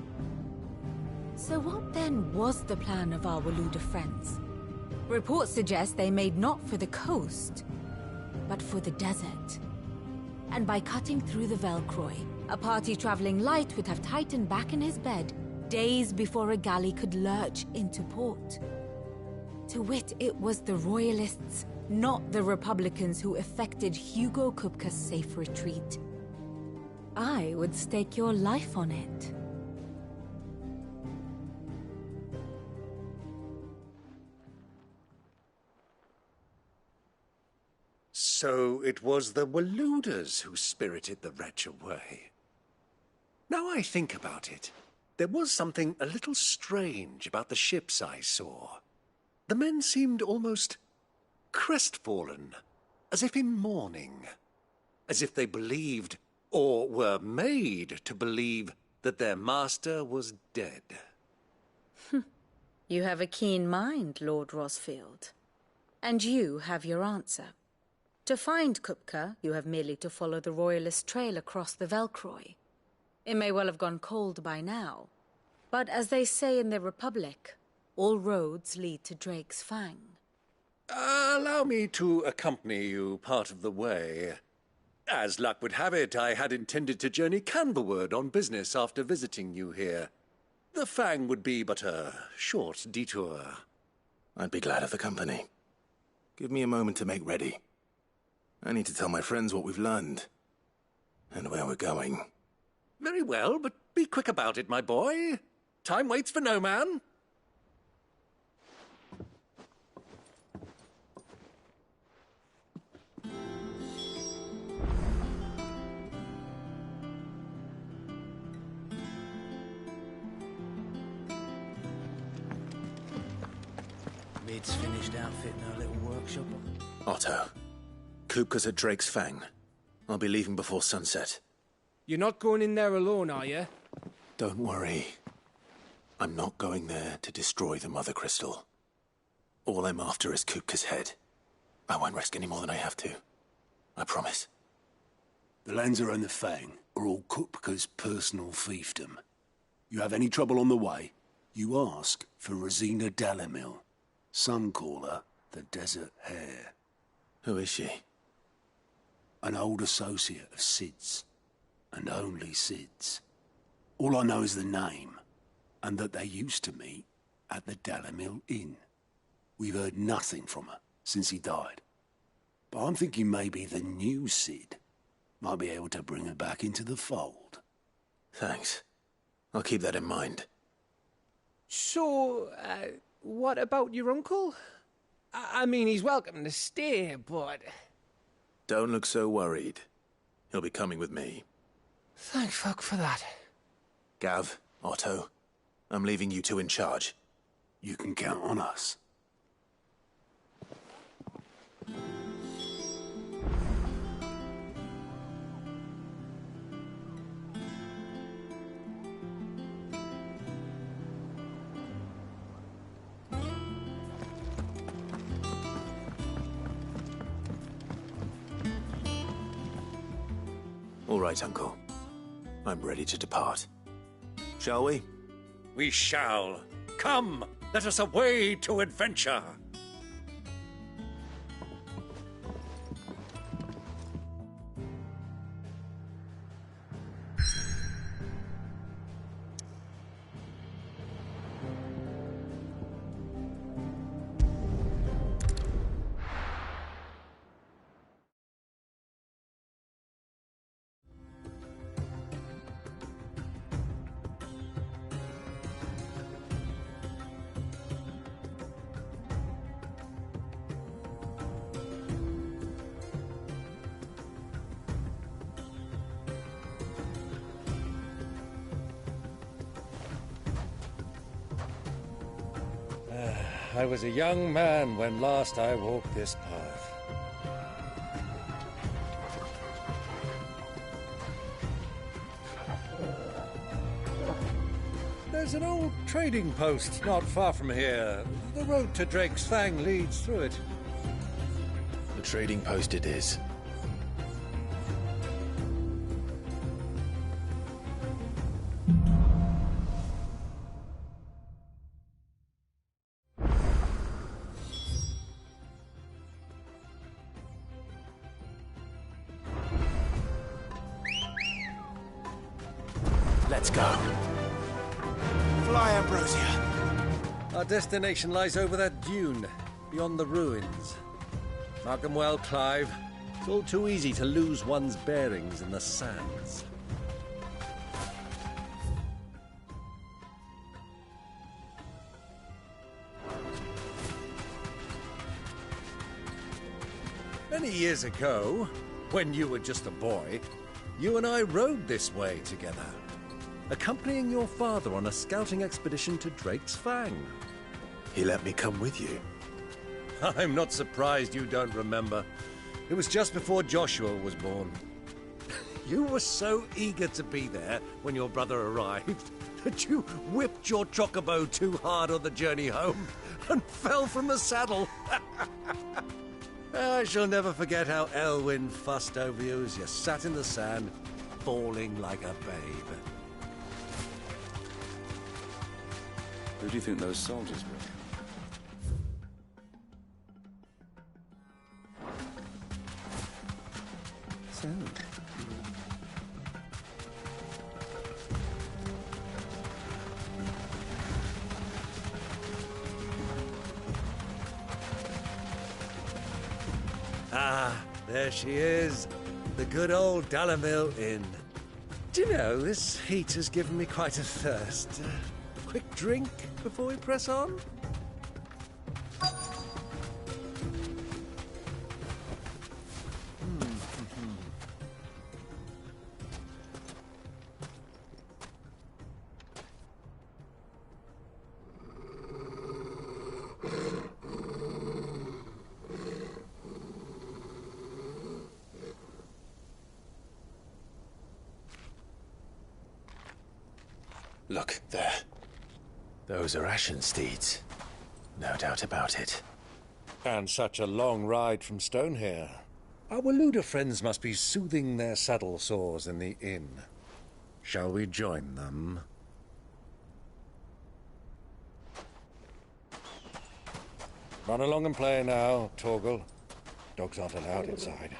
So what then was the plan of our Waloed friends? Reports suggest they made not for the coast, but for the desert. And by cutting through the Velcroy, a party traveling light would have Titan back in his bed days before a galley could lurch into port. To wit, it was the Royalists, not the Republicans, who effected Hugo Kupka's safe retreat. I would stake your life on it. So it was the Waluders who spirited the wretch away. Now I think about it, there was something a little strange about the ships I saw. The men seemed almost crestfallen, as if in mourning, as if they believed, or were made to believe, that their master was dead. You have a keen mind, Lord Rosfield. And you have your answer. To find Kupka, you have merely to follow the Royalist trail across the Velcroy. It may well have gone cold by now, but as they say in the Republic, all roads lead to Drake's Fang. Allow me to accompany you part of the way. As luck would have it, I had intended to journey Canberward on business after visiting you here. The Fang would be but a short detour. I'd be glad of the company. Give me a moment to make ready. I need to tell my friends what we've learned, and where we're going. Very well, but be quick about it, my boy. Time waits for no man. Mid's finished outfitting our little workshop. Otto, Kupka's at Drake's Fang. I'll be leaving before sunset. You're not going in there alone, are you? Don't worry. I'm not going there to destroy the Mother Crystal. All I'm after is Kupka's head. I won't risk any more than I have to. I promise. The Lancer and the Fang are all Kupka's personal fiefdom. You have any trouble on the way, you ask for Rosina Dalimil. Some call her the Desert Hare. Who is she? An old associate of Sid's. And only Sid's. All I know is the name, and that they used to meet at the Dalimil Inn. We've heard nothing from her since he died. But I'm thinking maybe the new Sid might be able to bring her back into the fold. Thanks. I'll keep that in mind. So, what about your uncle? I mean, he's welcome to stay, but... Don't look so worried. He'll be coming with me. Thank fuck for that. Gav, Otto, I'm leaving you two in charge. You can count on us. All right, Uncle. I'm ready to depart. Shall we? We shall. Come, let us away to adventure. I was a young man when last I walked this path. There's an old trading post not far from here. The road to Drake's Fang leads through it. The trading post it is. Let's go. Fly, Ambrosia. Our destination lies over that dune, beyond the ruins. Mark 'em well, Clive. It's all too easy to lose one's bearings in the sands. Many years ago, when you were just a boy, you and I rode this way together, accompanying your father on a scouting expedition to Drake's Fang. He let me come with you. I'm not surprised you don't remember. It was just before Joshua was born. You were so eager to be there when your brother arrived that you whipped your chocobo too hard on the journey home and fell from the saddle. I shall never forget how Elwyn fussed over you as you sat in the sand, falling like a babe. Who do you think those soldiers were? So... Ah, there she is. The good old Dalamil Inn. Do you know, this heat has given me quite a thirst. Quick drink before we press on? Look, there. Those are Ashen steeds. No doubt about it. And such a long ride from Stonehair. Our Waluda friends must be soothing their saddle sores in the inn. Shall we join them? Run along and play now, Torgal. Dogs aren't allowed inside.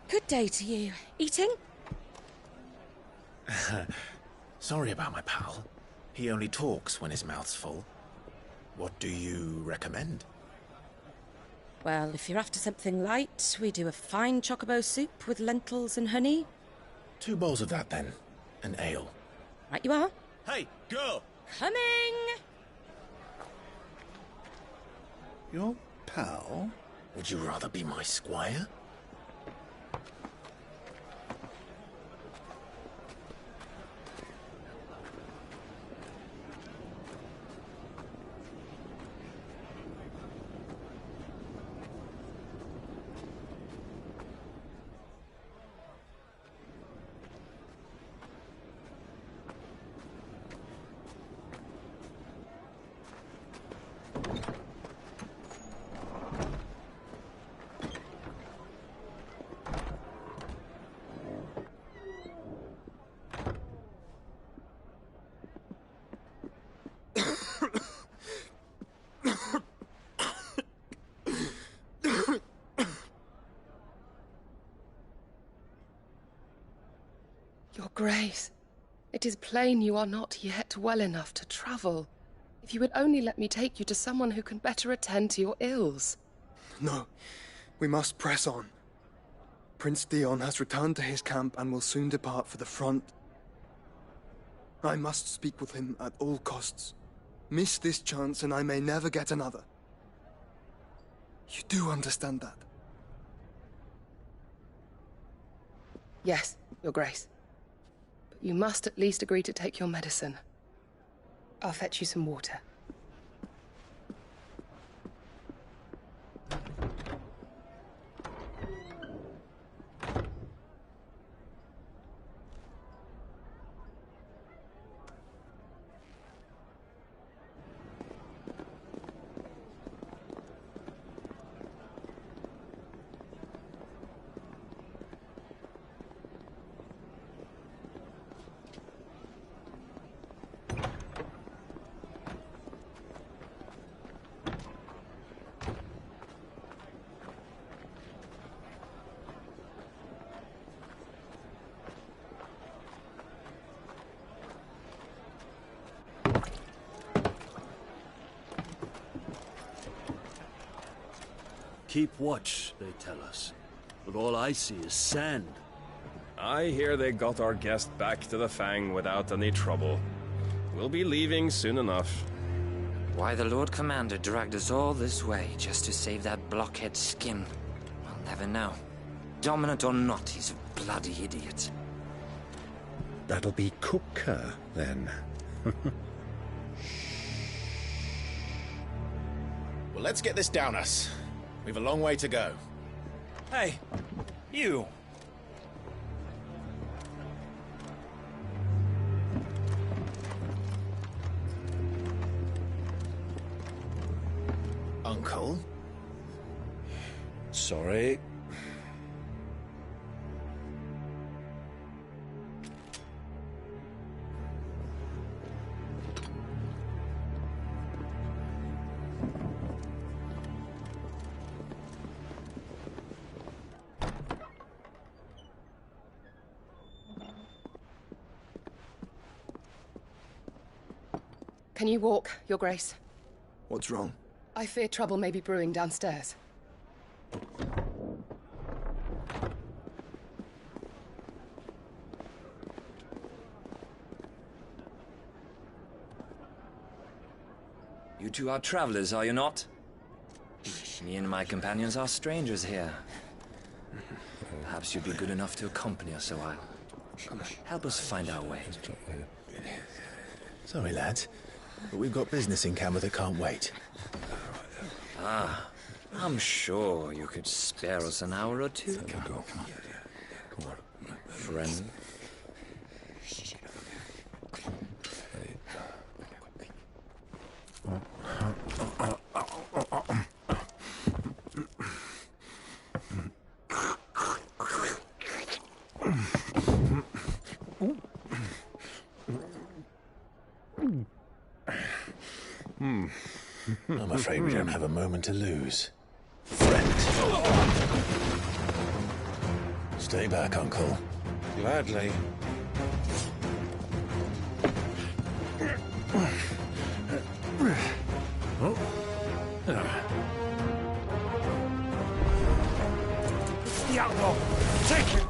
Good day to you. Eating? Sorry about my pal. He only talks when his mouth's full. What do you recommend? Well, if you're after something light, we do a fine chocobo soup with lentils and honey. 2 bowls of that, then. An ale. Right you are. Hey, girl! Coming! Your pal? Would you rather be my squire? Your Grace, it is plain you are not yet well enough to travel. If you would only let me take you to someone who can better attend to your ills. No, we must press on. Prince Dion has returned to his camp and will soon depart for the front. I must speak with him at all costs. Miss this chance and I may never get another. You do understand that? Yes, Your Grace. But you must at least agree to take your medicine. I'll fetch you some water. keep watch, they tell us. But all I see is sand. I hear they got our guest back to the Fang without any trouble. We'll be leaving soon enough. Why the Lord Commander dragged us all this way just to save that blockhead skin, I'll never know. Dominant or not, he's a bloody idiot. That'll be Cooker, then. Well, let's get this down us. We've a long way to go. Hey, you! Uncle? Sorry. Can you walk, Your Grace? What's wrong? I fear trouble may be brewing downstairs. You two are travelers, are you not? Me and my companions are strangers here. Perhaps you'd be good enough to accompany us a while. Help us find our way. Sorry, lads, but we've got business in Camber that can't wait. Ah, I'm sure you could spare us an hour or two. Come on. Friend. I'm afraid we don't have a moment to lose. Friend. Stay back, Uncle. Gladly. The outlaw! Take him!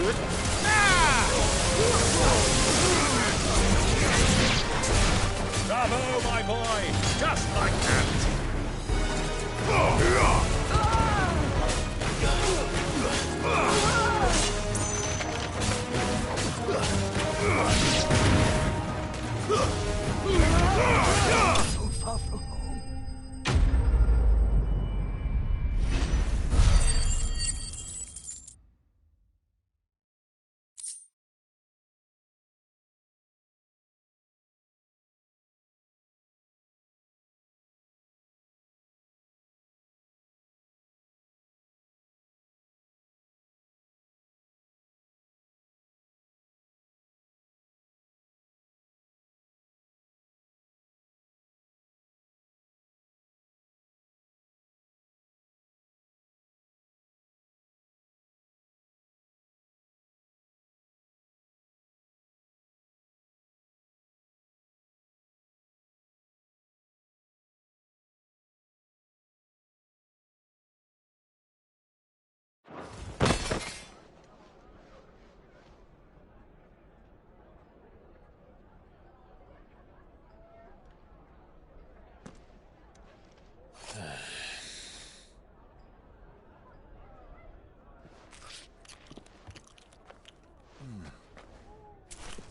good. Bravo, my boy! Just like that! So far from home.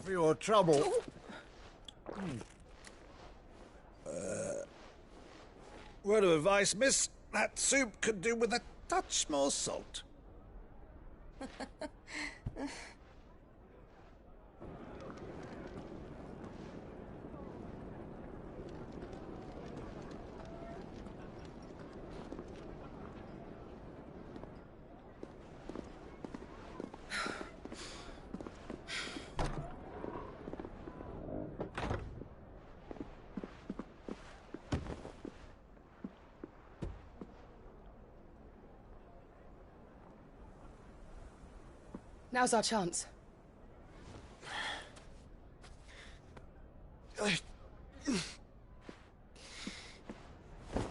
For your trouble. Word of advice, miss. That soup could do with a touch more salt. Now's our chance.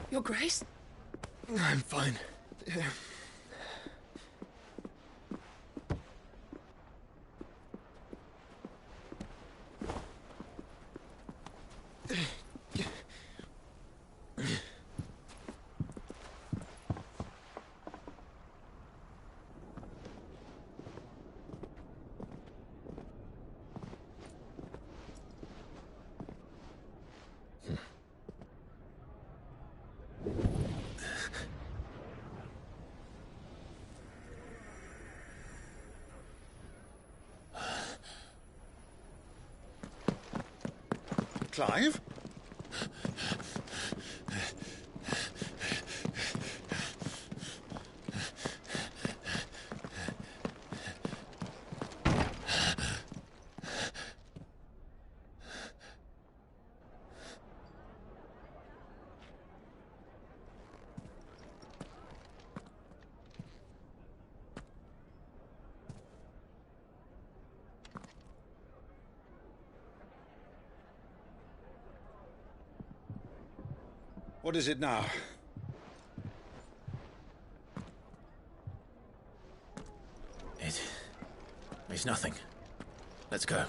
Your Grace? I'm fine. Clive? What is it now? It's nothing. Let's go.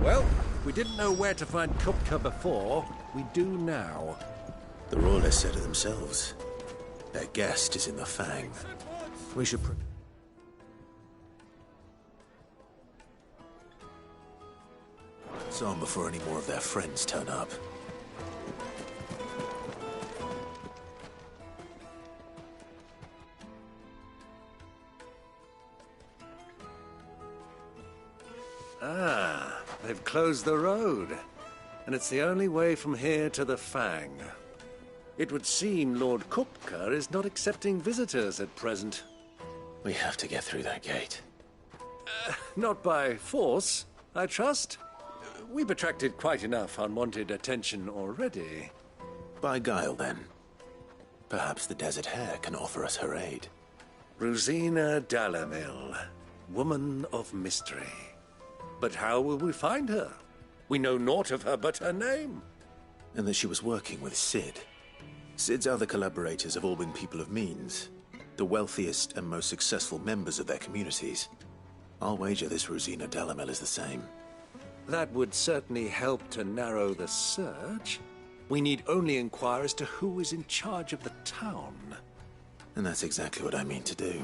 Well, we didn't know where to find Kupka before. We do now. The Royalists said it themselves. Their guest is in the Fang. We should... It's on before any more of their friends turn up. Ah, they've closed the road. And it's the only way from here to the Fang. It would seem Lord Kupka is not accepting visitors at present. We have to get through that gate. Not by force, I trust. We've attracted quite enough unwanted attention already. By guile, then. Perhaps the Desert Hare can offer us her aid. Rosina Dalamil, woman of mystery. But how will we find her? We know naught of her but her name. And that she was working with Cid. Cid's other collaborators have all been people of means, the wealthiest and most successful members of their communities. I'll wager this Rosina Dalamil is the same. That would certainly help to narrow the search. We need only inquire as to who is in charge of the town. And that's exactly what I mean to do.